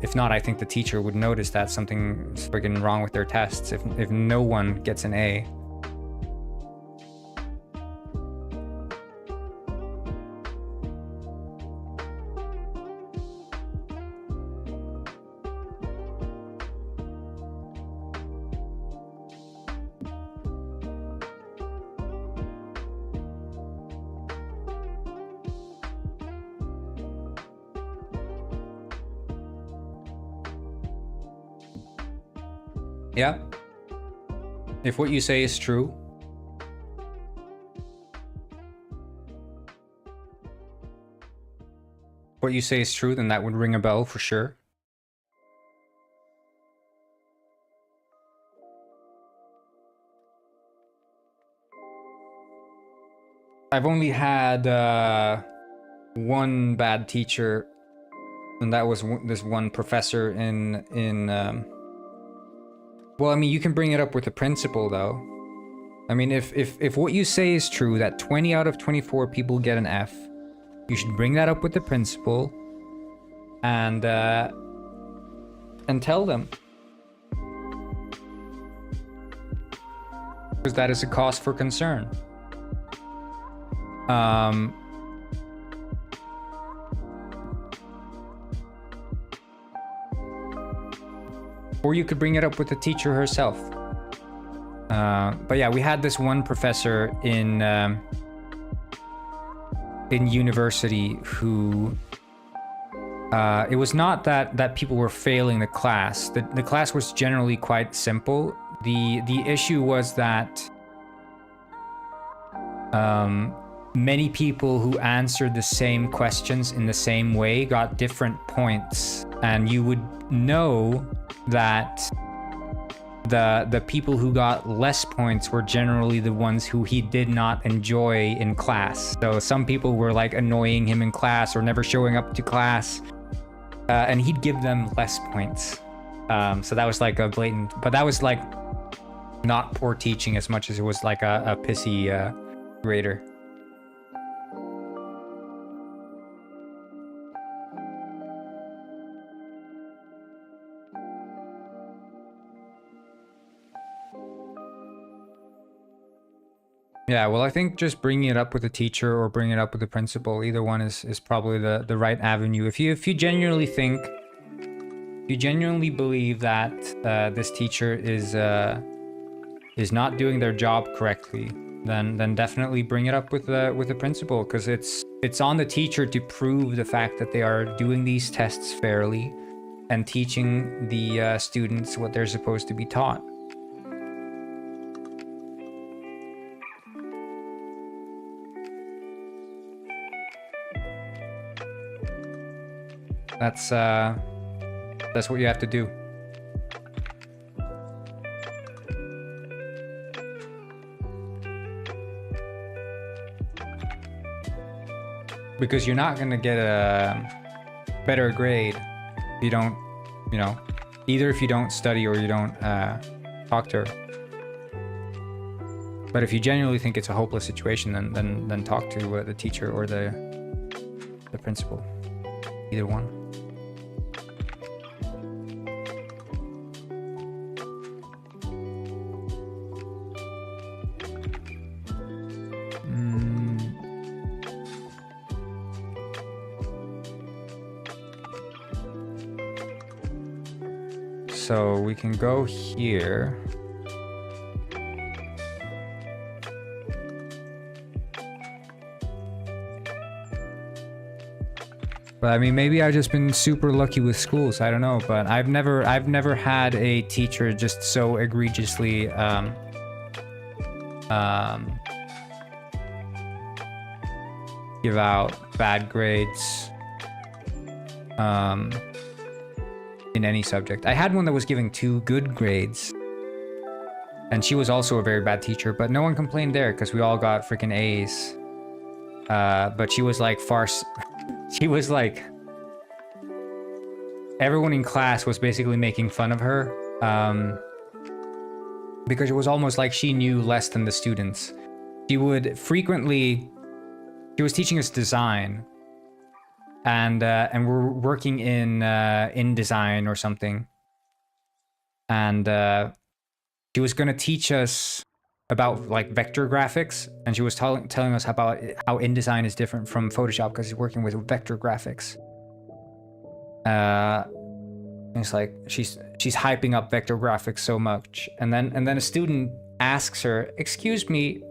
If not, I think the teacher would notice that something's freaking wrong with their tests if no one gets an A. Yeah. If what you say is true. What you say is true, then that would ring a bell for sure. I've only had one bad teacher, and that was this one professor in well, I mean, you can bring it up with the principal, though. I mean, if what you say is true, that 20 out of 24 people get an F, you should bring that up with the principal and tell them. Because that is a cause for concern. Or you could bring it up with the teacher herself. But yeah, we had this one professor in university who it was not that people were failing the class. The class was generally quite simple. The issue was that many people who answered the same questions in the same way got different points, and you would know that the people who got less points were generally the ones who he did not enjoy in class. So some people were like annoying him in class or never showing up to class, and he'd give them less points. So that was like a blatant, but that was like not poor teaching as much as it was like a pissy grader. Yeah, well, I think just bringing it up with the teacher or bringing it up with the principal, either one is probably the right avenue. If you genuinely think, you genuinely believe that this teacher is not doing their job correctly, then definitely bring it up with the principal, because it's on the teacher to prove the fact that they are doing these tests fairly and teaching the students what they're supposed to be taught. That's what you have to do. Because you're not gonna get a better grade if you don't, either if you don't study or you don't talk to her. But if you genuinely think it's a hopeless situation, then talk to the teacher or the principal. Either one. So we can go here. But I mean, maybe I've just been super lucky with schools. I don't know, but I've never had a teacher just so egregiously give out bad grades in any subject. I had one that was giving 2 good grades, and she was also a very bad teacher, but no one complained there because we all got freaking A's. But she was like she was like, everyone in class was basically making fun of her, because it was almost like she knew less than the students. She was teaching us design, and we're working in design or something, and she was gonna teach us about like vector graphics, and she was telling us about how InDesign is different from Photoshop because he's working with vector graphics. It's like she's hyping up vector graphics so much, and then a student asks her, "Excuse me,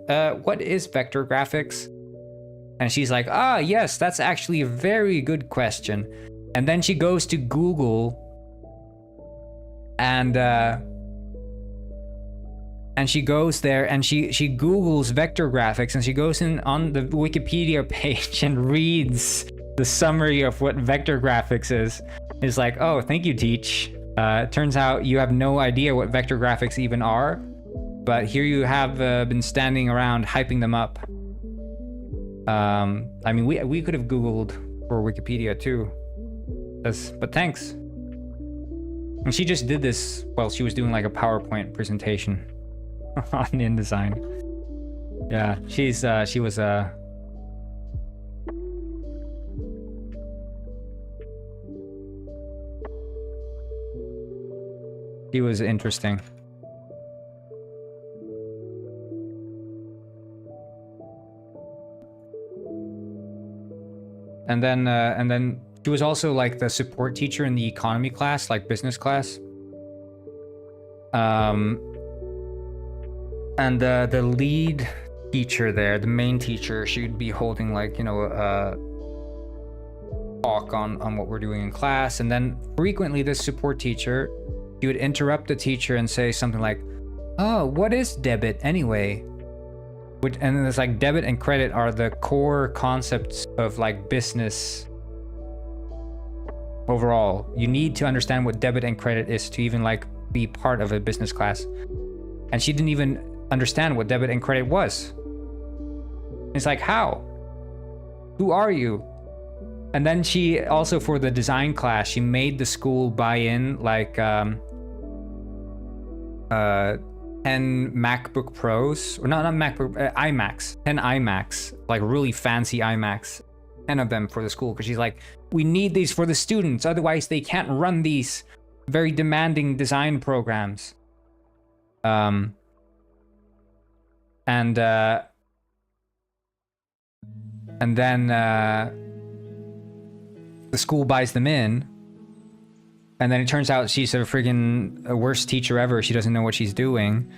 what is vector graphics?" And she's like, "Ah, yes, that's actually a very good question." And then she goes to Google and she goes there and she Googles vector graphics, and she goes in on the Wikipedia page and reads the summary of what vector graphics is. It's like, oh, thank you, teach. It turns out you have no idea what vector graphics even are, but here you have been standing around hyping them up. I mean, we could have Googled for Wikipedia too. But thanks. And she just did this while she was doing like a PowerPoint presentation on InDesign. Yeah, she was interesting. And then she was also like the support teacher in the economy class, like business class. And the lead teacher there, the main teacher, she'd be holding like, you know, a talk on what we're doing in class. And then frequently this support teacher, he would interrupt the teacher and say something like, "Oh, what is debit anyway?" And then it's like debit and credit are the core concepts of like business overall. You need to understand what debit and credit is to even like be part of a business class. And she didn't even understand what debit and credit was. It's like, how? Who are you? And then she also, for the design class, she made the school buy in like 10 MacBook Pros, or not MacBook, iMacs, 10 iMacs, like really fancy iMacs, 10 of them for the school, because she's like, we need these for the students, otherwise they can't run these very demanding design programs. And then the school buys them in, and then it turns out she's a friggin' worst teacher ever. She doesn't know what she's doing.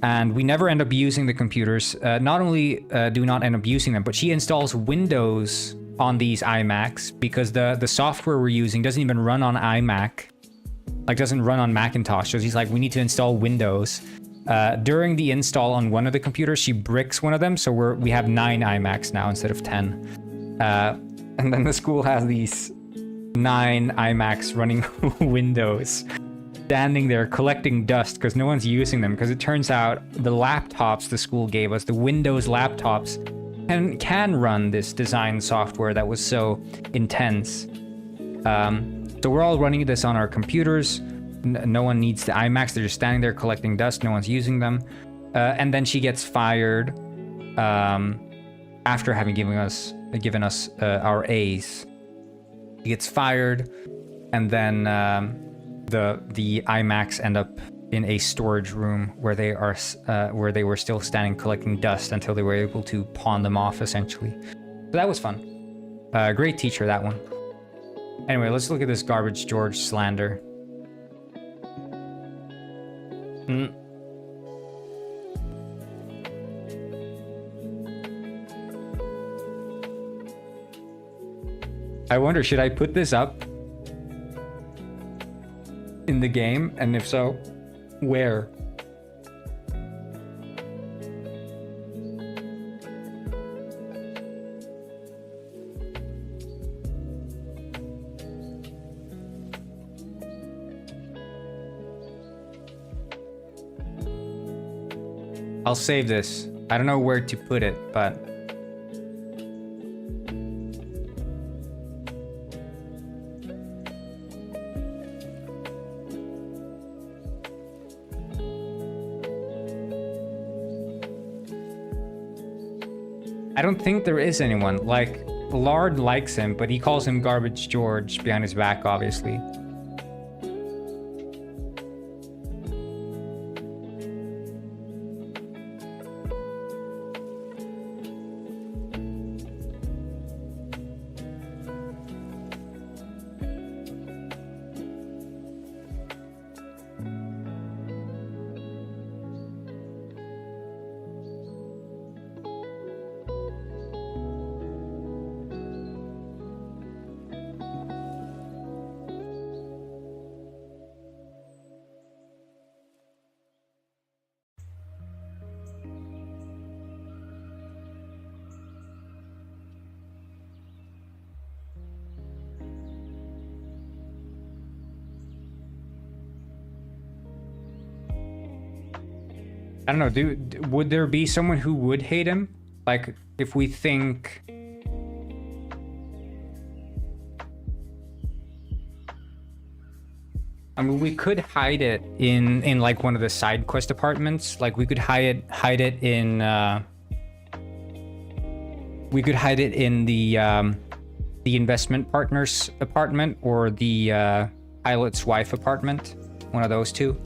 And we never end up using the computers. Not only do we not end up using them, but she installs Windows on these iMacs because the software we're using doesn't even run on iMac. Like, doesn't run on Macintosh. So she's like, we need to install Windows. During the install on one of the computers, she bricks one of them. So we have 9 iMacs now instead of 10. And then the school has these 9 iMacs running Windows, standing there collecting dust because no one's using them, because it turns out the laptops the school gave us, the Windows laptops, can run this design software that was so intense. So we're all running this on our computers. No one needs the iMacs. They're just standing there collecting dust. No one's using them. And then she gets fired after having given us our A's. He gets fired, and then the iMacs end up in a storage room where they were still standing collecting dust until they were able to pawn them off, essentially. So that was fun. Great teacher, that one. Anyway, let's look at this Garbage George slander. I wonder, should I put this up in the game? And if so, where? I'll save this. I don't know where to put it, but I don't think there is anyone. Like, Lard likes him, but he calls him Garbage George behind his back, obviously. I don't know, would there be someone who would hate him? Like, if we think I mean, we could hide it in like one of the side quest apartments. Like we could hide it in the investment partner's apartment or the pilot's wife apartment. One of those two.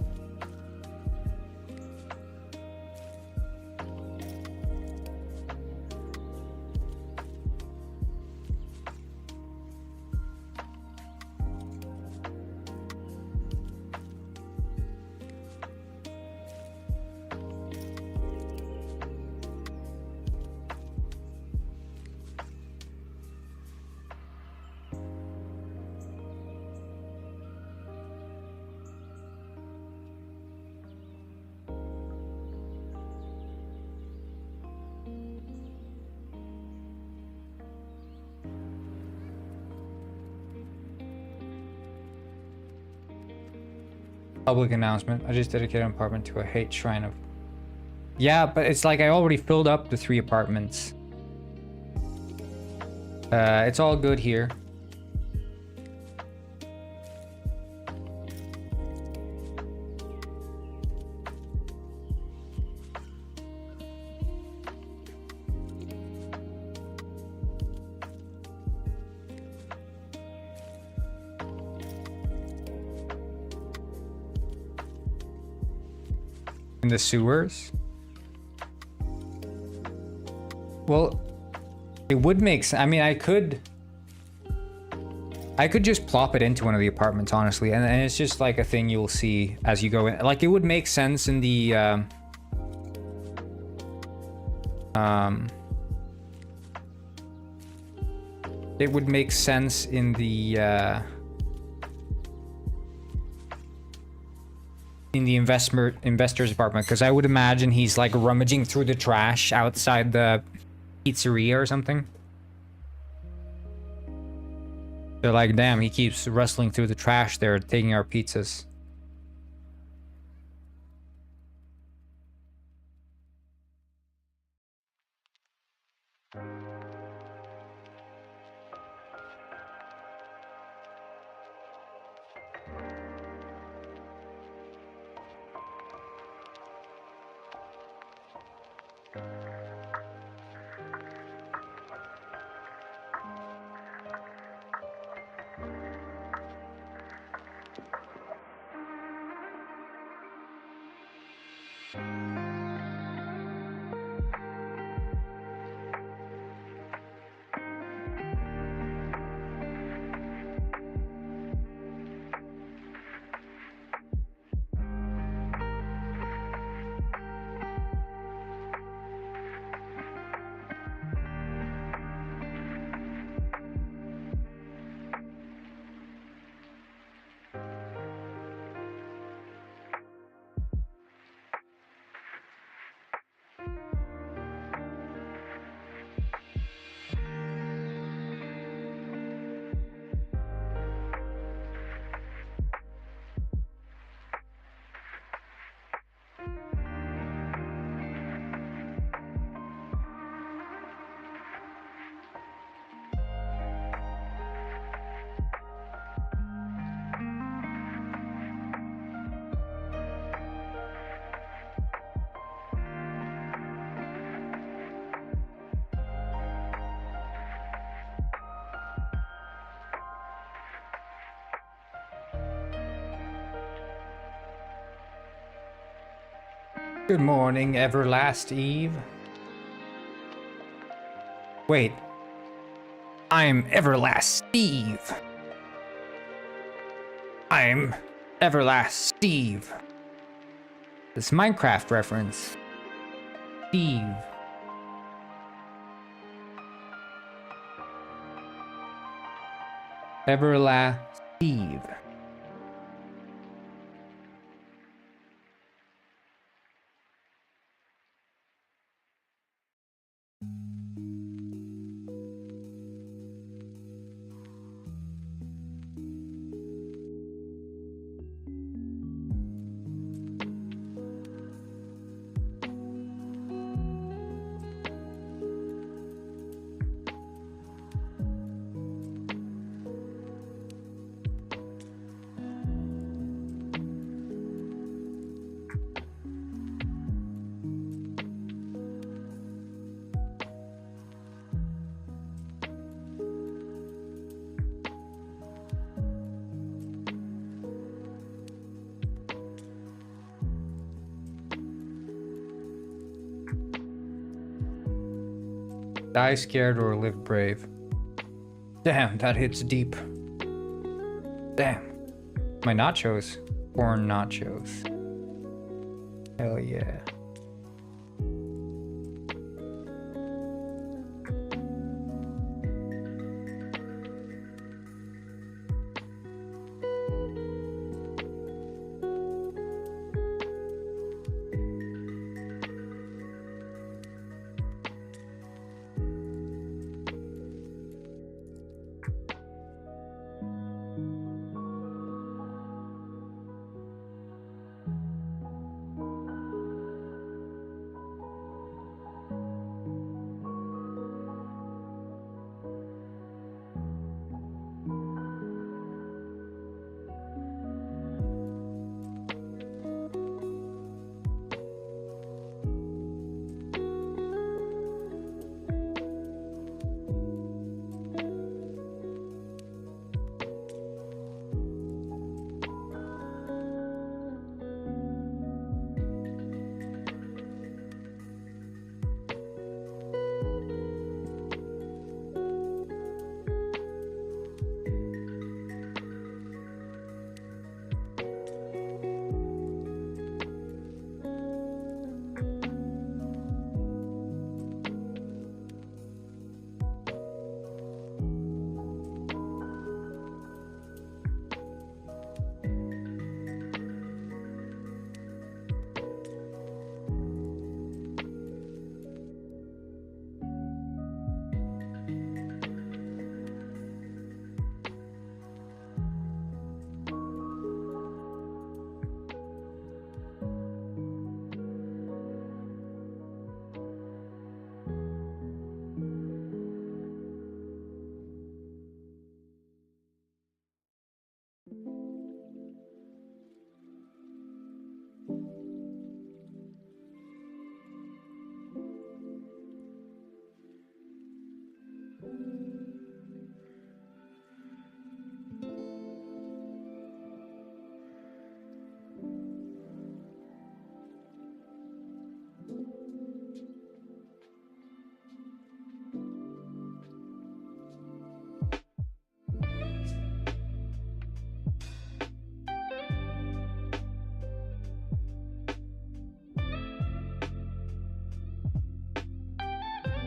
Public announcement. I just dedicated an apartment to a hate shrine of... Yeah, but it's like I already filled up the 3 apartments. It's all good here. In the sewers? Well, it would make sense. I mean, I could just plop it into one of the apartments, honestly, and it's just like a thing you'll see as you go in. Like, it would make sense in the it would make sense in the investor's apartment, because I would imagine he's like rummaging through the trash outside the pizzeria or something. They're like, damn, he keeps rustling through the trash there, taking our pizzas. Good morning, Everlast Eve. Wait. I'm Everlast Steve. I'm Everlast Steve. This Minecraft reference. Steve. Everlast Steve. Die scared or live brave. Damn, that hits deep. Damn. My nachos. Corn nachos. Hell yeah.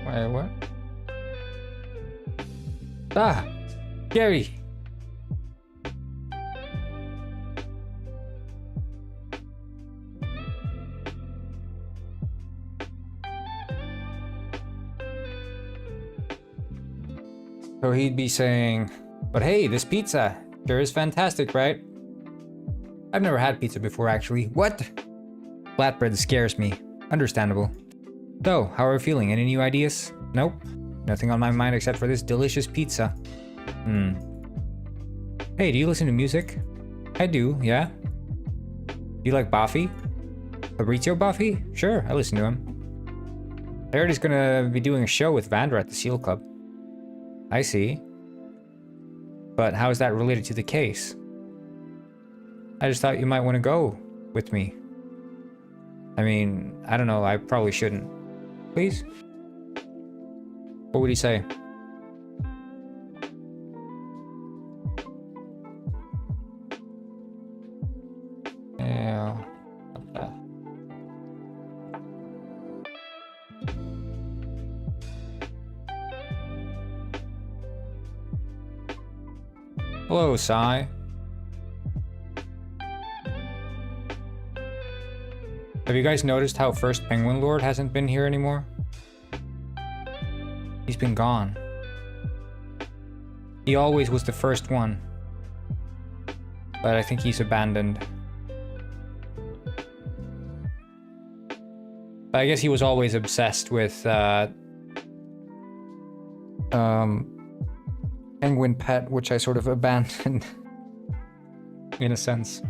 Wait, what? Ah! Gary! So he'd be saying, but hey, this pizza sure is fantastic, right? I've never had pizza before, actually. What? Flatbread scares me. Understandable. So, how are we feeling? Any new ideas? Nope. Nothing on my mind except for this delicious pizza. Hey, do you listen to music? I do, yeah. Do you like Buffy? Fabrizio Buffy? Sure, I listen to him. I heard he's gonna be doing a show with Vandra at the Seal Club. I see. But how is that related to the case? I just thought you might want to go with me. I mean, I don't know, I probably shouldn't. Please? What would he say? Yeah. Okay. Hello, Sai. Have you guys noticed how First Penguin Lord hasn't been here anymore? He's been gone. He always was the first one. But I think he's abandoned. But I guess he was always obsessed with Penguin Pet, which I sort of abandoned in a sense.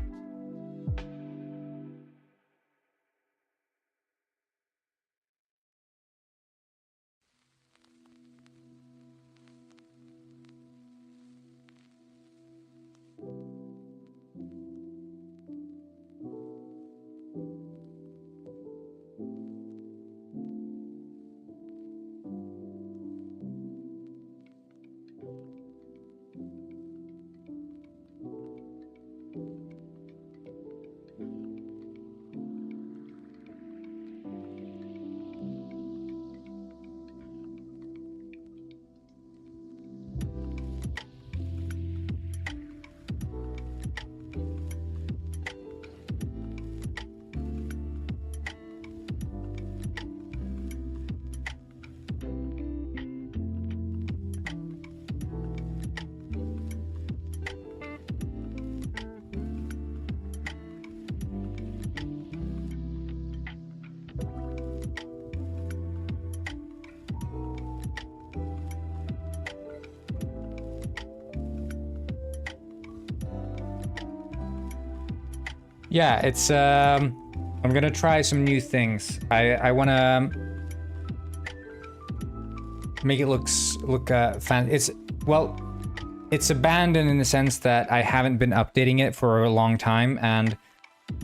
Yeah, it's I'm gonna try some new things. I wanna make it look fan. It's abandoned in the sense that I haven't been updating it for a long time, and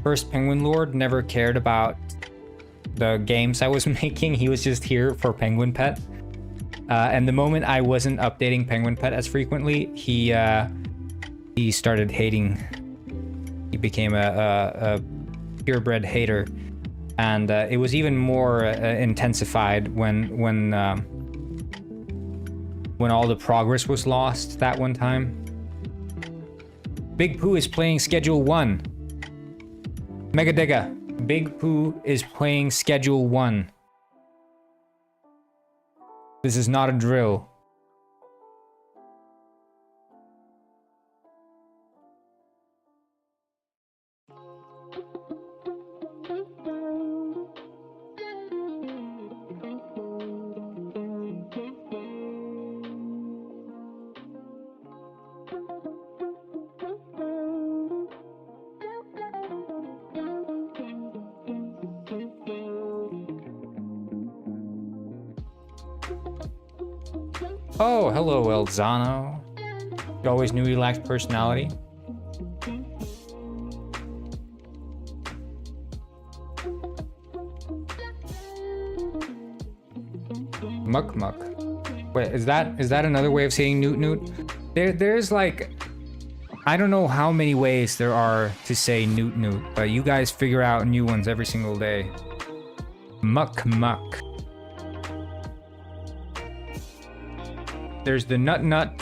First Penguin Lord never cared about the games I was making. He was just here for Penguin Pet. And the moment I wasn't updating Penguin Pet as frequently, he started hating. He became a purebred hater, and it was even more intensified when all the progress was lost that one time. Big Pooh is playing Schedule 1. Mega Digga, Big Pooh is playing Schedule 1. This is not a drill. Oh, hello, Elzano. You always knew he lacked personality. Muck muck. Wait, is that another way of saying newt newt? There's like, I don't know how many ways there are to say newt newt, but you guys figure out new ones every single day. Muck muck. There's the nut nut,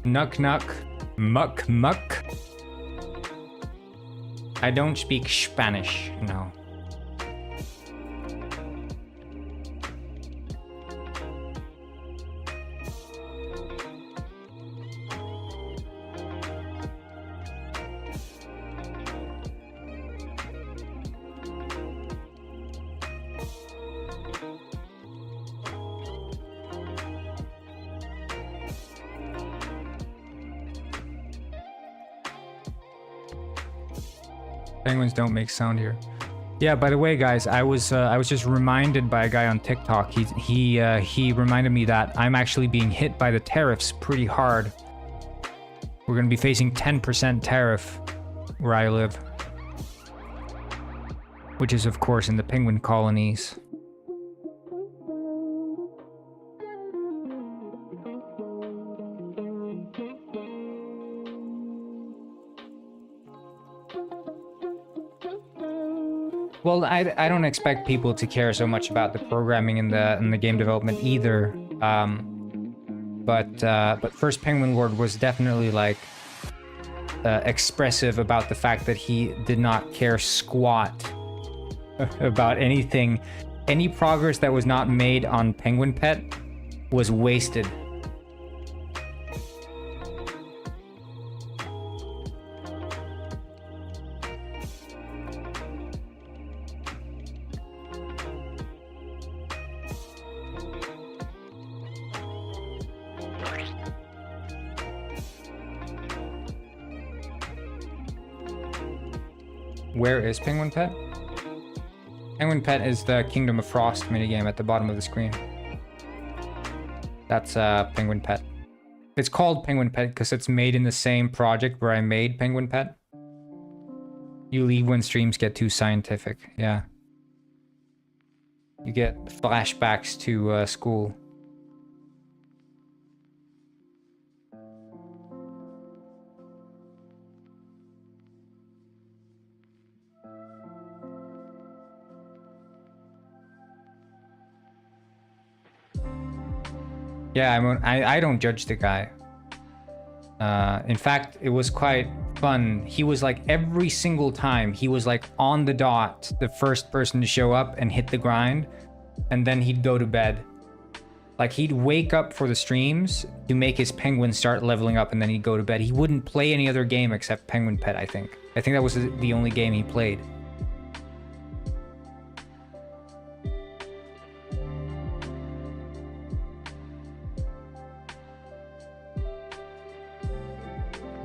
nuck nuck, muck muck. I don't speak Spanish, no. Penguins don't make sound here. Yeah, by the way, guys, I was just reminded by a guy on TikTok. He reminded me that I'm actually being hit by the tariffs pretty hard. We're gonna be facing 10% tariff where I live, which is of course in the penguin colonies. Well, I don't expect people to care so much about the programming and the game development either. But First Penguin Lord was definitely like expressive about the fact that he did not care squat about anything. Any progress that was not made on Penguin Pet was wasted. Where is Penguin Pet? Penguin Pet is the Kingdom of Frost minigame at the bottom of the screen. That's Penguin Pet. It's called Penguin Pet because it's made in the same project where I made Penguin Pet. You leave when streams get too scientific, yeah. You get flashbacks to school. Yeah, I don't judge the guy. In fact, it was quite fun. He was like every single time, he was like on the dot, the first person to show up and hit the grind, and then he'd go to bed. Like he'd wake up for the streams to make his penguin start leveling up, and then he'd go to bed. He wouldn't play any other game except Penguin Pet, I think. I think that was the only game he played.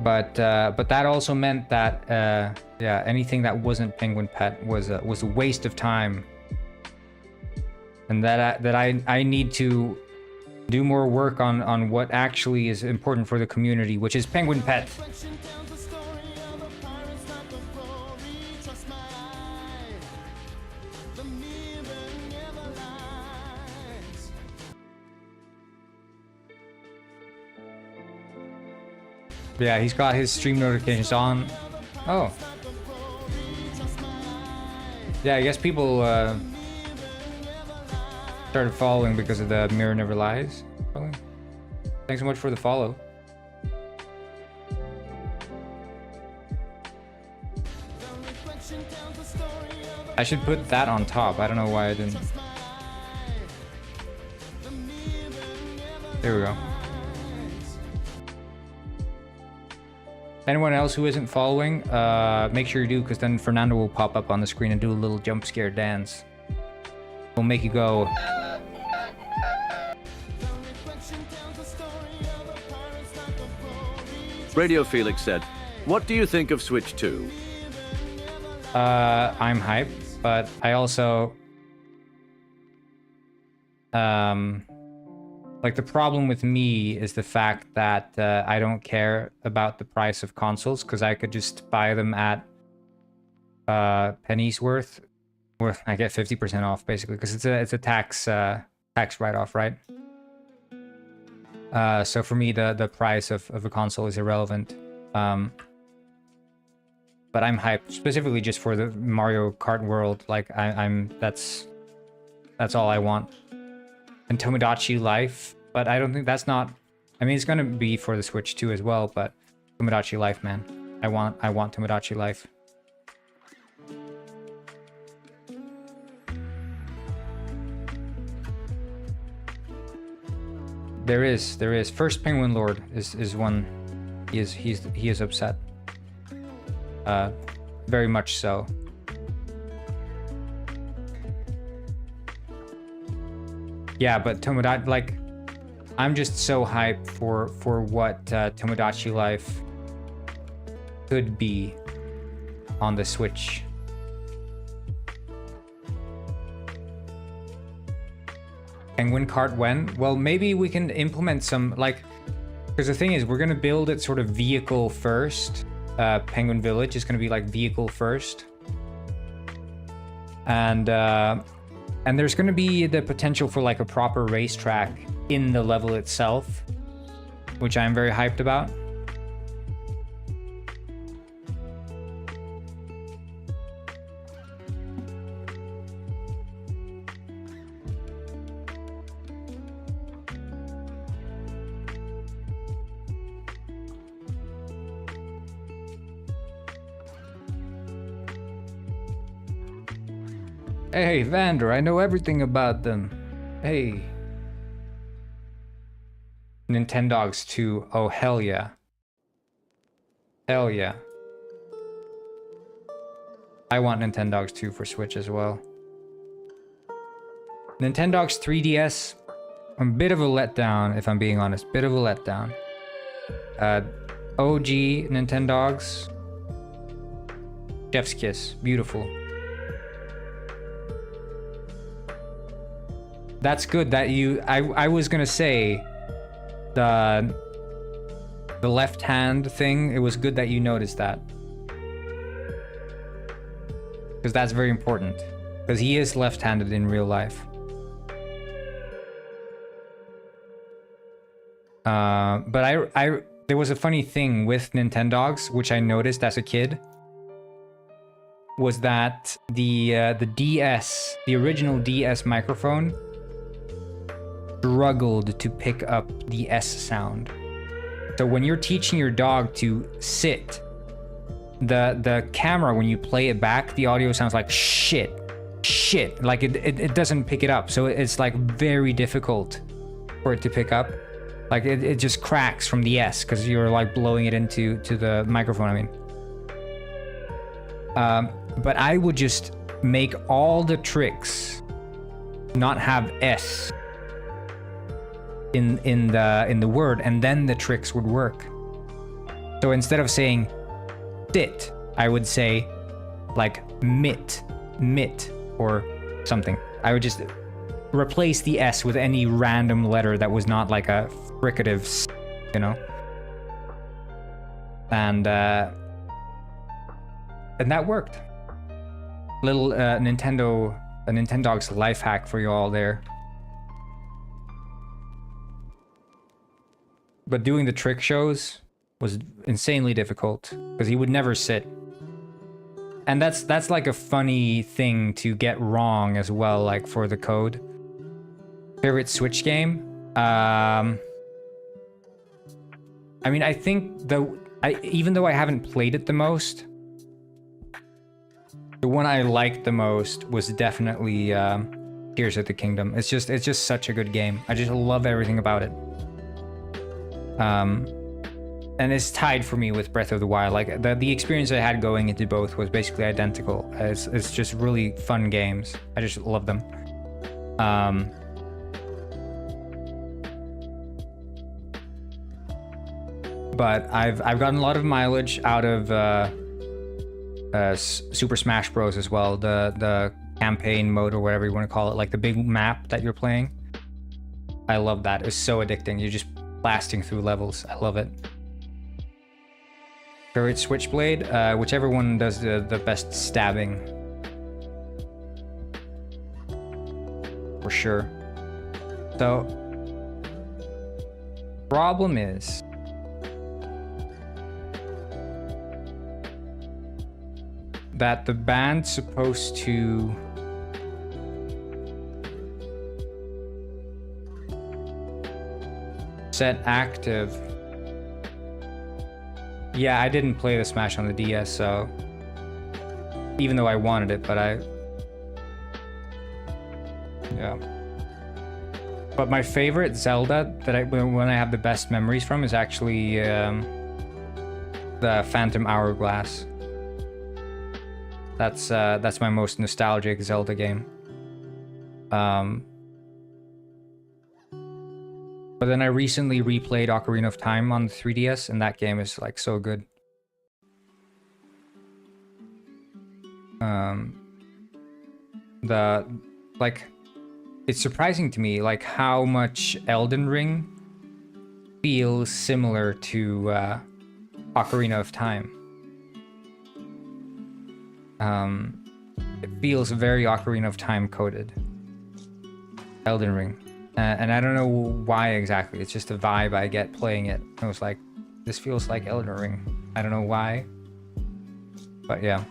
But that also meant that yeah, anything that wasn't Penguin Pet was a waste of time, and that I need to do more work on what actually is important for the community, which is Penguin Pet. Yeah, he's got his stream notifications on. Oh. Yeah, I guess people started following because of the Mirror Never Lies. Probably. Thanks so much for the follow. I should put that on top. I don't know why I didn't. There we go. Anyone else who isn't following, make sure you do, because then Fernando will pop up on the screen and do a little jump scare dance. We'll make you go. Radio Felix said, "What do you think of Switch 2?" I'm hyped, but I also... like, the problem with me is the fact that I don't care about the price of consoles, because I could just buy them at pennies worth, where I get 50% off, basically, because it's a tax write-off, right? So for me, the price of a console is irrelevant. But I'm hyped, specifically just for the Mario Kart world. Like, that's all I want. And Tomodachi Life, but I don't think that's not... I mean, it's gonna be for the Switch 2 as well, but Tomodachi Life, man. I want Tomodachi Life. There is. First Penguin Lord is one. He is upset. Very much so. Yeah, but Tomodachi, like, I'm just so hyped for what Tomodachi Life could be on the Switch. Penguin Kart when? Well, maybe we can implement some, like, because the thing is, we're gonna build it sort of vehicle first. Penguin Village is gonna be like vehicle first. And there's gonna be the potential for like a proper racetrack in the level itself, which I'm very hyped about. Hey, Vander, I know everything about them. Hey. Nintendogs 2. Oh, hell yeah. Hell yeah. I want Nintendogs 2 for Switch as well. Nintendogs 3DS. A bit of a letdown, if I'm being honest. Bit of a letdown. OG Nintendogs. Chef's kiss. Beautiful. That's good that you... I was gonna say the left hand thing. It was good that you noticed that, because that's very important, because he is left-handed in real life. But I there was a funny thing with Nintendogs, which I noticed as a kid, was that the DS, the original DS microphone, struggled to pick up the S sound. So when you're teaching your dog to sit, the camera, when you play it back, the audio sounds like shit. Like it doesn't pick it up. So it's like very difficult for it to pick up. Like it just cracks from the S because you're like blowing it into the microphone, I mean. But I would just make all the tricks not have S in the word, and then the tricks would work. So instead of saying sit, I would say like mit, or something. I would just replace the S with any random letter that was not like a fricative S, you know? And that worked. Little Nintendo's life hack for you all there. But doing the trick shows was insanely difficult because he would never sit. And that's like a funny thing to get wrong as well, like for the code. Favorite Switch game? I mean, I think even though I haven't played it the most, the one I liked the most was definitely Tears of the Kingdom. It's just such a good game. I just love everything about it. And it's tied for me with Breath of the Wild. Like the experience I had going into both was basically identical. It's just really fun games. I just love them. But I've gotten a lot of mileage out of Super Smash Bros. As well. The campaign mode or whatever you want to call it, like the big map that you're playing. I love that. It's so addicting. You're just blasting through levels. I love it. Favorite Switchblade? Whichever one does the best stabbing. For sure. So, problem is, that the band's supposed to set active. Yeah, I didn't play the Smash on the DS, so even though I wanted it, but yeah. But my favorite Zelda that when I have the best memories from is actually the Phantom Hourglass. That's my most nostalgic Zelda game. But then I recently replayed Ocarina of Time on the 3DS, and that game is like so good. It's surprising to me like how much Elden Ring feels similar to Ocarina of Time. It feels very Ocarina of Time coded. Elden Ring. And I don't know why exactly. It's just a vibe I get playing it. I was like, this feels like Elden Ring. I don't know why. But yeah.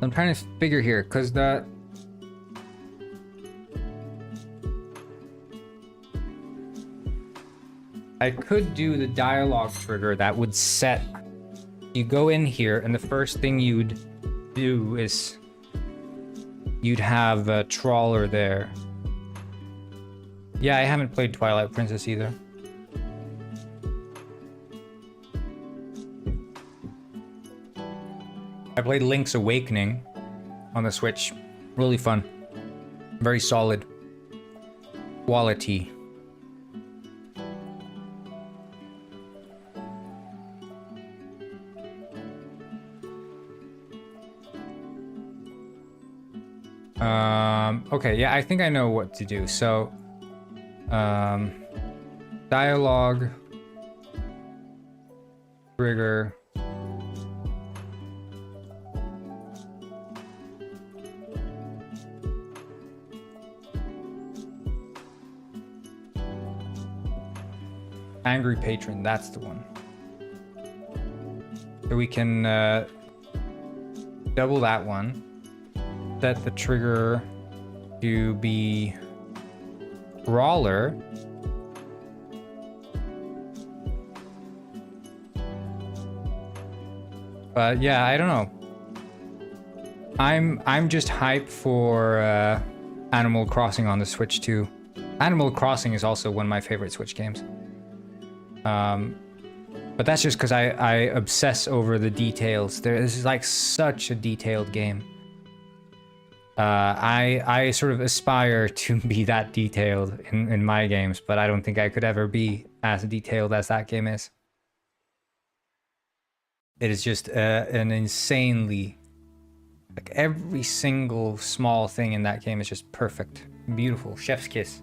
I'm trying to figure here, because I could do the dialogue trigger that would set... You go in here, and the first thing you'd do is... You'd have a trawler there. Yeah, I haven't played Twilight Princess either. I played Link's Awakening on the Switch. Really fun. Very solid. Quality. Okay, yeah, I think I know what to do. So, dialogue, trigger. Angry Patron, that's the one. So we can double that one. Set the trigger to be Brawler. But yeah, I don't know. I'm just hyped for Animal Crossing on the Switch too. Animal Crossing is also one of my favorite Switch games. But that's just because I obsess over the details. This is like such a detailed game. I sort of aspire to be that detailed in my games, but I don't think I could ever be as detailed as that game is. It is just an insanely, like every single small thing in that game is just perfect, beautiful, chef's kiss.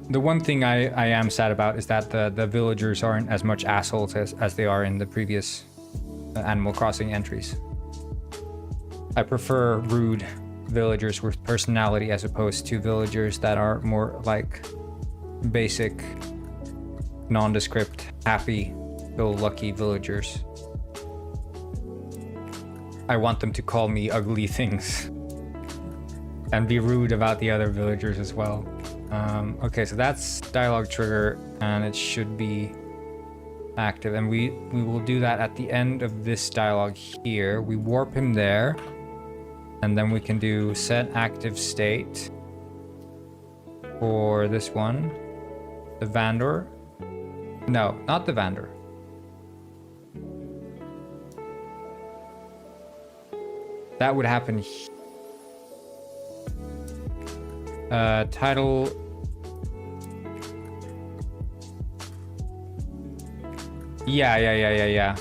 The one thing I am sad about is that the villagers aren't as much assholes as they are in the previous Animal Crossing entries. I prefer rude villagers with personality as opposed to villagers that are more like basic, nondescript, happy-go-lucky villagers. I want them to call me ugly things and be rude about the other villagers as well. Okay, so that's dialogue trigger, and it should be active, and we will do that at the end of this dialogue here. We warp him there, and then we can do set active state for this one, the Vandor. No, not the Vandor. That would happen title. Yeah.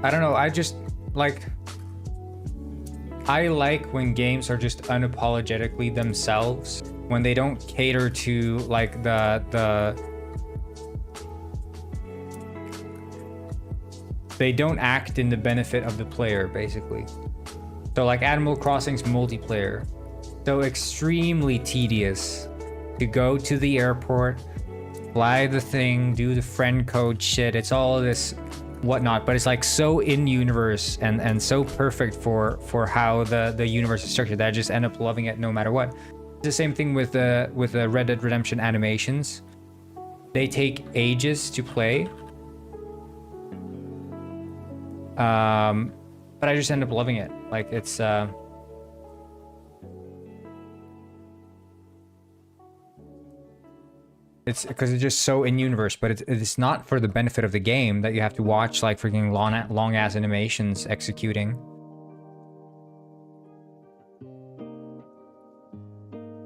I don't know, I just like, I like when games are just unapologetically themselves, when they don't cater to like they don't act in the benefit of the player, basically. So like Animal Crossing's multiplayer, so extremely tedious to go to the airport, fly the thing, do the friend code shit. It's all of this whatnot, but it's like so in universe and so perfect for how the universe is structured that I just end up loving it no matter what. It's the same thing with the Red Dead Redemption animations. They take ages to play. But I just end up loving it. Like it's because it's just so in universe, but it's not for the benefit of the game that you have to watch like freaking long ass animations executing.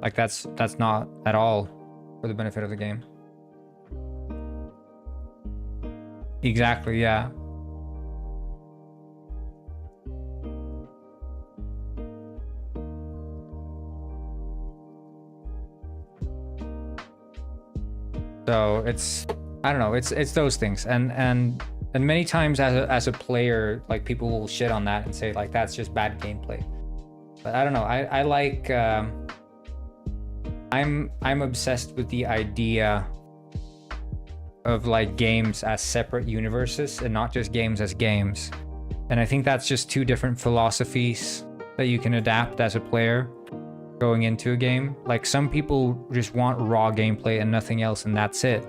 Like that's not at all for the benefit of the game. Exactly, yeah. So it's, I don't know, it's those things, and many times as a player, like people will shit on that and say like that's just bad gameplay. But I don't know, I like I'm obsessed with the idea of like games as separate universes and not just games as games. And I think that's just two different philosophies that you can adapt as a player going into a game. Like some people just want raw gameplay and nothing else, and that's it.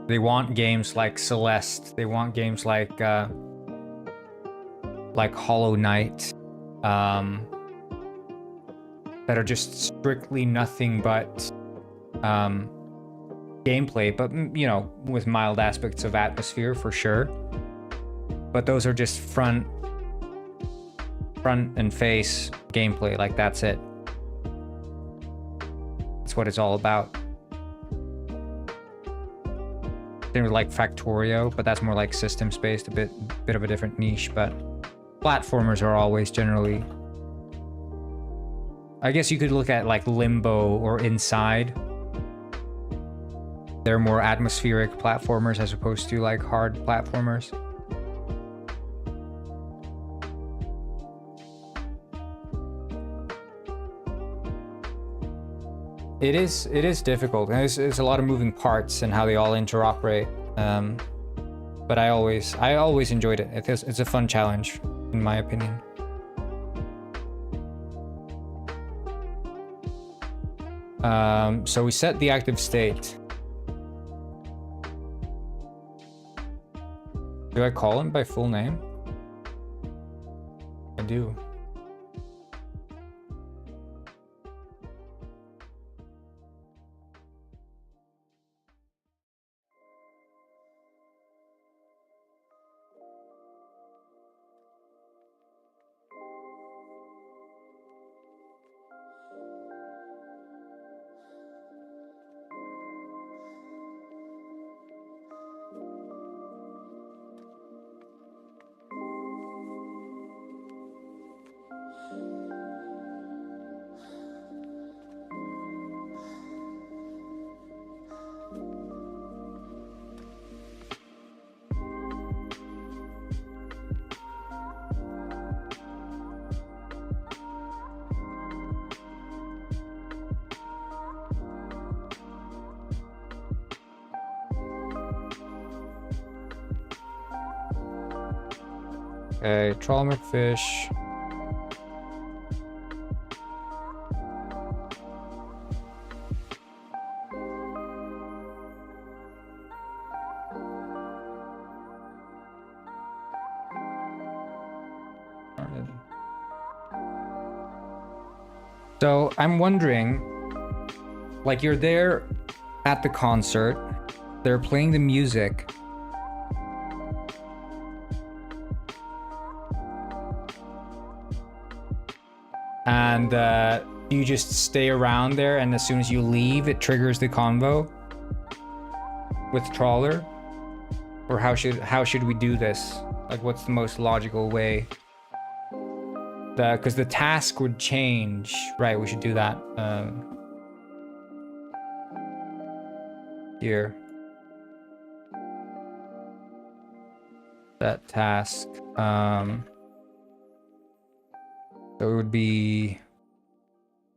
They want games like Celeste. They want games like Hollow Knight, that are just strictly nothing but gameplay, but you know, with mild aspects of atmosphere for sure. But those are just front and face gameplay. Like that's it. That's what it's all about. Same with like Factorio, but that's more like systems based, a bit of a different niche. But platformers are always generally, I guess you could look at like Limbo or Inside. They're more atmospheric platformers as opposed to like hard platformers. It is difficult, and there's a lot of moving parts and how they all interoperate. But I always enjoyed it. It's a fun challenge, in my opinion. So we set the active state. Do I call him by full name? I do. Okay, trawler McFish. So I'm wondering, like, you're there at the concert, they're playing the music. And you just stay around there, and as soon as you leave, it triggers the convo with trawler? Or how should we do this? Like, what's the most logical way? Because the task would change. Right, we should do that. Here. That task. So it would be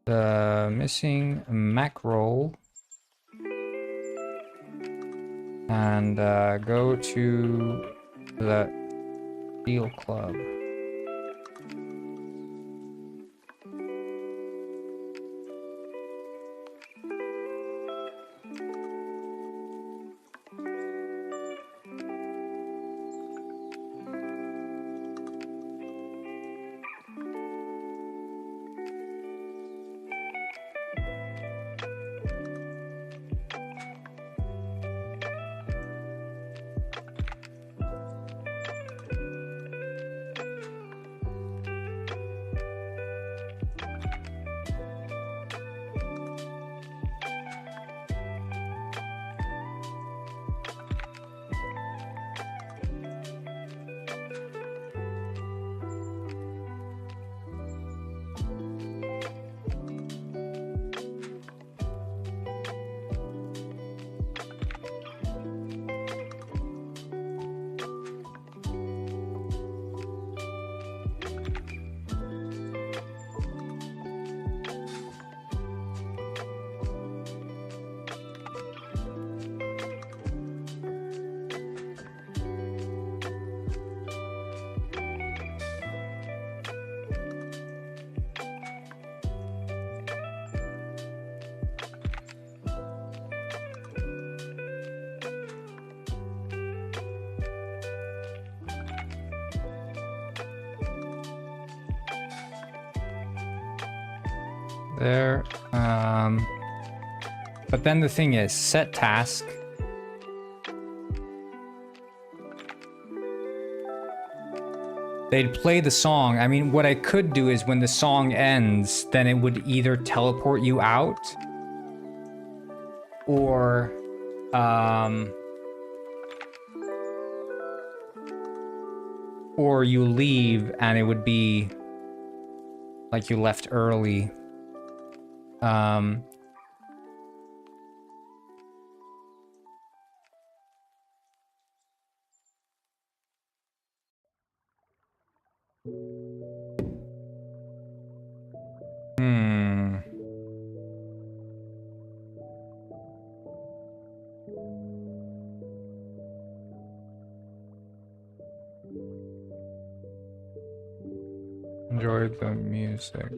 the missing mackerel. And go to the Steel Club. There. But then the thing is, set task. They'd play the song. I mean, what I could do is when the song ends, then it would either teleport you out or you leave and it would be like you left early. Enjoyed the music.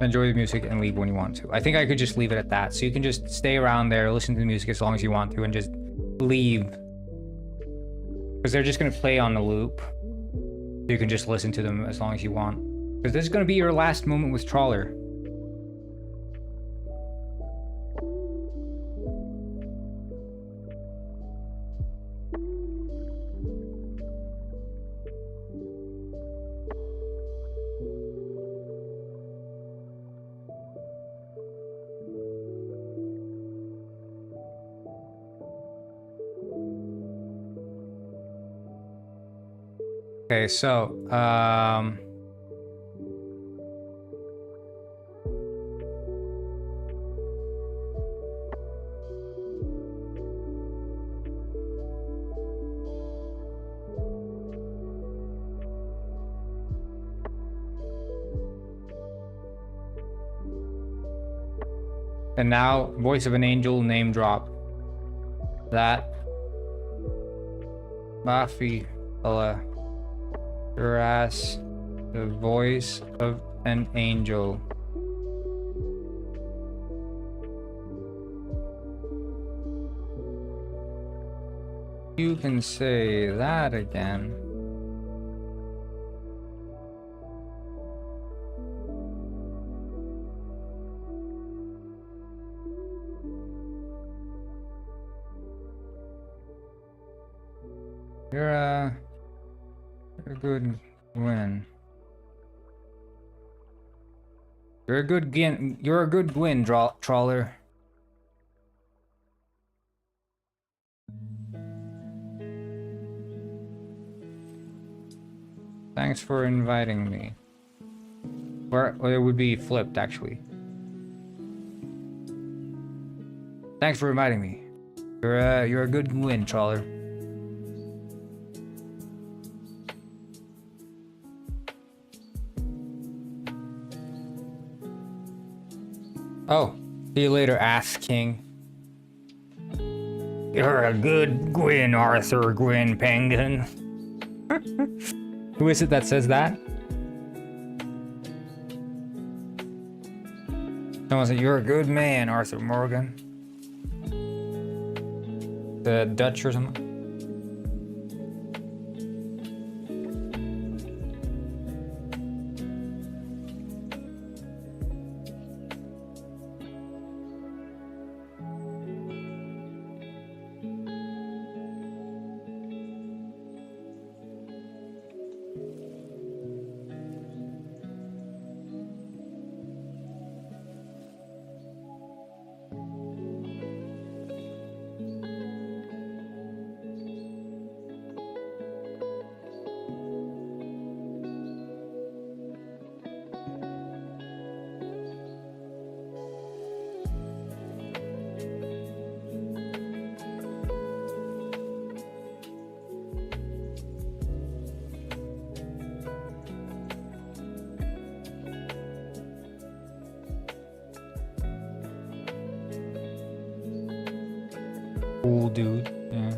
enjoy the music and leave when you want to. I think I could just leave it at that. So you can just stay around there, listen to the music as long as you want to, and just leave. Because they're just going to play on the loop. You can just listen to them as long as you want. Because this is going to be your last moment with Trawler. Okay, so, and now, voice of an angel, name drop. That. Buffy. Your ass, the voice of an angel. You can say that again. You're a good Gwyn. You're a good Gwyn. You're a good Gwyn, Trawler. Thanks for inviting me. Or it would be flipped, actually. Thanks for inviting me. You're a good Gwyn, Trawler. Oh, see you later, ass king. You're a good Gwyn, Arthur Gwyn Penguin. Who is it that says that? Someone said, you're a good man, Arthur Morgan. The Dutch or something? Cool dude. Yeah.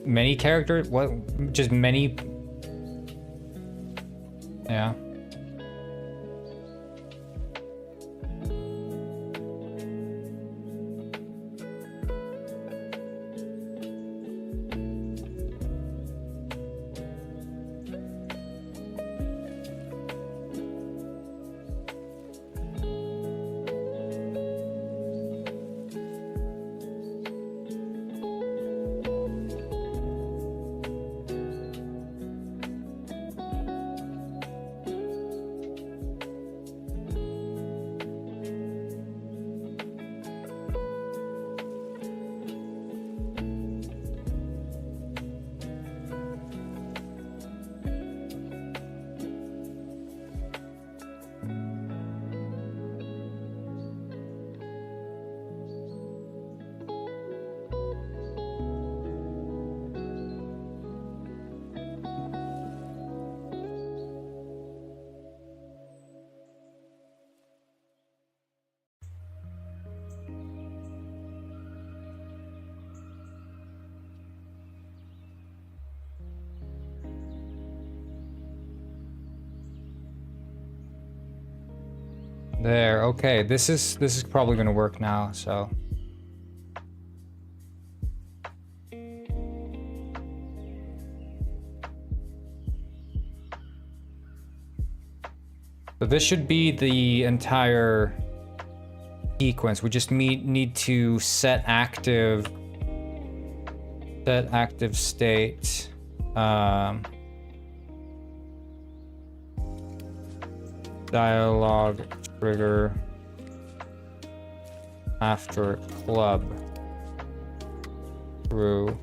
Many characters? What? Just many? Yeah. There, okay. This is probably gonna work now, so. So this should be the entire sequence. We just need to set active state. Dialogue trigger after club through.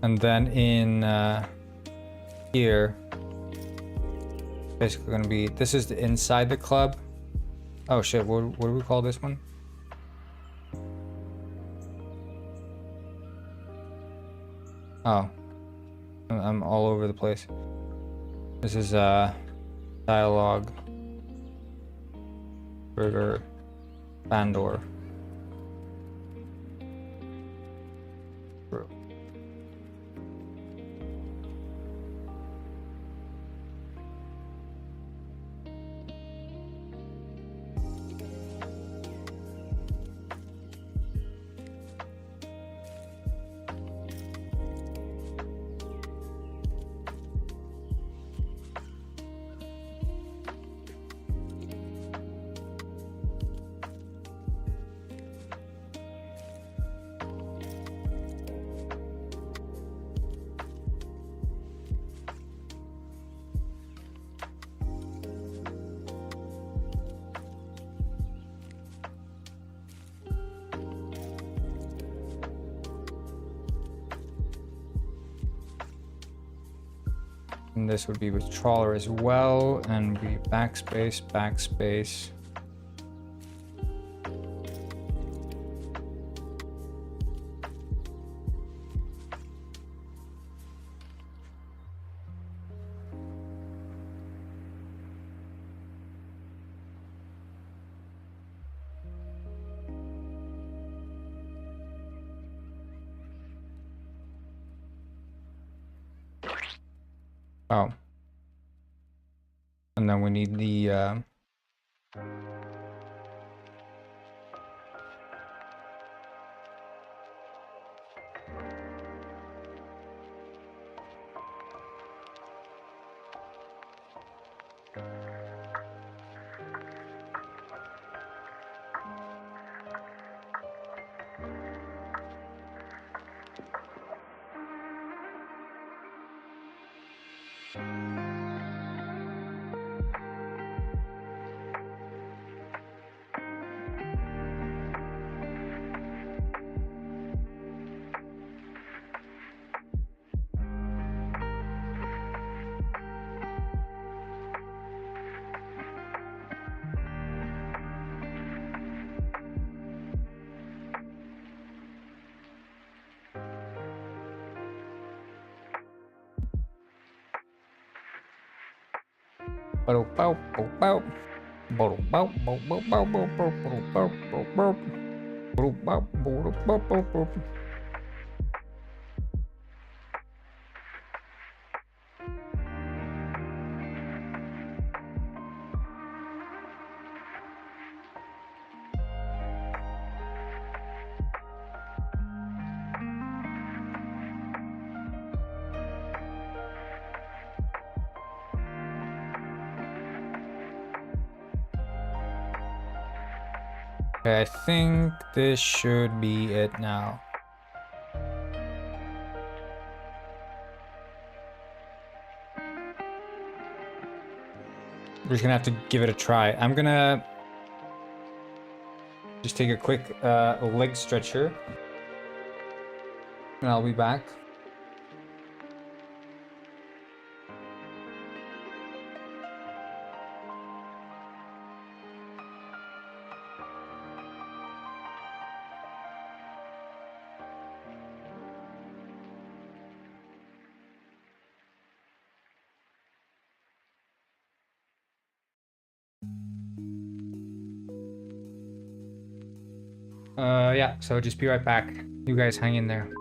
And then in here, basically gonna be, this is the inside the club. Oh shit, what do we call this one? Oh, I'm all over the place. This is dialogue trigger Bandor. And this would be with trawler as well, and be backspace, backspace. Oh. And then we need the Okay, I think this should be it now. We're just gonna have to give it a try. I'm gonna just take a quick leg stretcher, and I'll be back. Yeah, so just be right back. You guys hang in there.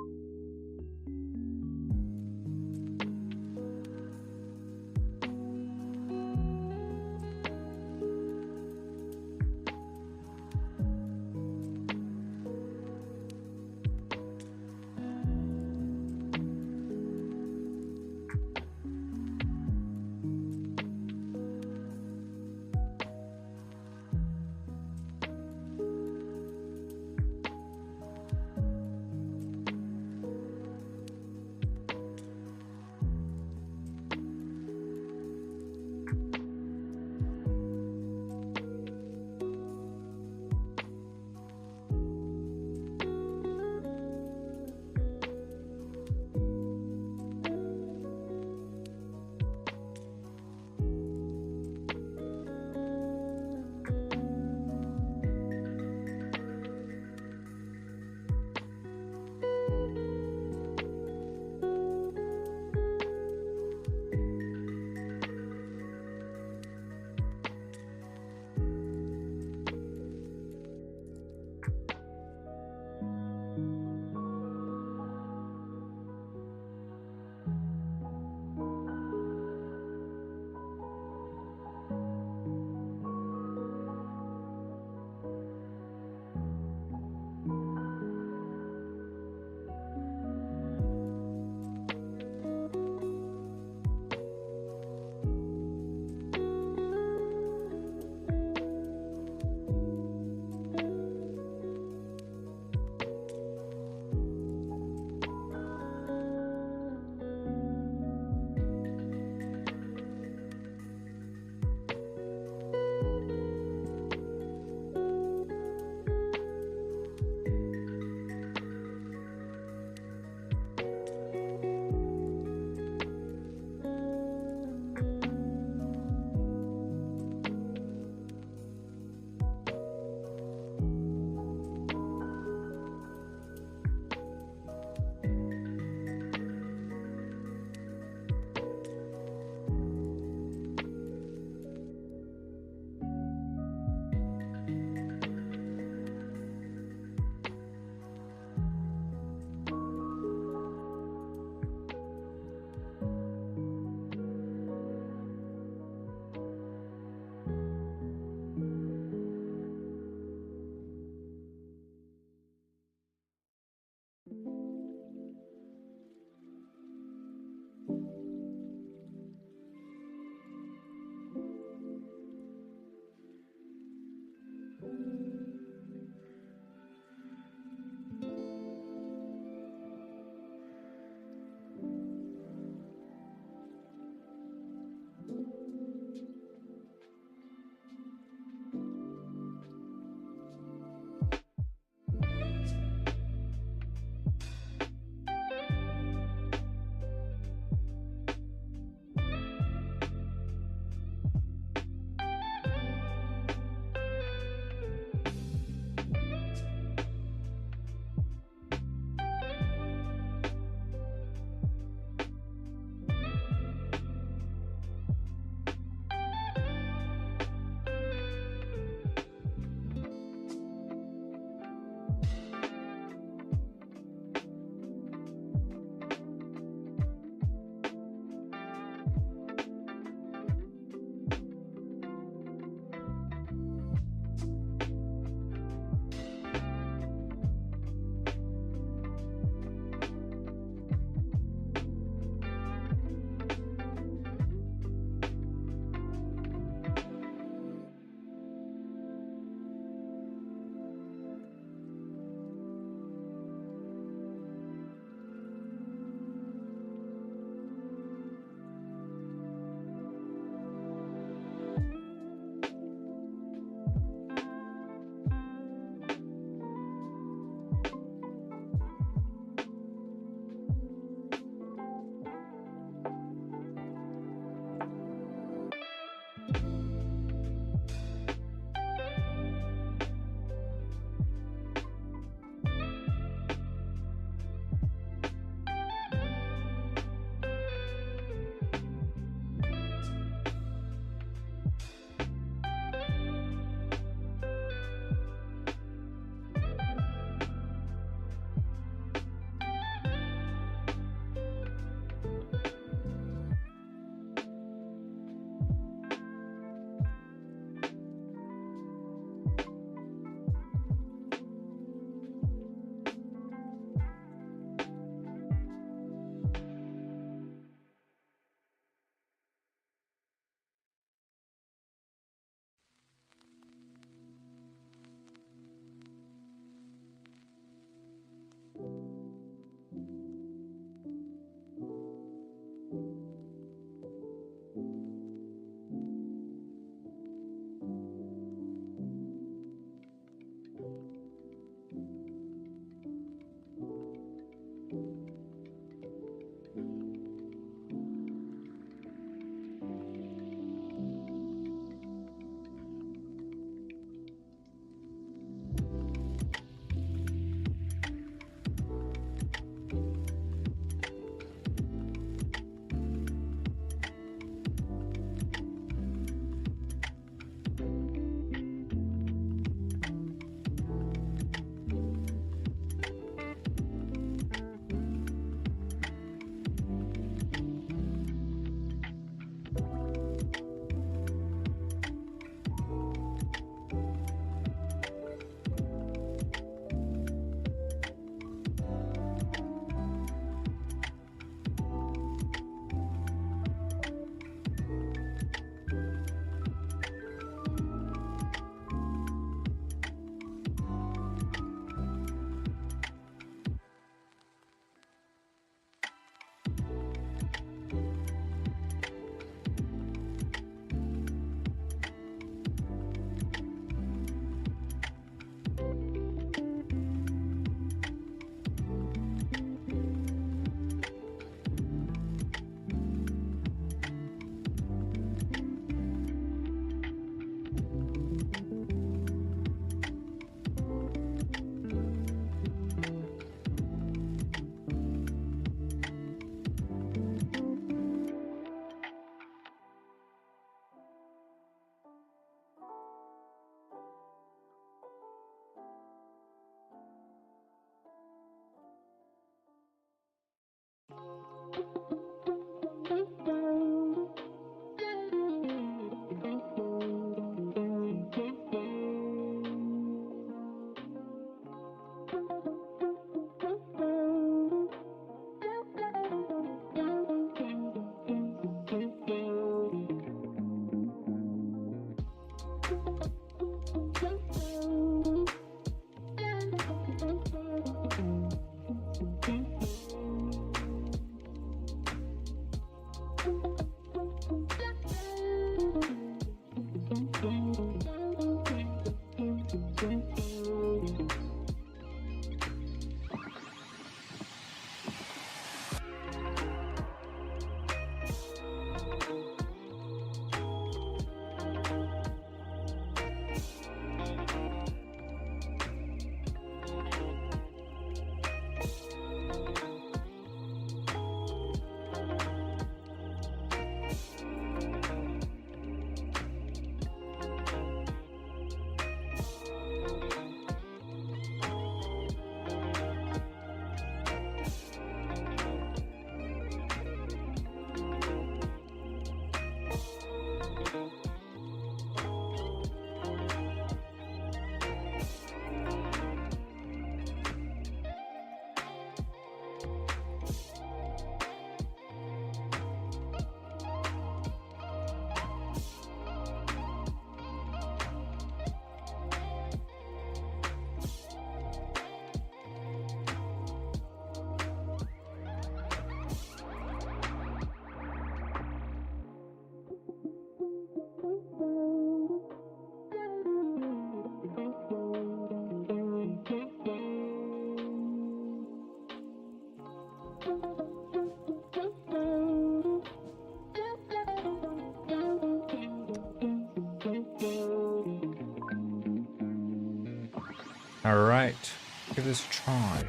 Alright, give this a try.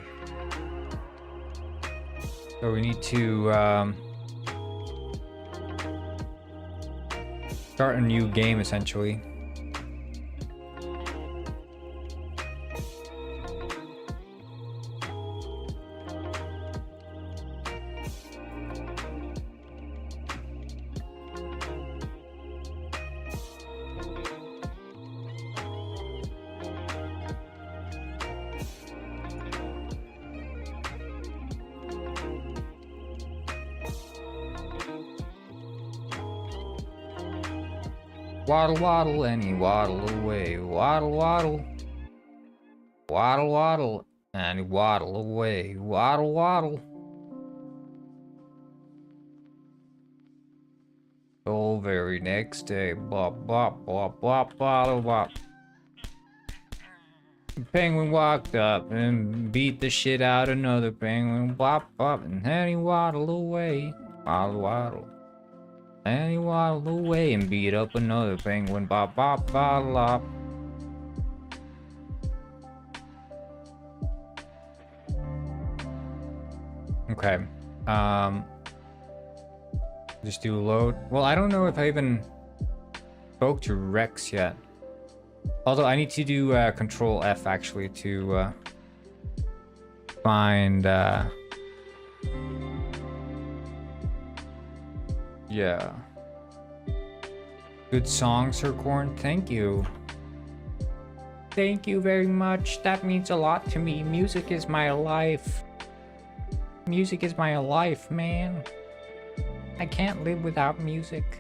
So we need to start a new game essentially. Waddle, waddle, and he waddle away. Waddle, waddle. Waddle, waddle, and he waddle away. Waddle, waddle. Oh, very next day. Bop, bop, bop, bop, bop, bop. The penguin walked up and beat the shit out of another penguin. Bop, bop, and then he waddled away. Waddle, waddle. And he waddled away and beat up another penguin. Bop, bop, bop, bop. Okay. Just do load. Well, I don't know if I even spoke to Rex yet. Although I need to do Control F actually to find. Yeah. Good song, Sir Corn. Thank you. Thank you very much. That means a lot to me. Music is my life. Music is my life, man. I can't live without music.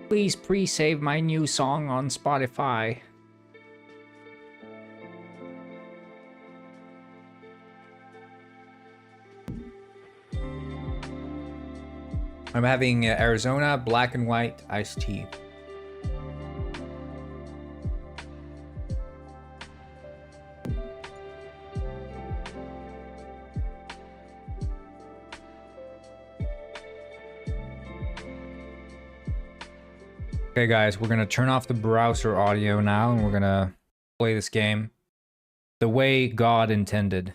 Please pre-save my new song on Spotify. I'm having Arizona black and white iced tea. Okay guys, we're gonna turn off the browser audio now and we're gonna play this game the way God intended.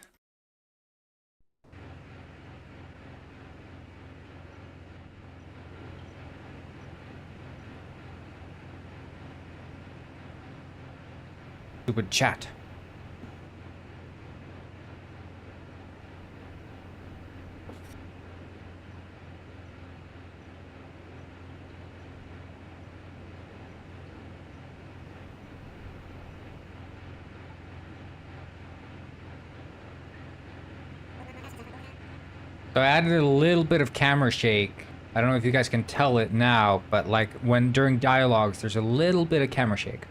Stupid chat. So I added a little bit of camera shake. I don't know if you guys can tell it now, but like when during dialogues, there's a little bit of camera shake.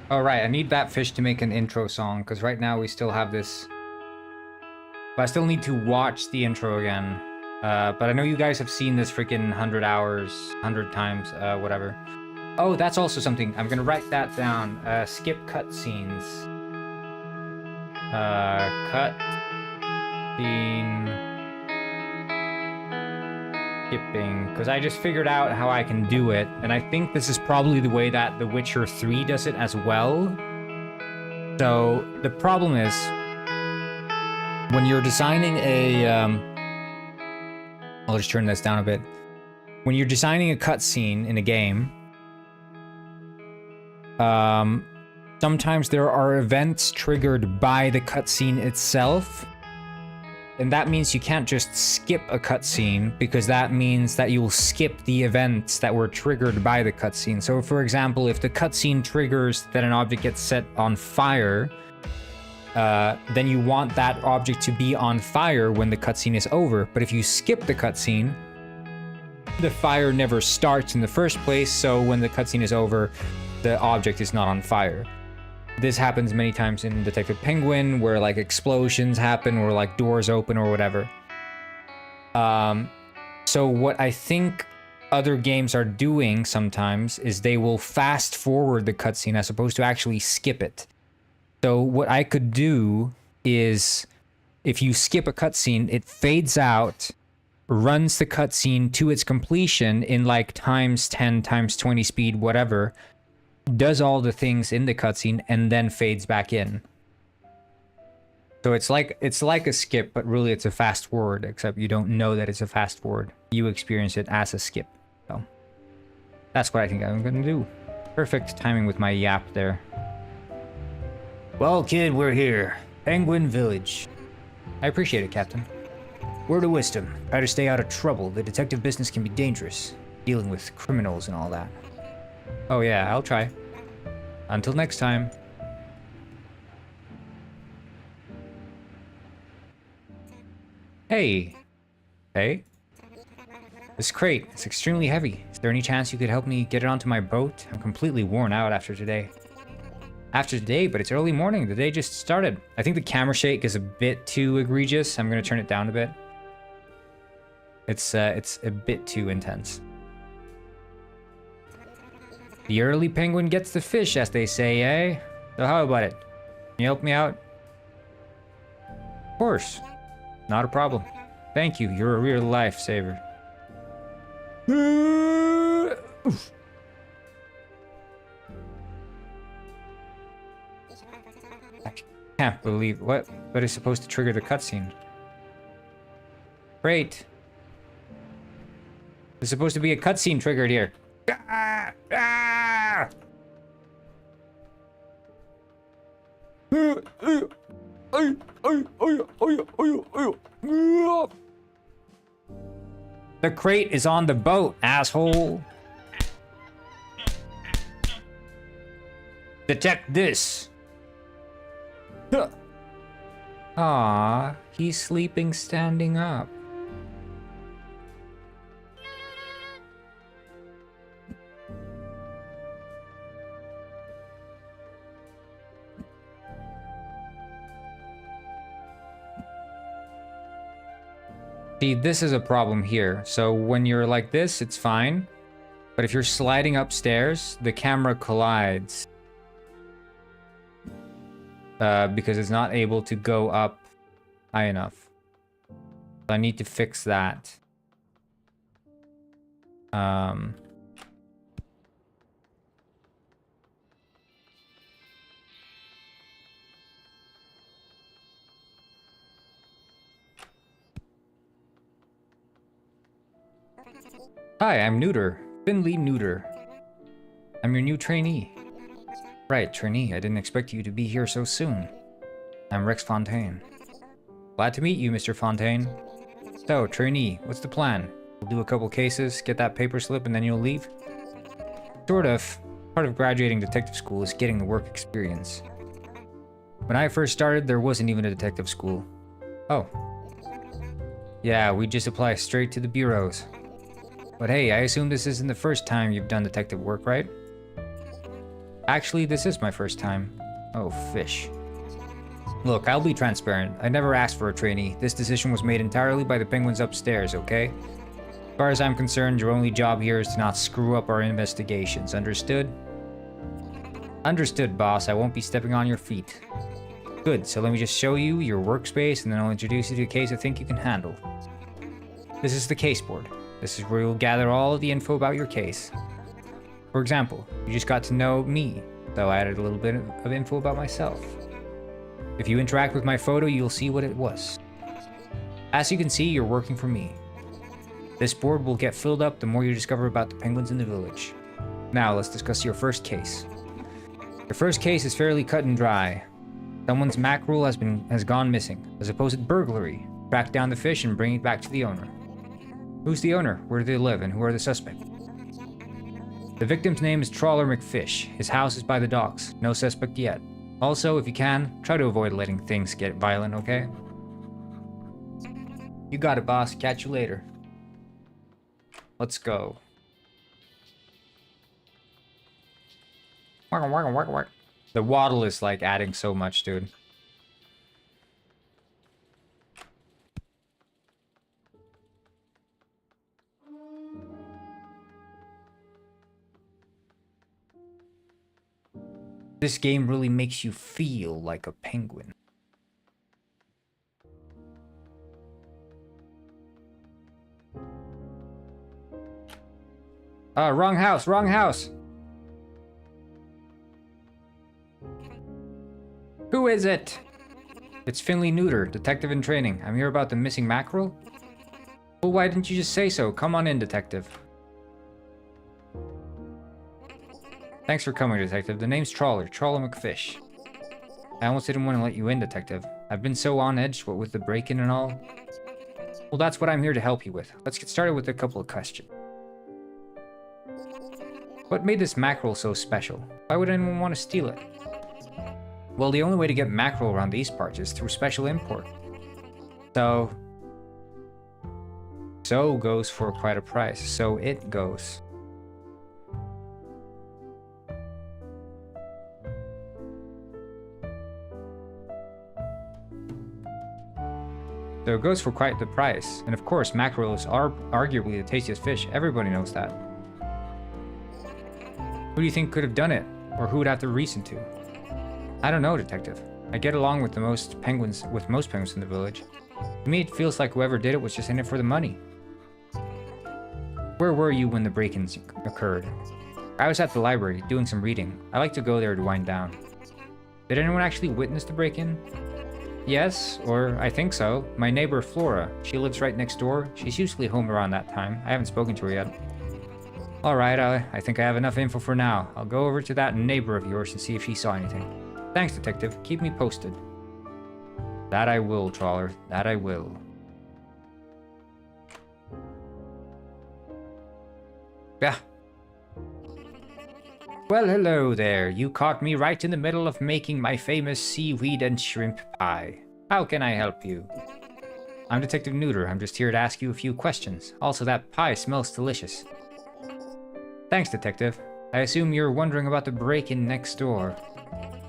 All right, I need that fish to make an intro song because right now we still have this. But I still need to watch the intro again. But I know you guys have seen this freaking 100 hours, 100 times, whatever. Oh, that's also something. I'm gonna write that down. Skip cutscenes. Cut scene skipping, because I just figured out how I can do it, and I think this is probably the way that The Witcher 3 does it as well. So the problem is when you're designing a, I'll just turn this down a bit. When you're designing a cutscene in a game, sometimes there are events triggered by the cutscene itself. And that means you can't just skip a cutscene, because that means that you will skip the events that were triggered by the cutscene. So for example, if the cutscene triggers that an object gets set on fire, then you want that object to be on fire when the cutscene is over. But if you skip the cutscene, the fire never starts in the first place, so when the cutscene is over, the object is not on fire. This happens many times in Detective Penguin, where like explosions happen, or like doors open, or whatever. So what I think other games are doing sometimes is they will fast forward the cutscene as opposed to actually skip it. So what I could do is, if you skip a cutscene, it fades out, runs the cutscene to its completion in like times 10, times 20 speed, whatever, does all the things in the cutscene, and then fades back in. So it's like a skip, but really it's a fast forward, except you don't know that it's a fast forward. You experience it as a skip. So that's what I think I'm gonna do. Perfect timing with my yap there. Well, kid, we're here. Penguin Village. I appreciate it, Captain. Word of wisdom. Try to stay out of trouble. The detective business can be dangerous. Dealing with criminals and all that. Oh yeah, I'll try. Until next time. Hey. Hey. This crate, it's extremely heavy. Is there any chance you could help me get it onto my boat? I'm completely worn out after today. After today, but it's early morning. The day just started. I think the camera shake is a bit too egregious. I'm gonna turn it down a bit. It's a bit too intense. The early penguin gets the fish, as they say, eh? So how about it? Can you help me out? Of course. Not a problem. Thank you. You're a real lifesaver. I can't believe what is supposed to trigger the cutscene. Great. There's supposed to be a cutscene triggered here. Ah! Ah! The crate is on the boat, asshole. Detect this. Ah, he's sleeping standing up. See, this is a problem here. So when you're like this, it's fine. But if you're sliding upstairs, the camera collides. Because it's not able to go up high enough. So I need to fix that. Hi, I'm Neuter. Finley Neuter. I'm your new trainee. Right, trainee. I didn't expect you to be here so soon. I'm Rex Fontaine. Glad to meet you, Mr. Fontaine. So, trainee, what's the plan? We'll do a couple cases, get that paper slip, and then you'll leave? Sort of. Part of graduating detective school is getting the work experience. When I first started, there wasn't even a detective school. Oh. Yeah, we just apply straight to the bureaus. But hey, I assume this isn't the first time you've done detective work, right? Actually, this is my first time. Oh, fish. Look, I'll be transparent. I never asked for a trainee. This decision was made entirely by the penguins upstairs, okay? As far as I'm concerned, your only job here is to not screw up our investigations. Understood? Understood, boss. I won't be stepping on your feet. Good, so let me just show you your workspace, and then I'll introduce you to a case I think you can handle. This is the case board. This is where you'll gather all of the info about your case. For example, you just got to know me, so I added a little bit of info about myself. If you interact with my photo, you'll see what it was. As you can see, you're working for me. This board will get filled up the more you discover about the penguins in the village. Now, let's discuss your first case. Your first case is fairly cut and dry. Someone's mackerel has gone missing. A supposed burglary. Track down the fish and bring it back to the owner. Who's the owner? Where do they live? And who are the suspects? The victim's name is Trawler McFish. His house is by the docks. No suspect yet. Also, if you can, try to avoid letting things get violent, okay? You got it, boss. Catch you later. Let's go. The waddle is like adding so much, dude. This game really makes you feel like a penguin. Wrong house, wrong house. Who is it? It's Finley Neuter, detective in training. I'm here about the missing mackerel. Well, why didn't you just say so? Come on in, detective. Thanks for coming, detective. The name's Trawler McFish. I almost didn't want to let you in, detective. I've been so on edge, what with the break-in and all. Well, that's what I'm here to help you with. Let's get started with a couple of questions. What made this mackerel so special? Why would anyone want to steal it? Well, the only way to get mackerel around these parts is through special import. So goes for quite a price. So it goes. So it goes for quite the price. And of course, mackerel is arguably the tastiest fish. Everybody knows that. Who do you think could have done it? Or who would have the reason to? I don't know, detective. I get along with most penguins in the village. To me, it feels like whoever did it was just in it for the money. Where were you when the break-ins occurred? I was at the library, doing some reading. I like to go there to wind down. Did anyone actually witness the break-in? Yes, or I think so. My neighbor Flora. She lives right next door. She's usually home around that time. I haven't spoken to her yet. Alright, I think I have enough info for now. I'll go over to that neighbor of yours and see if she saw anything. Thanks, detective. Keep me posted. That I will, Trawler. That I will. Yeah. Well, hello there. You caught me right in the middle of making my famous seaweed and shrimp pie. How can I help you? I'm Detective Neuter. I'm just here to ask you a few questions. Also, that pie smells delicious. Thanks, detective. I assume you're wondering about the break-in next door.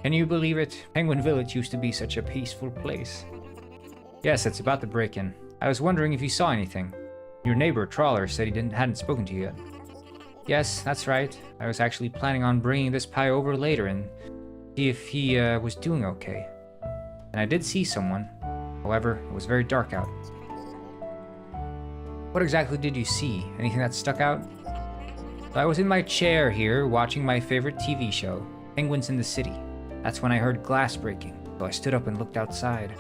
Can you believe it? Penguin Village used to be such a peaceful place. Yes, it's about the break-in. I was wondering if you saw anything. Your neighbor, Trawler, said he hadn't spoken to you yet. Yes, that's right. I was actually planning on bringing this pie over later and see if he was doing okay. And I did see someone. However, it was very dark out. What exactly did you see? Anything that stuck out? I was in my chair here watching my favorite TV show, Penguins in the City. That's when I heard glass breaking, so I stood up and looked outside.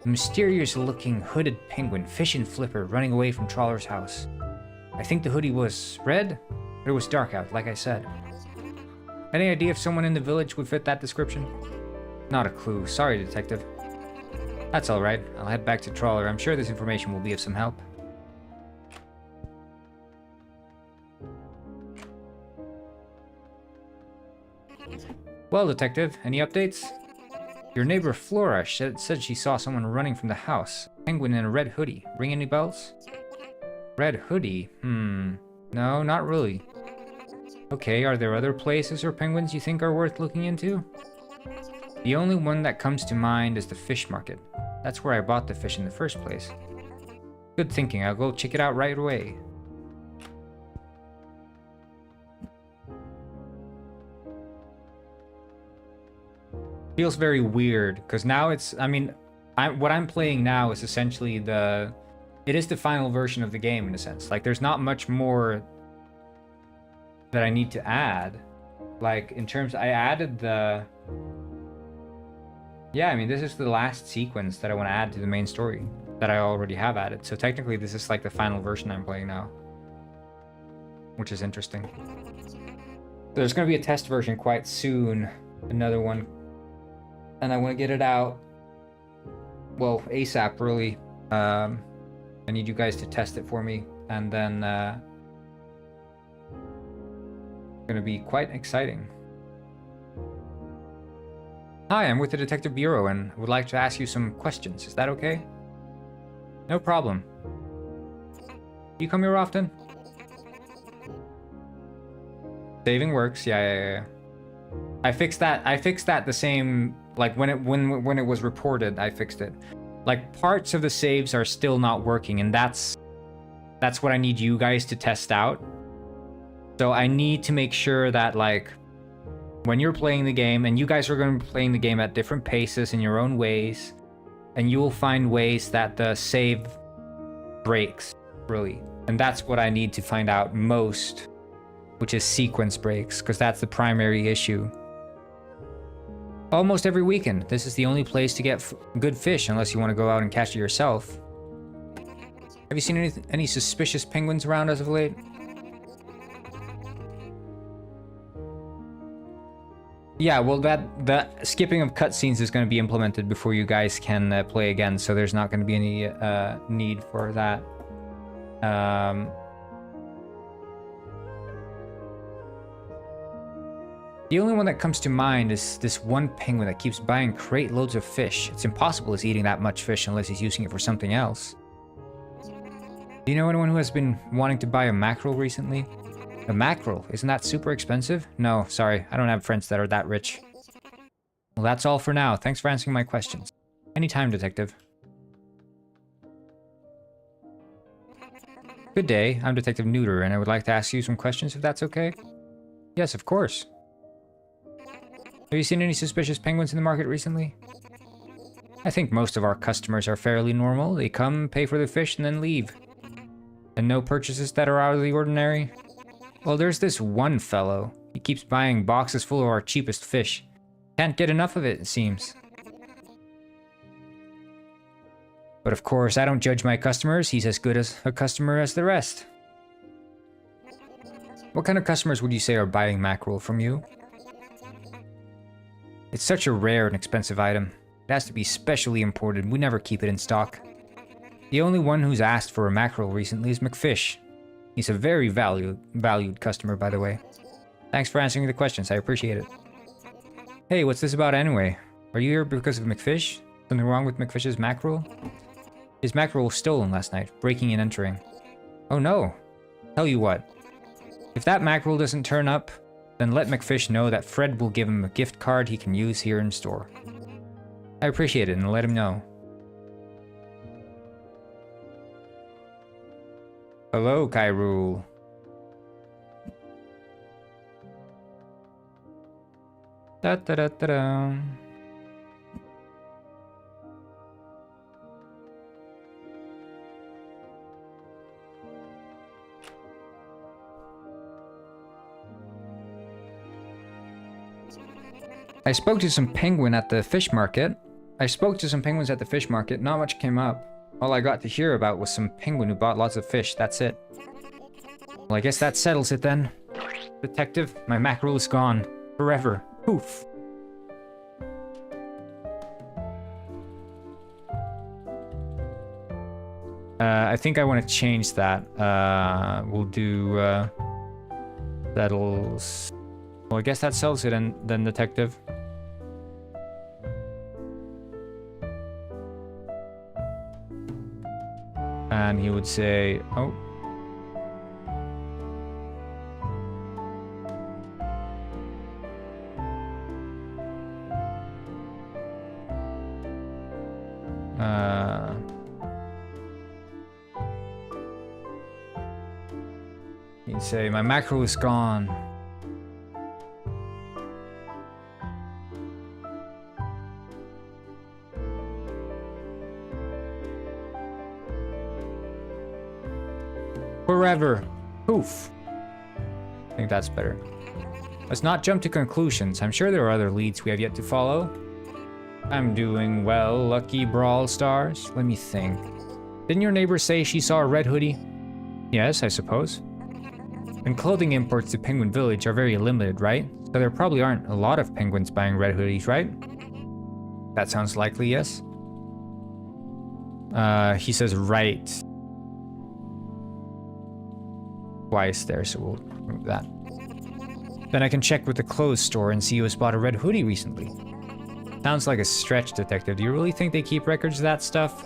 A mysterious-looking hooded penguin, fish and flipper, running away from Trawler's house. I think the hoodie was red, but it was dark out, like I said. Any idea if someone in the village would fit that description? Not a clue. Sorry, detective. That's alright. I'll head back to Trawler. I'm sure this information will be of some help. Well, detective, any updates? Your neighbor Flora said she saw someone running from the house. Penguin in a red hoodie. Ring any bells? Red hoodie? No, not really. Okay, are there other places or penguins you think are worth looking into? The only one that comes to mind is the fish market. That's where I bought the fish in the first place. Good thinking, I'll go check it out right away. Feels very weird, because now it's, what I'm playing now is essentially it is the final version of the game in a sense. Like, there's not much more that I need to add. Like, in terms, I added Yeah, I mean, this is the last sequence that I want to add to the main story that I already have added. So technically, this is like the final version I'm playing now, which is interesting. There's going to be a test version quite soon, another one, and I want to get it out, well, ASAP, really. I need you guys to test it for me, and then going to be quite exciting. Hi, I'm with the Detective Bureau and would like to ask you some questions. Is that okay? No problem. Do you come here often? Saving works. Yeah. I fixed that the same, like when it was reported, I fixed it. Like parts of the saves are still not working, and that's what I need you guys to test out. So I need to make sure that, like, when you're playing the game, and you guys are going to be playing the game at different paces in your own ways, and you will find ways that the save breaks, really. And that's what I need to find out most, which is sequence breaks, because that's the primary issue. Almost every weekend, this is the only place to get good fish, unless you want to go out and catch it yourself. Have you seen any suspicious penguins around as of late? Yeah, well, the skipping of cutscenes is going to be implemented before you guys can play again, so there's not going to be any need for that. The only one that comes to mind is this one penguin that keeps buying crate loads of fish. It's impossible he's eating that much fish unless he's using it for something else. Do you know anyone who has been wanting to buy a mackerel recently? A mackerel? Isn't that super expensive? No, sorry. I don't have friends that are that rich. Well, that's all for now. Thanks for answering my questions. Anytime, Detective. Good day. I'm Detective Neuter, and I would like to ask you some questions if that's okay. Yes, of course. Have you seen any suspicious penguins in the market recently? I think most of our customers are fairly normal. They come, pay for the fish, and then leave. And no purchases that are out of the ordinary? Well, there's this one fellow. He keeps buying boxes full of our cheapest fish. Can't get enough of it, it seems. But of course, I don't judge my customers. He's as good as a customer as the rest. What kind of customers would you say are buying mackerel from you? It's such a rare and expensive item. It has to be specially imported. We never keep it in stock. The only one who's asked for a mackerel recently is McFish. He's a very valued customer, by the way. Thanks for answering the questions. I appreciate it. Hey, what's this about anyway? Are you here because of McFish? Something wrong with McFish's mackerel? His mackerel was stolen last night, breaking and entering. Oh no. Tell you what. If that mackerel doesn't turn up, then let McFish know that Fred will give him a gift card he can use here in store. I appreciate it, and let him know. Hello, Kyrule. Da-da-da-da-da. I spoke to some penguin at the fish market. Not much came up. All I got to hear about was some penguin who bought lots of fish. That's it. Well, I guess that settles it then. Detective, my mackerel is gone. Forever. Poof. I think I want to change that. We'll do... Well, I guess that settles it then, Detective. And he would say, oh. He'd say, my mackerel is gone. Forever. Poof. I think that's better. Let's not jump to conclusions. I'm sure there are other leads we have yet to follow. I'm doing well, lucky Brawl Stars. Let me think. Didn't your neighbor say she saw a red hoodie? Yes, I suppose. And clothing imports to Penguin Village are very limited, right? So there probably aren't a lot of penguins buying red hoodies, right? That sounds likely, yes. He says right. Twice there, so we'll remove that. Then I can check with the clothes store and see who has bought a red hoodie recently. Sounds like a stretch, Detective. Do you really think they keep records of that stuff?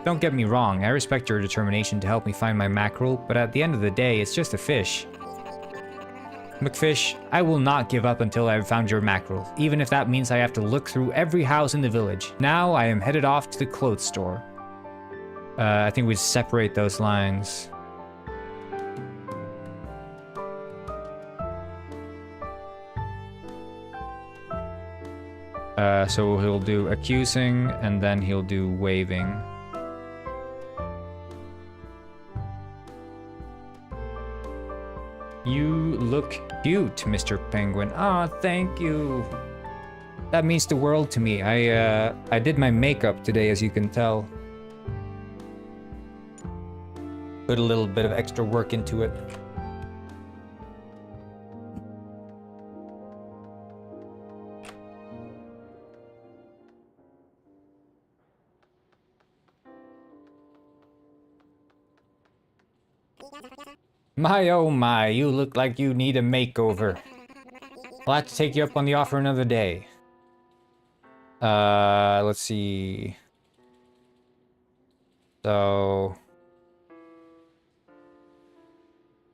Don't get me wrong, I respect your determination to help me find my mackerel, but at the end of the day, it's just a fish. McFish, I will not give up until I have found your mackerel, even if that means I have to look through every house in the village. Now I am headed off to the clothes store. I think we separate those lines. So he'll do accusing, and then he'll do waving. You look cute, Mr. Penguin. Ah, thank you. That means the world to me. I did my makeup today, as you can tell. Put a little bit of extra work into it. My oh my, you look like you need a makeover. I'll have to take you up on the offer another day. Let's see. So...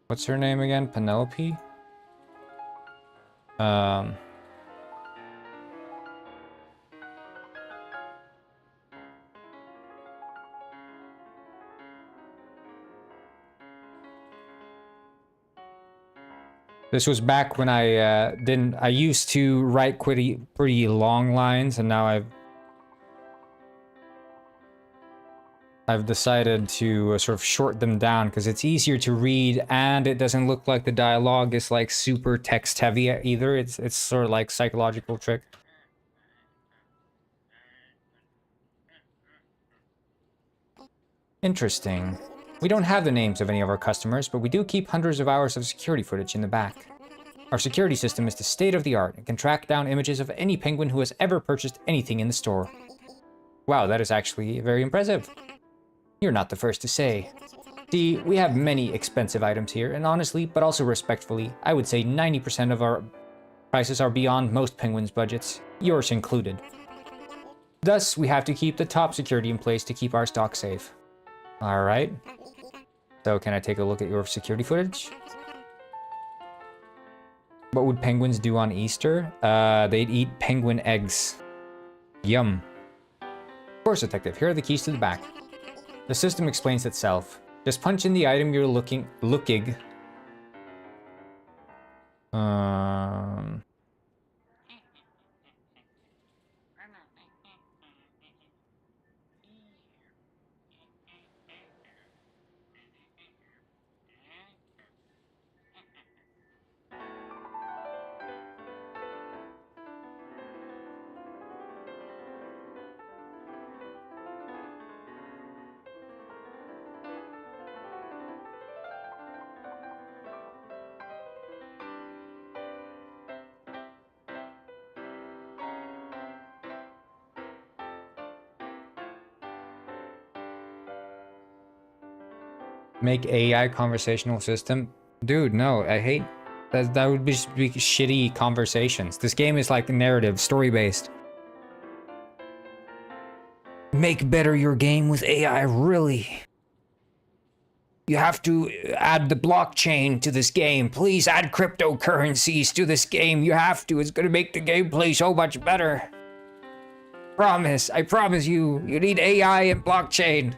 what's her name again? Penelope? This was back when I I used to write pretty long lines, and now I've decided to sort of short them down because it's easier to read, and it doesn't look like the dialogue is like super text heavy either. It's sort of like psychological trick. Interesting. We don't have the names of any of our customers, but we do keep hundreds of hours of security footage in the back. Our security system is the state of the art and can track down images of any penguin who has ever purchased anything in the store. Wow, that is actually very impressive. You're not the first to say. See, we have many expensive items here, and honestly, but also respectfully, I would say 90% of our prices are beyond most penguins' budgets, yours included. Thus, we have to keep the top security in place to keep our stock safe. Alright. So, can I take a look at your security footage? What would penguins do on Easter? They'd eat penguin eggs. Yum. Of course, Detective, here are the keys to the back. The system explains itself. Just punch in the item you're looking. Make AI conversational system? Dude, no, I hate... That would just be shitty conversations. This game is like narrative, story-based. Make better your game with AI, really. You have to add the blockchain to this game. Please add cryptocurrencies to this game. You have to. It's gonna make the gameplay so much better. Promise. I promise you. You need AI and blockchain.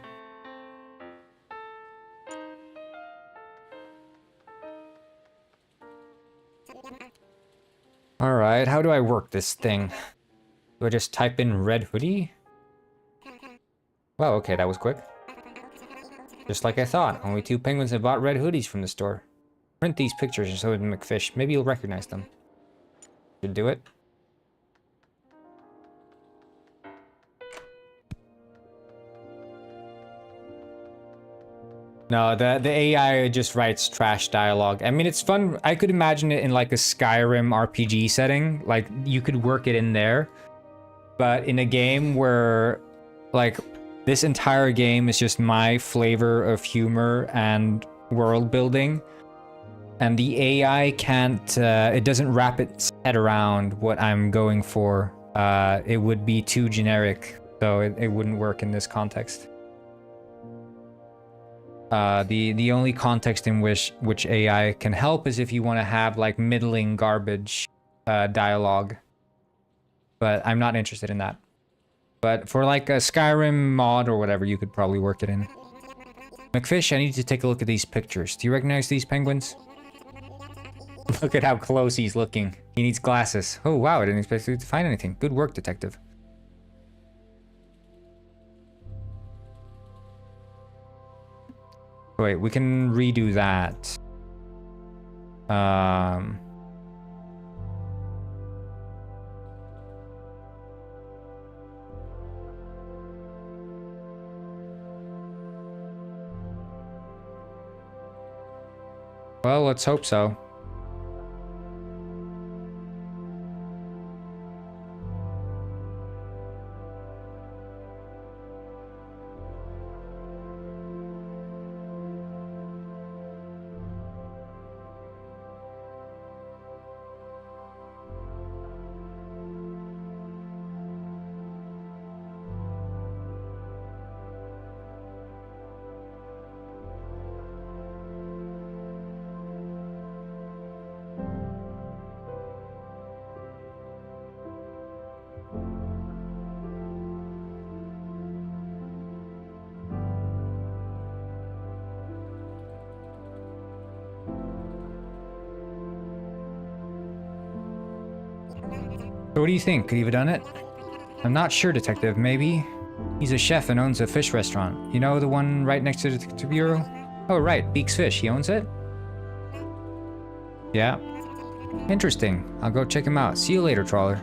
Alright, how do I work this thing? Do I just type in red hoodie? Wow, okay, that was quick. Just like I thought, only 2 penguins have bought red hoodies from the store. Print these pictures and show them to McFish. Maybe you'll recognize them. Should do it. No, the AI just writes trash dialogue. I mean, it's fun. I could imagine it in like a Skyrim RPG setting. Like, you could work it in there. But in a game where, like, this entire game is just my flavor of humor and world building, and the AI can't, it doesn't wrap its head around what I'm going for, it would be too generic. So it wouldn't work in this context. The only context in which AI can help is if you want to have like middling garbage dialogue. But I'm not interested in that. But for like a Skyrim mod or whatever, you could probably work it in. McFish, I need to take a look at these pictures. Do you recognize these penguins? Look at how close he's looking. He needs glasses. Oh wow, I didn't expect you to find anything. Good work, detective. Wait, we can redo that. Well, let's hope so. So what do you think? Could he have done it? I'm not sure, detective. Maybe. He's a chef and owns a fish restaurant. You know, the one right next to the detective bureau? Oh, right. Beak's Fish. He owns it? Yeah. Interesting. I'll go check him out. See you later, trawler.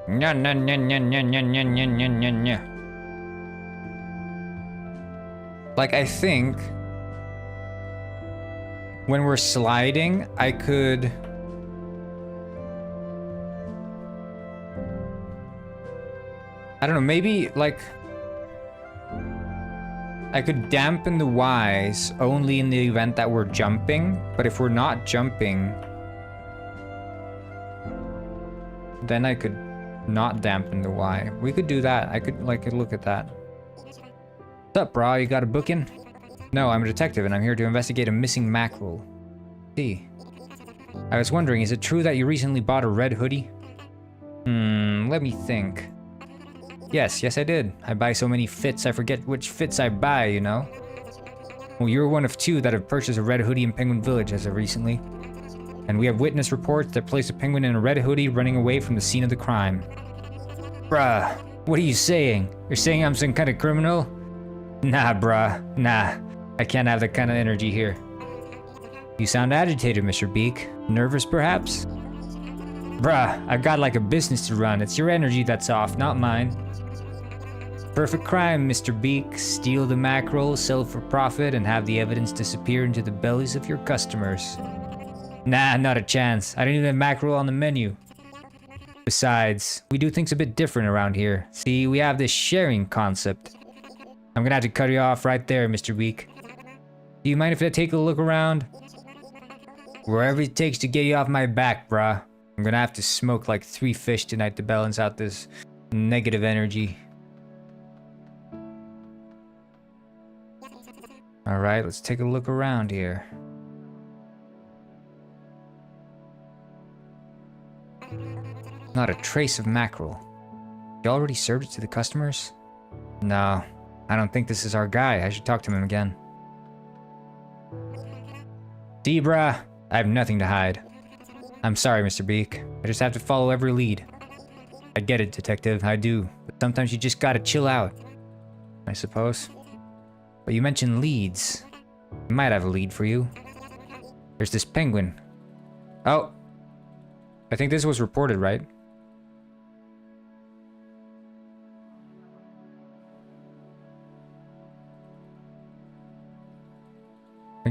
Nya, nya, nya, nya, nya, nya, nya, nya, nya, nya, nya. Like, I think when we're sliding, I could... I don't know, maybe, like... I could dampen the Ys only in the event that we're jumping, but if we're not jumping, then I could not dampen the Y. We could do that. I could, like, look at that. What's up, brah? You got a booking? No, I'm a detective and I'm here to investigate a missing mackerel. See. I was wondering, is it true that you recently bought a red hoodie? Let me think. Yes, I did. I buy so many fits, I forget which fits I buy, you know? Well, you're one of two that have purchased a red hoodie in Penguin Village as of recently. And we have witness reports that place a penguin in a red hoodie running away from the scene of the crime. Bruh, what are you saying? You're saying I'm some kind of criminal? Nah, bruh, nah. I can't have that kind of energy here. You sound agitated, Mr. Beak. Nervous, perhaps? Bruh, I've got like a business to run. It's your energy that's off, not mine. Perfect crime, Mr. Beak. Steal the mackerel, sell it for profit, and have the evidence disappear into the bellies of your customers. Nah, not a chance. I don't even have mackerel on the menu. Besides, we do things a bit different around here. See, we have this sharing concept. I'm gonna have to cut you off right there, Mr. Beak. Do you mind if I take a look around? Wherever it takes to get you off my back, brah. I'm gonna have to smoke like 3 fish tonight to balance out this negative energy. Alright, let's take a look around here. Not a trace of mackerel. You already served it to the customers? No, I don't think this is our guy. I should talk to him again. Zebra, I have nothing to hide. I'm sorry, Mr. Beak. I just have to follow every lead. I get it, detective, I do. But sometimes you just gotta chill out. I suppose. But you mentioned leads. I might have a lead for you. There's this penguin. Oh. I think this was reported, right?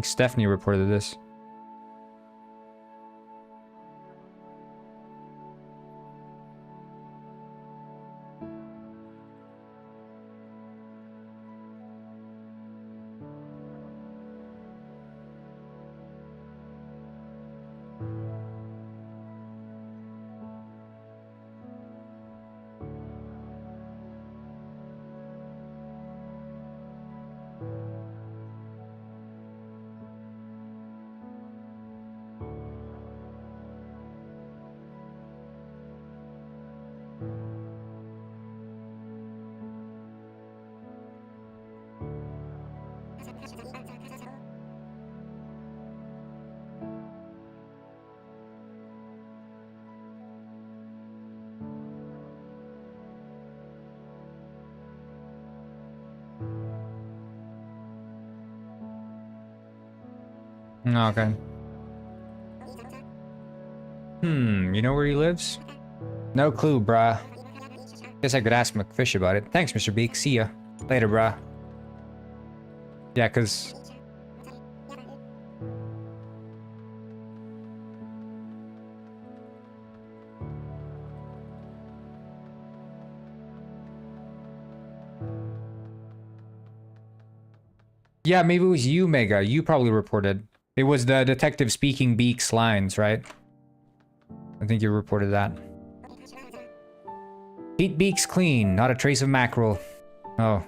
think Stephanie reported this. Okay. You know where he lives? No clue, bruh. Guess I could ask McFish about it. Thanks, Mr. Beak. See ya. Later, bruh. Yeah, cause... yeah, maybe it was you, Mega. You probably reported. It was the detective speaking Beak's lines, right? I think you reported that. Pete Beak's clean, not a trace of mackerel. Oh.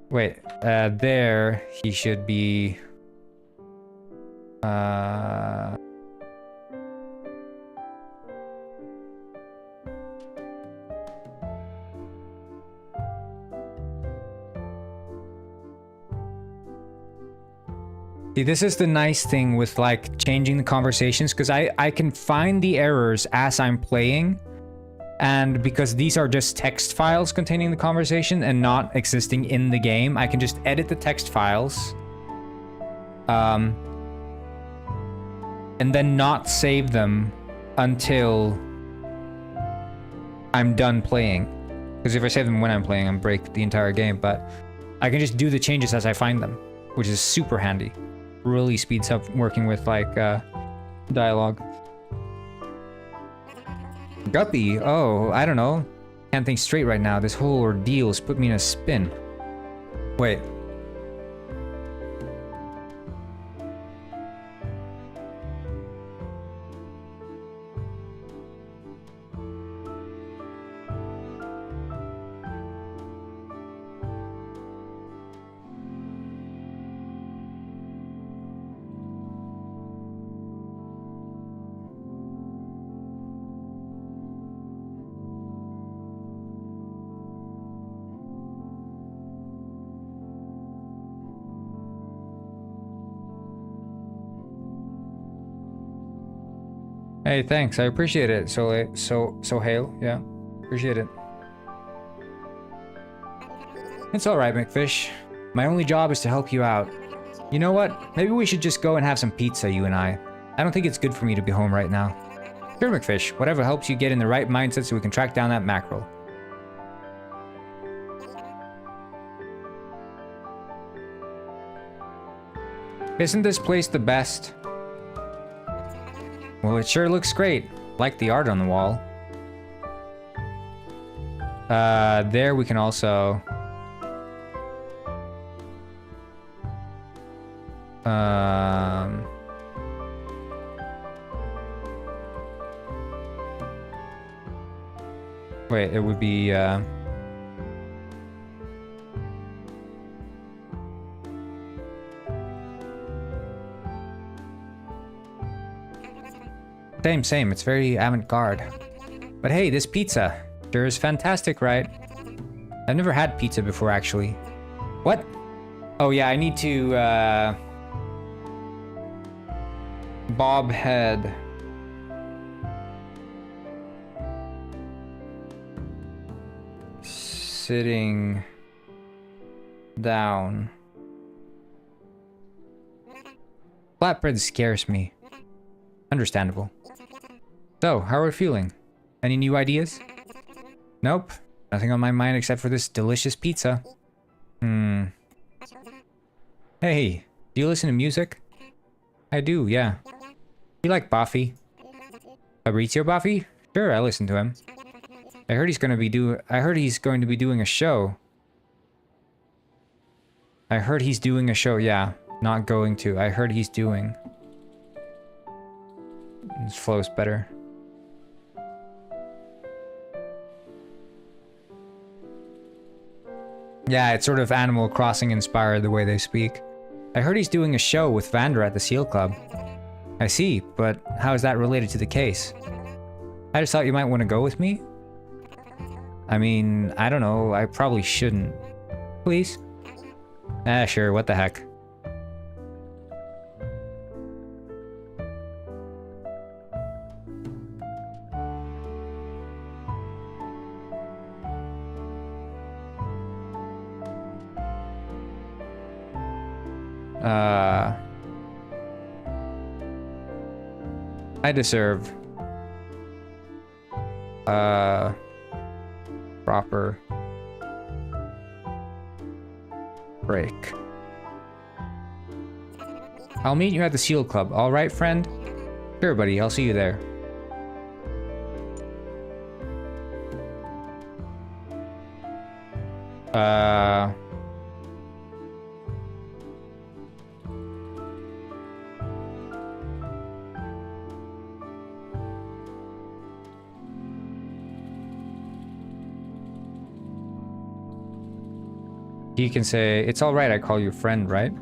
Wait, there he should be... See, this is the nice thing with like changing the conversations, because I can find the errors as I'm playing, and because these are just text files containing the conversation and not existing in the game, I can just edit the text files and then not save them until I'm done playing, because if I save them when I'm playing, I'm break the entire game. But I can just do the changes as I find them, which is super handy. Really speeds up working with like dialogue. Guppy, oh, I don't know. Can't think straight right now. This whole ordeal has put me in a spin. Wait. Hey, thanks. I appreciate it. So Hale, yeah, appreciate it. It's all right, McFish. My only job is to help you out. You know what? Maybe we should just go and have some pizza, you and I. I don't think it's good for me to be home right now. Sure, McFish. Whatever helps you get in the right mindset so we can track down that mackerel. Isn't this place the best? Well, it sure looks great. Like the art on the wall. There we can also... Wait, it would be, Same. It's very avant-garde. But hey, this pizza sure is fantastic, right? I've never had pizza before, actually. What? Oh yeah, I need to, bob head. Sitting down. Flatbread scares me. Understandable. So, how are we feeling? Any new ideas? Nope. Nothing on my mind except for this delicious pizza. Hey, Hey, do you listen to music? I do, yeah. You like Buffy? Fabrizio Buffy? Sure, I listen to him. I heard he's going to be doing a show. I heard he's doing a show, yeah. Not going to. I heard he's doing. This flow's better. Yeah, it's sort of Animal Crossing inspired the way they speak. I heard he's doing a show with Vander at the Seal Club. I see, but how is that related to the case? I just thought you might want to go with me? I mean, I don't know, I probably shouldn't. Please? Ah, sure, what the heck. I deserve proper break. I'll meet you at the Seal Club, alright, friend? Sure, buddy, I'll see you there. You can say, it's alright, I call you friend, right?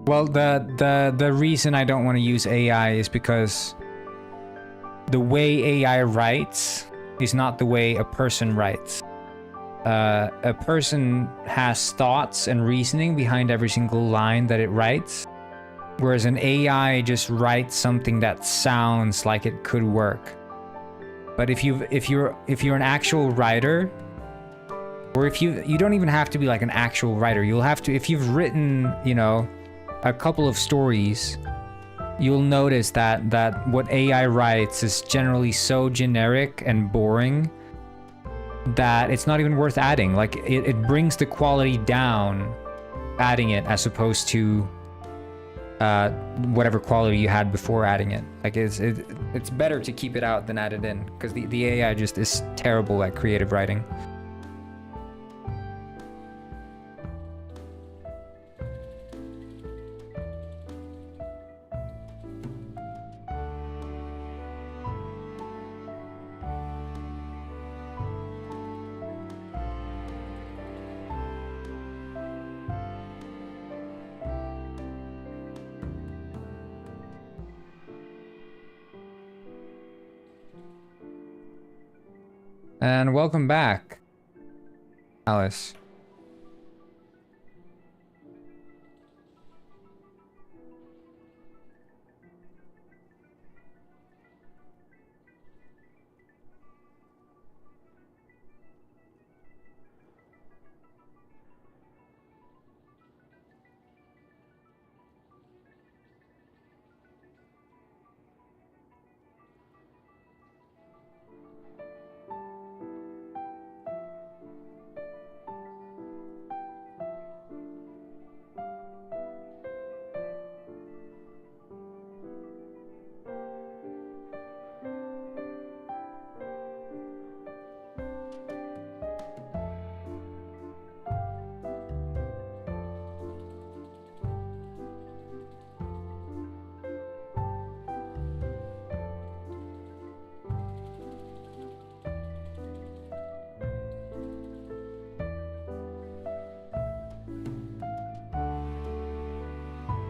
Well, the reason I don't want to use AI is because the way AI writes is not the way a person writes. A person has thoughts and reasoning behind every single line that it writes, whereas an AI just writes something that sounds like it could work. But if you're an actual writer, or if you don't even have to be like an actual writer, you'll have to, if you've written, you know, a couple of stories, you'll notice that what AI writes is generally so generic and boring that it's not even worth adding. Like, it brings the quality down adding it, as opposed to whatever quality you had before adding it. Like, it's better to keep it out than add it in, because the AI just is terrible at creative writing. And welcome back, Alice.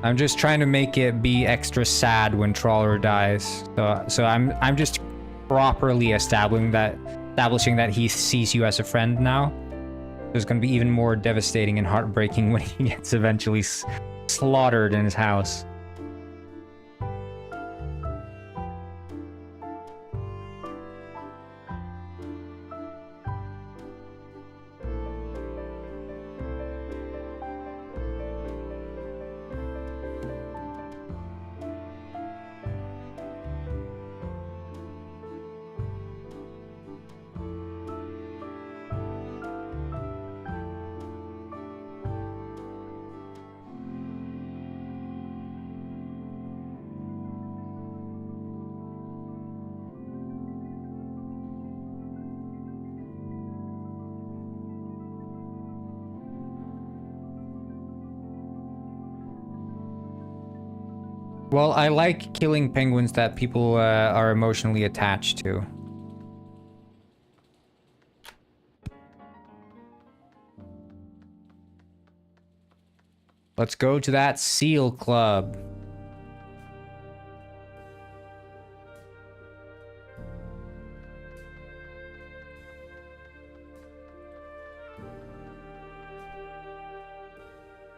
I'm just trying to make it be extra sad when Trawler dies. So I'm just properly establishing that he sees you as a friend now. It's going to be even more devastating and heartbreaking when he gets eventually slaughtered in his house. Well, I like killing penguins that people are emotionally attached to. Let's go to that seal club.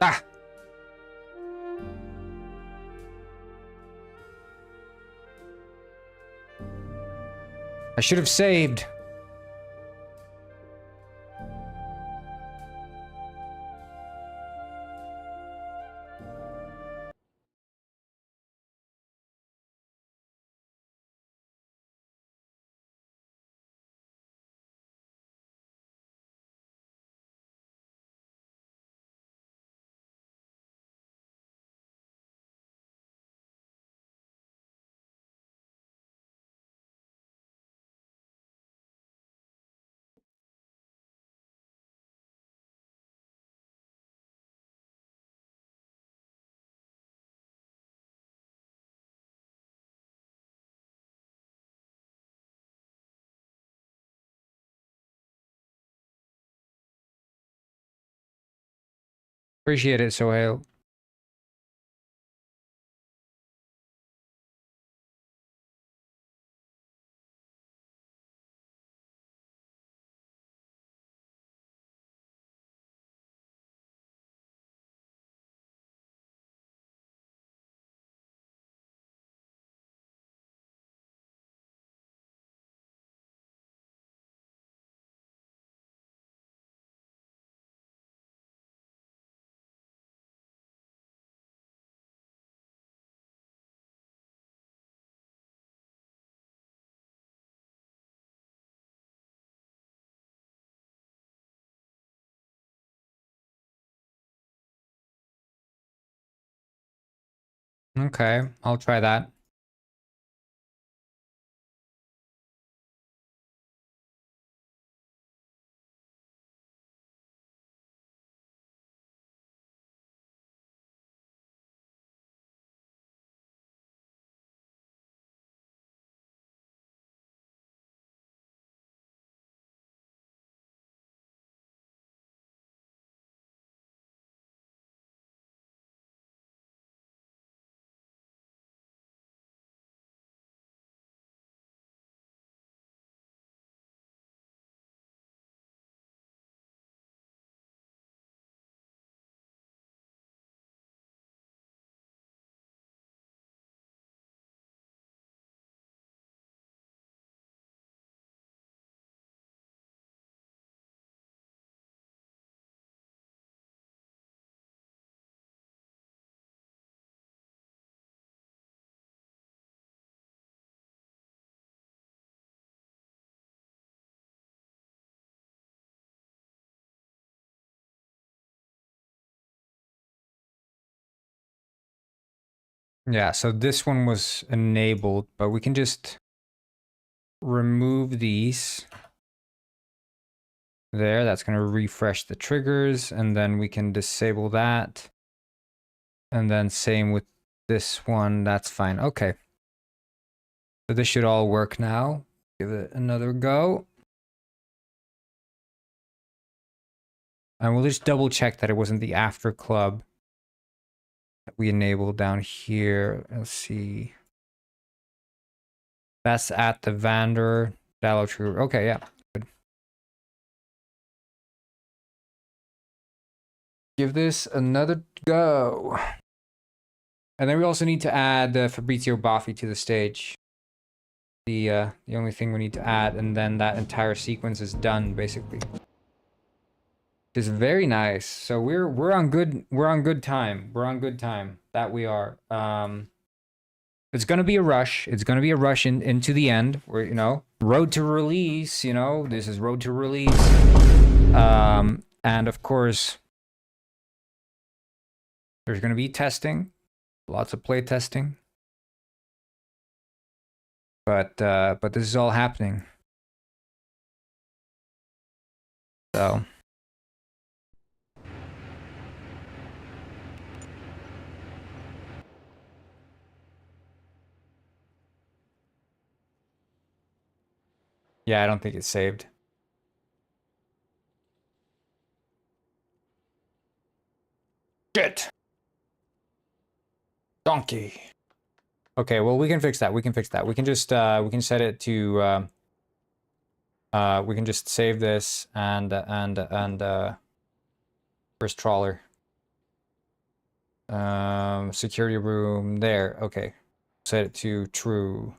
Ah! I should have saved. Appreciate it, Sohail. Okay, I'll try that. Yeah, so this one was enabled, but we can just remove these. There, that's going to refresh the triggers, and then we can disable that. And then same with this one, that's fine. Okay. So this should all work now. Give it another go. And we'll just double check that it wasn't the after club that we enabled down here. Let's see. That's at the Vander Dallow True. Okay, yeah. Good. Give this another go. And then we also need to add Fabrizio Baffi to the stage. The only thing we need to add, and then that entire sequence is done basically. It's very nice. So we're on good time. We're on good time. That we are. It's gonna be a rush. It's gonna be a rush into the end. We're, you know, road to release. You know, this is road to release. And of course, there's gonna be testing, lots of play testing. But this is all happening. So. Yeah, I don't think it's saved. Shit. Donkey. Okay, well we can fix that. We can fix that. We can just we can set it to we can just save this and first trawler. Security room there. Okay. Set it to true.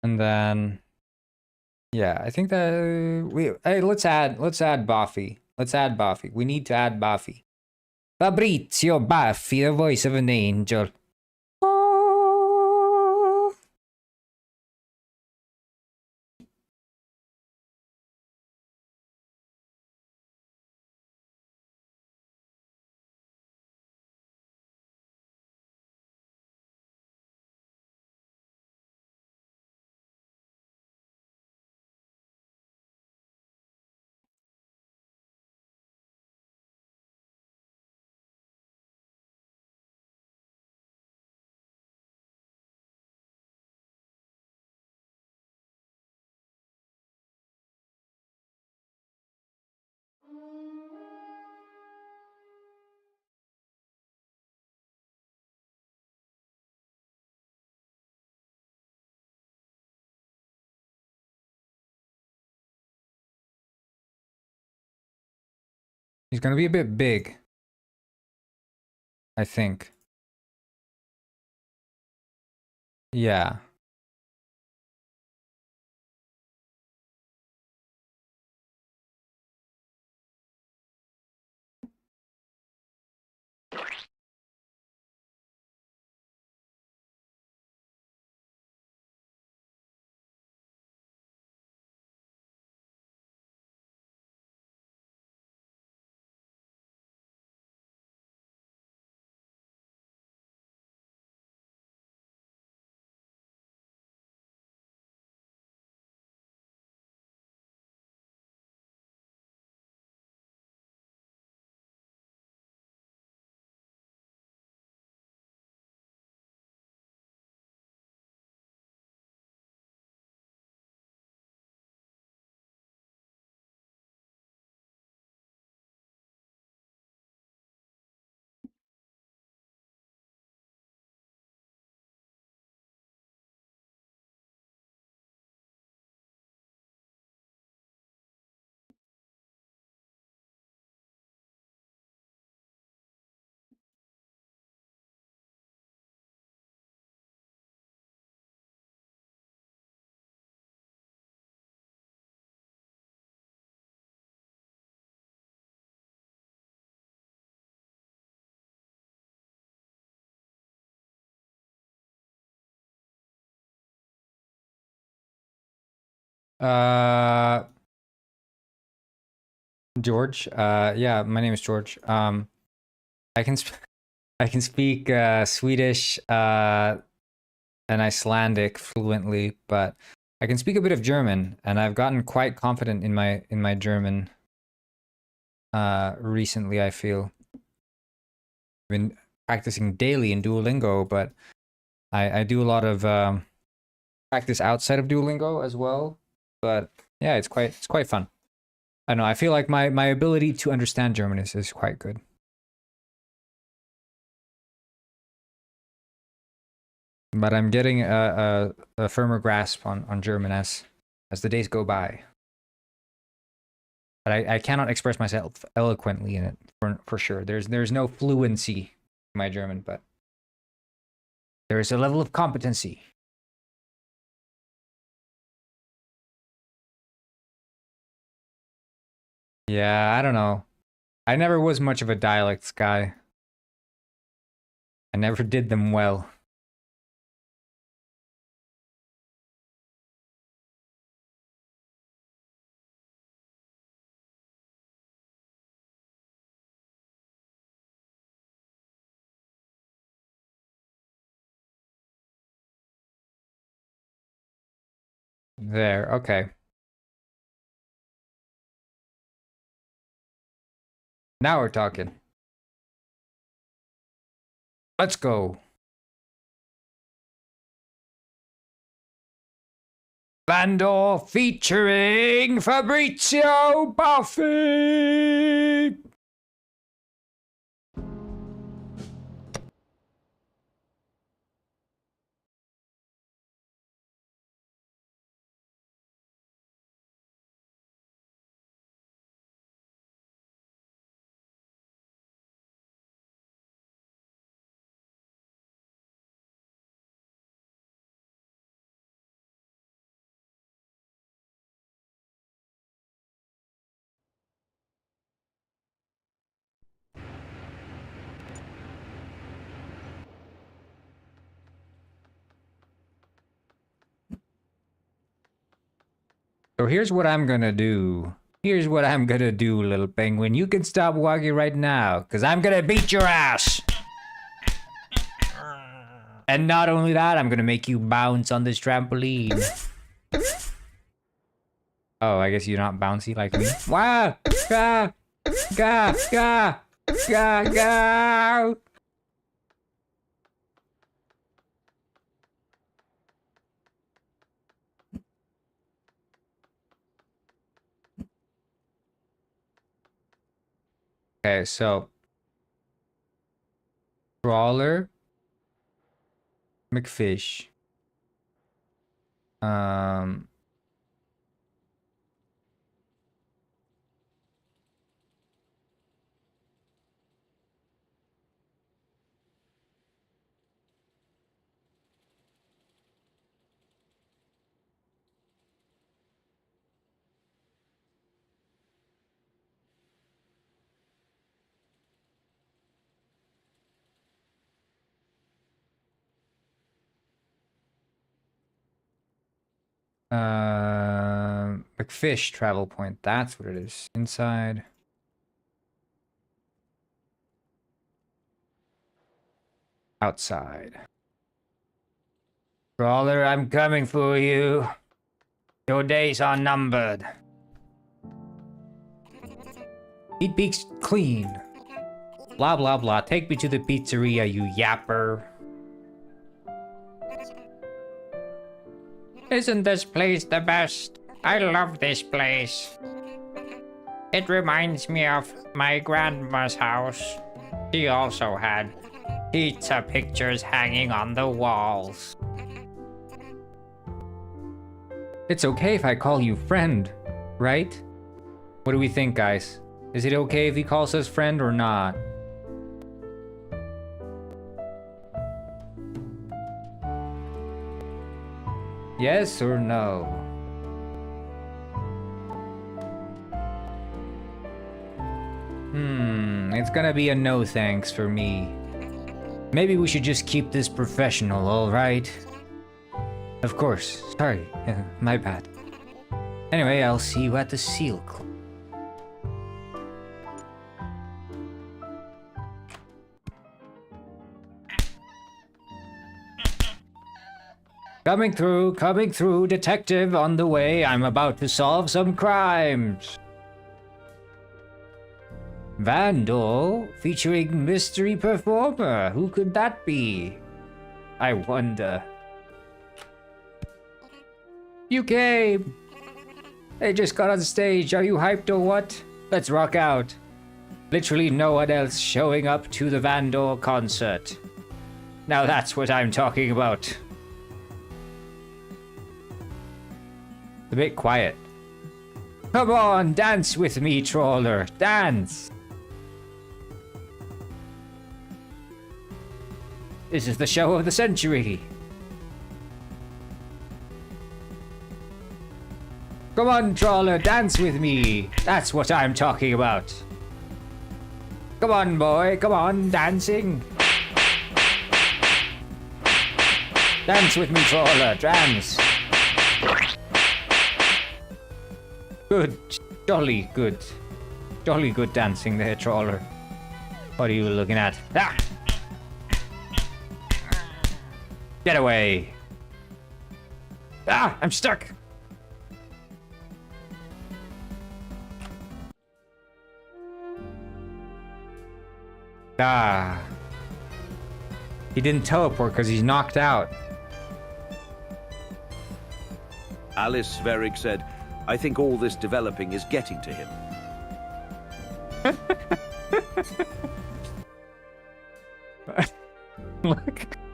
And then yeah, I think that hey, let's add Buffy. Let's add Buffy. We need to add Buffy. Fabrizio Buffy, the voice of an angel. Oh. He's gonna be a bit big, I think. Yeah. Uh, George. Yeah, my name is George. I can I can speak Swedish and Icelandic fluently, but I can speak a bit of German, and I've gotten quite confident in my German recently, I feel. I've been practicing daily in Duolingo, but I do a lot of practice outside of Duolingo as well. But yeah, it's quite fun. I don't know, I feel like my ability to understand German is quite good. But I'm getting a firmer grasp on German as the days go by. But I cannot express myself eloquently in it for sure. There's no fluency in my German, but there is a level of competency. Yeah, I don't know. I never was much of a dialects guy. I never did them well. There, okay. Now we're talking. Let's go. Vandor featuring Fabrizio Buffy. So here's what I'm gonna do. Here's what I'm gonna do, little penguin. You can stop walking right now, because I'm gonna beat your ass! And not only that, I'm gonna make you bounce on this trampoline. Oh, I guess you're not bouncy like me. Wow! Ga! Ga! Ga! Ga! Ga! Okay, so Brawler, McFish. McFish travel point. That's what it is. Inside. Outside. Brawler, I'm coming for you. Your days are numbered. Eat beaks clean. Blah, blah, blah. Take me to the pizzeria, you yapper. Isn't this place the best? I love this place. It reminds me of my grandma's house. She also had pizza pictures hanging on the walls. It's okay if I call you friend, right? What do we think, guys? Is it okay if he calls us friend or not? Yes or no? It's gonna be a no thanks for me. Maybe we should just keep this professional, alright? Of course, sorry, my bad. Anyway, I'll see you at the Seal Club. Coming through, detective on the way. I'm about to solve some crimes. Vandal featuring mystery performer. Who could that be? I wonder. You came! They just got on stage. Are you hyped or what? Let's rock out. Literally no one else showing up to the Vandal concert. Now that's what I'm talking about. A bit quiet. Come on, dance with me, Trawler. Dance! This is the show of the century. Come on, Trawler, dance with me. That's what I'm talking about. Come on, boy, come on, dancing. Dance with me, Trawler, dance. Good, jolly good. Jolly good dancing there, Trawler. What are you looking at? Ah! Get away. Ah, I'm stuck. Ah. He didn't teleport because he's knocked out. Alice Sverig said, I think all this developing is getting to him.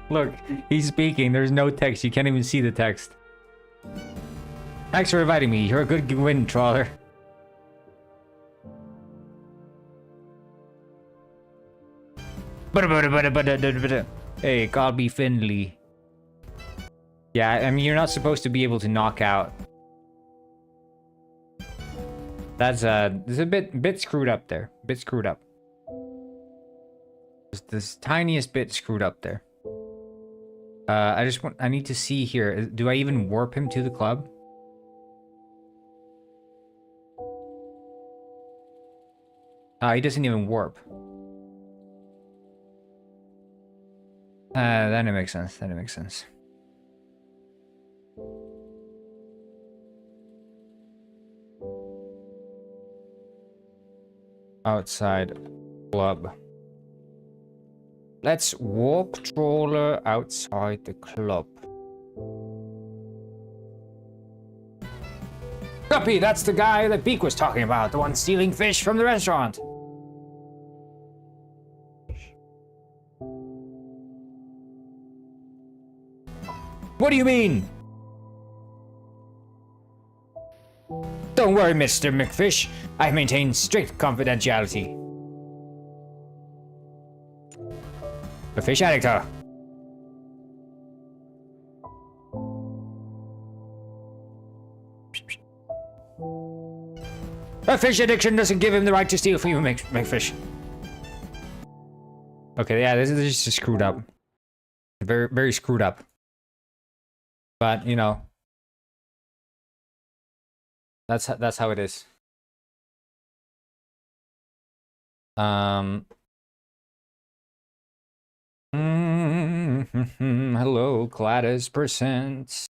Look, he's speaking. There's no text. You can't even see the text. Thanks for inviting me. You're a good wind trawler. Hey, call me Finley. Yeah, I mean, you're not supposed to be able to knock out. That's there's a bit screwed up there. Bit screwed up. Just this tiniest bit screwed up there. I need to see here. Do I even warp him to the club? He doesn't even warp. Then it makes sense. Then it makes sense. Outside club. Let's warp trawler outside the club. Guppy, that's the guy that Beak was talking about, the one stealing fish from the restaurant. What do you mean? Don't worry, Mr. McFish. I maintain strict confidentiality. The fish addict. A fish addiction doesn't give him the right to steal from you, McFish. Okay, yeah, this is just screwed up. Very, very screwed up. But, you know, that's how it is. Hello, Gladys Percent.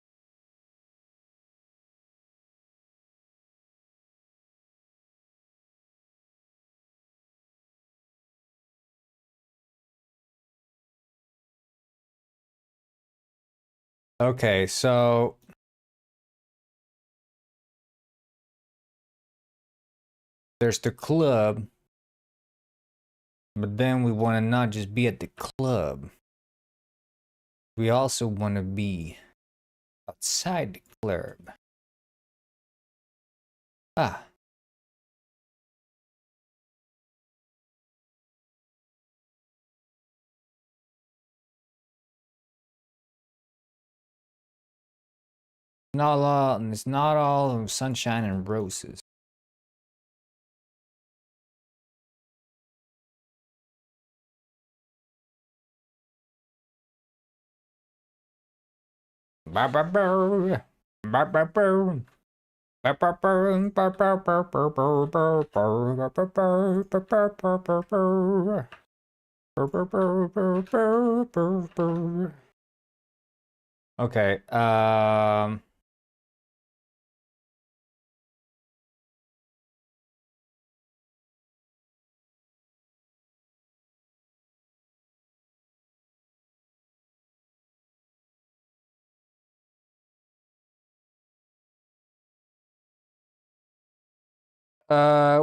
Okay, so there's the club, but then we want to not just be at the club. We also want to be outside the club. Ah. It's not all sunshine and roses. Okay,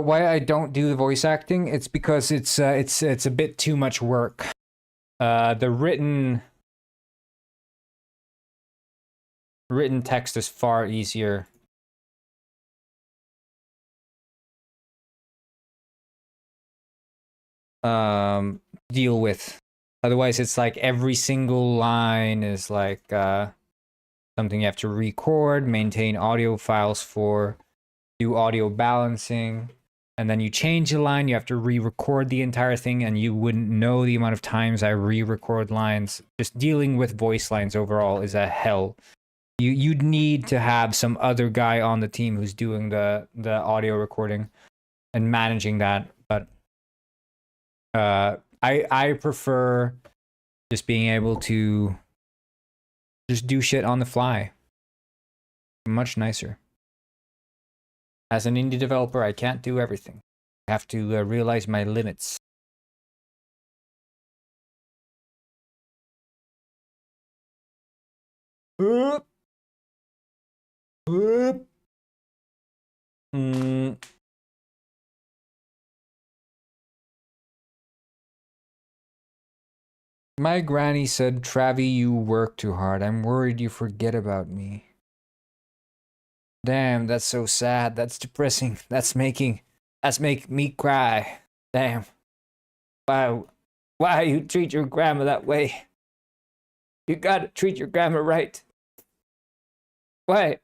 why I don't do the voice acting, it's because it's a bit too much work. The written text is far easier. Deal with. Otherwise, it's like every single line is like something you have to record, maintain audio files for, do audio balancing, and then you change the line, you have to re-record the entire thing, and you wouldn't know the amount of times I re-record lines. Just dealing with voice lines overall is a hell. You'd need to have some other guy on the team who's doing the audio recording and managing that, but I prefer just being able to just do shit on the fly. Much nicer. As an indie developer, I can't do everything. I have to realize my limits. Oop. Oop. Mm. My granny said, Travi, you work too hard. I'm worried you forget about me. Damn, that's so sad. That's depressing. That's making me cry. Damn. Why you treat your grandma that way? You gotta treat your grandma right. Why?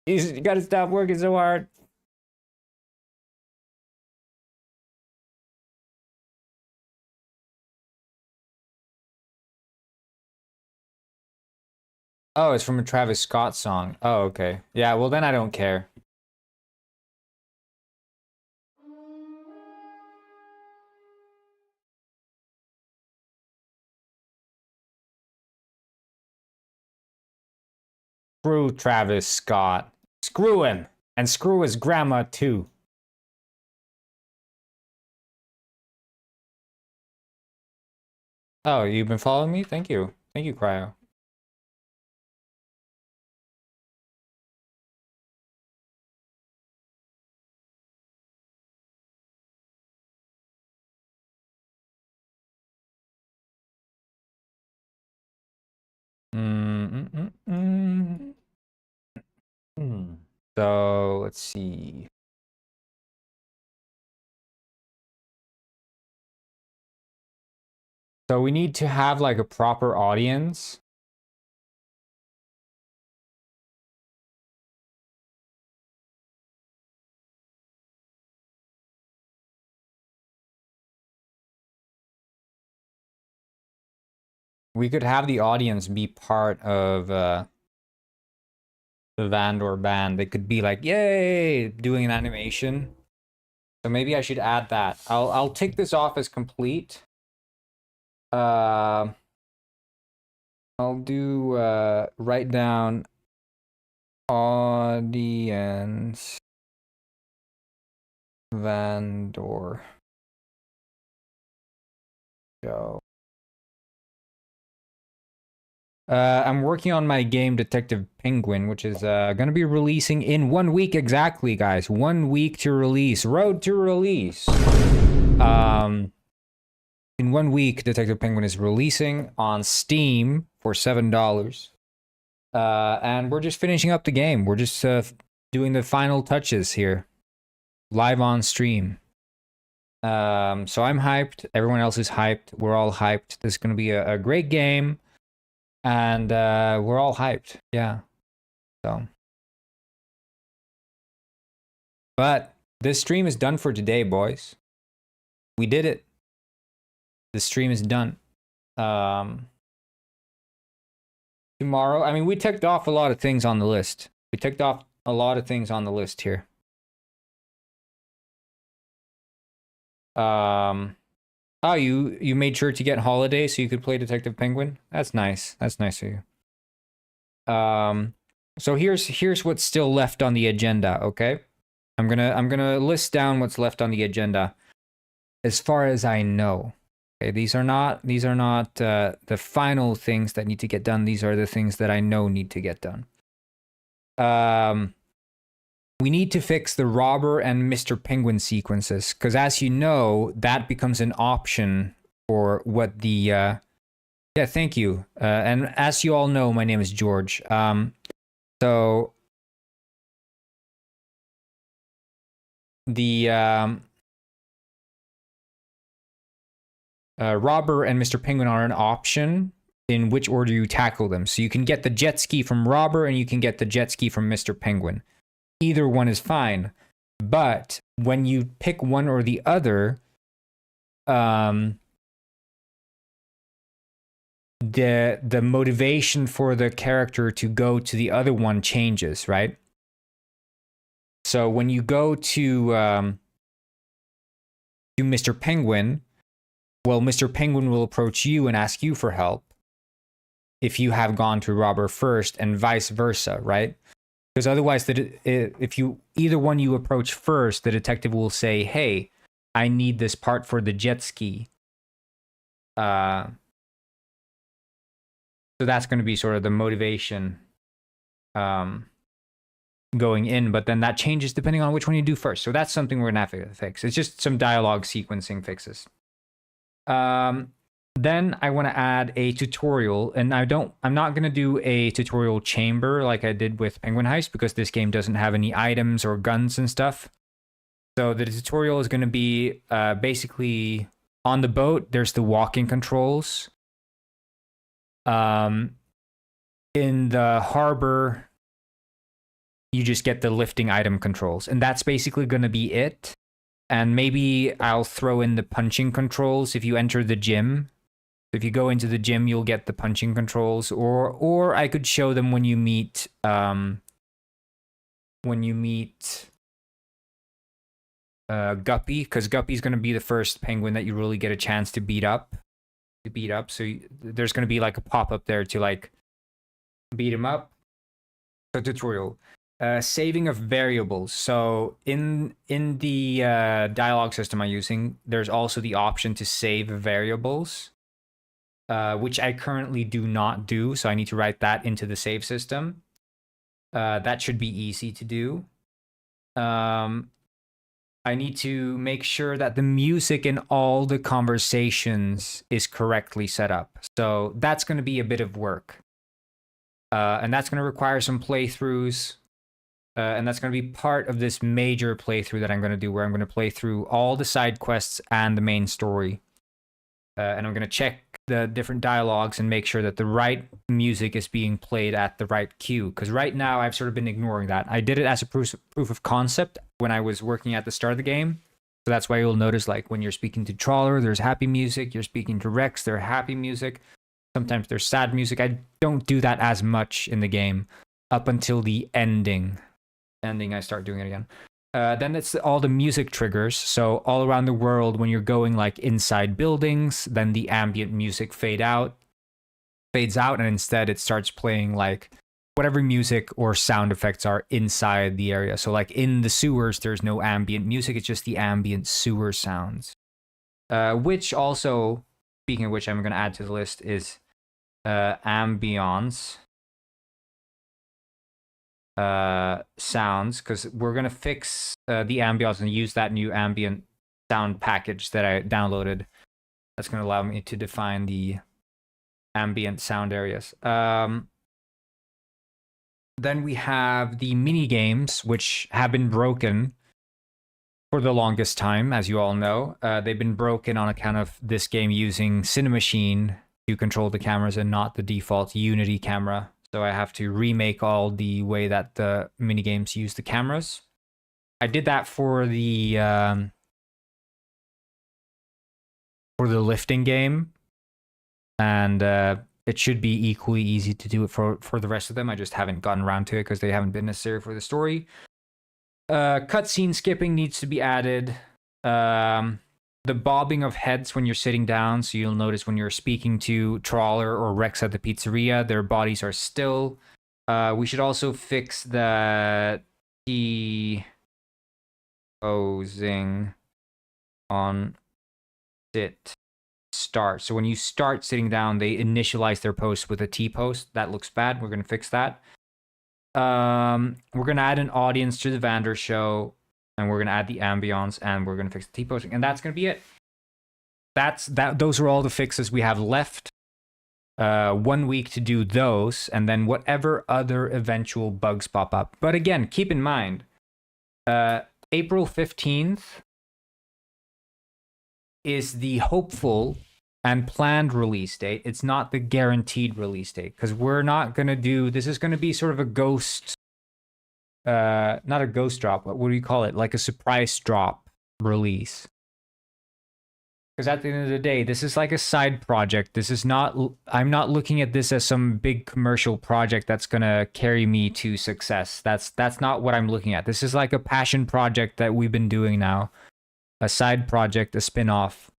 You gotta stop working so hard. Oh, it's from a Travis Scott song. Oh, okay. Yeah, well then I don't care. Screw Travis Scott. Screw him. And screw his grandma too. Oh, you've been following me? Thank you. Thank you, Cryo. So, let's see. So we need to have like a proper audience. We could have the audience be part of the Vandor band. They could be like, yay, doing an animation. So maybe I should add that. I'll tick this off as complete. I'll do write down audience Vandor show. I'm working on my game Detective Penguin, which is going to be releasing in 1 week exactly, guys. 1 week to release. Road to release. In 1 week, Detective Penguin is releasing on Steam for $7. And we're just finishing up the game. We're just doing the final touches here. Live on stream. So I'm hyped. Everyone else is hyped. We're all hyped. This is going to be a great game. And we're all hyped. Yeah. So. But this stream is done for today, boys. We did it. The stream is done. Tomorrow, I mean, we ticked off a lot of things on the list. We ticked off a lot of things on the list here. Oh, you made sure to get Holiday so you could play Detective Penguin? That's nice. That's nice of you. So here's what's still left on the agenda, okay? I'm gonna list down what's left on the agenda as far as I know. Okay, these are not the final things that need to get done. These are the things that I know need to get done. We need to fix the Robber and Mr. Penguin sequences, because as you know, that becomes an option for what the yeah, thank you. And as you all know, my name is George. So the Robber and Mr. Penguin are an option in which order you tackle them. So you can get the jet ski from Robber and you can get the jet ski from Mr. Penguin. Either one is fine. But when you pick one or the other, the motivation for the character to go to the other one changes, right? So when you go to Mr. Penguin, well, Mr. Penguin will approach you and ask you for help if you have gone to Robber first, and vice versa, right? Because otherwise, if you either one you approach first, the detective will say, "Hey, I need this part for the jet ski." So that's going to be sort of the motivation going in, but then that changes depending on which one you do first. So that's something we're going to have to fix. It's just some dialogue sequencing fixes. Then I want to add a tutorial, and I'm not going to do a tutorial chamber like I did with Penguin Heist because this game doesn't have any items or guns and stuff. So the tutorial is going to be basically on the boat, there's the walking controls. In the harbor, you just get the lifting item controls, and that's basically going to be it. And maybe I'll throw in the punching controls if you enter the gym. If you go into the gym, you'll get the punching controls, or I could show them when you meet Guppy, because Guppy's going to be the first penguin that you really get a chance to beat up. So there's going to be like a pop-up there to like beat him up. So tutorial. Saving of variables. So in the dialogue system I'm using, there's also the option to save variables, which I currently do not do. So I need to write that into the save system. That should be easy to do. I need to make sure that the music in all the conversations is correctly set up. So that's going to be a bit of work. And that's going to require some playthroughs. And that's going to be part of this major playthrough that I'm going to do, where I'm going to play through all the side quests and the main story. And I'm going to check the different dialogues and make sure that the right music is being played at the right cue. Because right now I've sort of been ignoring that. I did it as a proof of concept when I was working at the start of the game. So that's why you'll notice, like, when you're speaking to Trawler, there's happy music. You're speaking to Rex, there's happy music. Sometimes there's sad music. I don't do that as much in the game up until the ending. I start doing it again. Then it's all the music triggers. So all around the world, when you're going like inside buildings, then the ambient music fades out, and instead it starts playing like whatever music or sound effects are inside the area. So like in the sewers, there's no ambient music. It's just the ambient sewer sounds. Which also, speaking of which, I'm going to add to the list is ambience. Sounds, because we're going to fix the ambience and use that new ambient sound package that I downloaded. That's going to allow me to define the ambient sound areas. Then we have the mini games, which have been broken for the longest time, as you all know. They've been broken on account of this game using Cinemachine to control the cameras and not the default Unity camera. So I have to remake all the way that the minigames use the cameras. I did that for the lifting game, and it should be equally easy to do it for the rest of them. I just haven't gotten around to it because they haven't been necessary for the story. Cutscene skipping needs to be added. The bobbing of heads when you're sitting down, so you'll notice when you're speaking to Trawler or Rex at the pizzeria, their bodies are still. We should also fix the T-posing on sit start. So when you start sitting down, they initialize their post with a T-post. That looks bad. We're going to fix that. We're going to add an audience to the Vander show. And we're going to add the ambience, and we're going to fix the T-posting. And that's going to be it. Those are all the fixes we have left. 1 week to do those, and then whatever other eventual bugs pop up. But again, keep in mind, April 15th is the hopeful and planned release date. It's not the guaranteed release date, because we're not going to do... This is going to be sort of a ghost... not a ghost drop, but what do you call it? Like a surprise drop release. Because at the end of the day, this is like a side project. This is not, I'm not looking at this as some big commercial project that's going to carry me to success. That's not what I'm looking at. This is like a passion project that we've been doing now. A side project, a spin-off.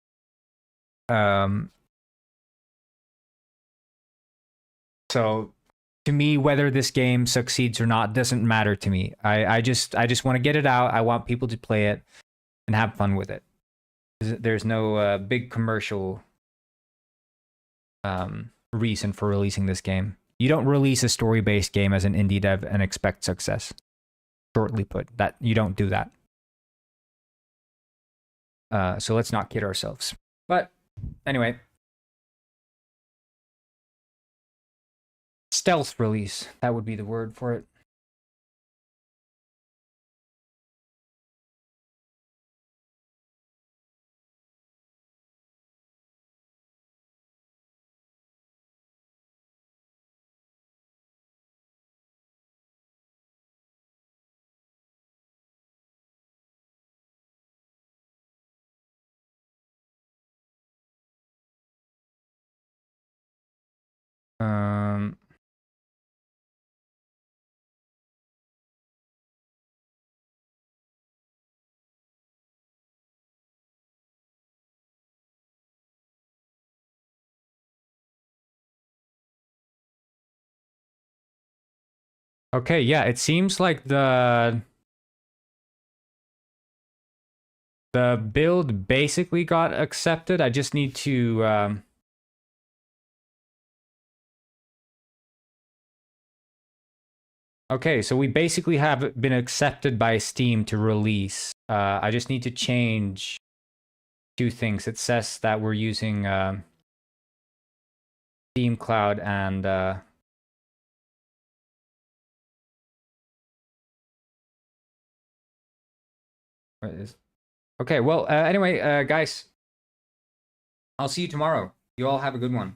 So to me, whether this game succeeds or not doesn't matter to me. I just want to get it out. I want people to play it and have fun with it. There's no big commercial reason for releasing this game. You don't release a story-based game as an indie dev and expect success. Shortly put, that you don't do that. So let's not kid ourselves. But anyway, stealth release, that would be the word for it. Okay, yeah, it seems like the build basically got accepted. I just need to okay, so we basically have been accepted by Steam to release. I just need to change 2 things. It says that we're using Steam Cloud and what is... Okay, well, anyway, guys, I'll see you tomorrow. You all have a good one.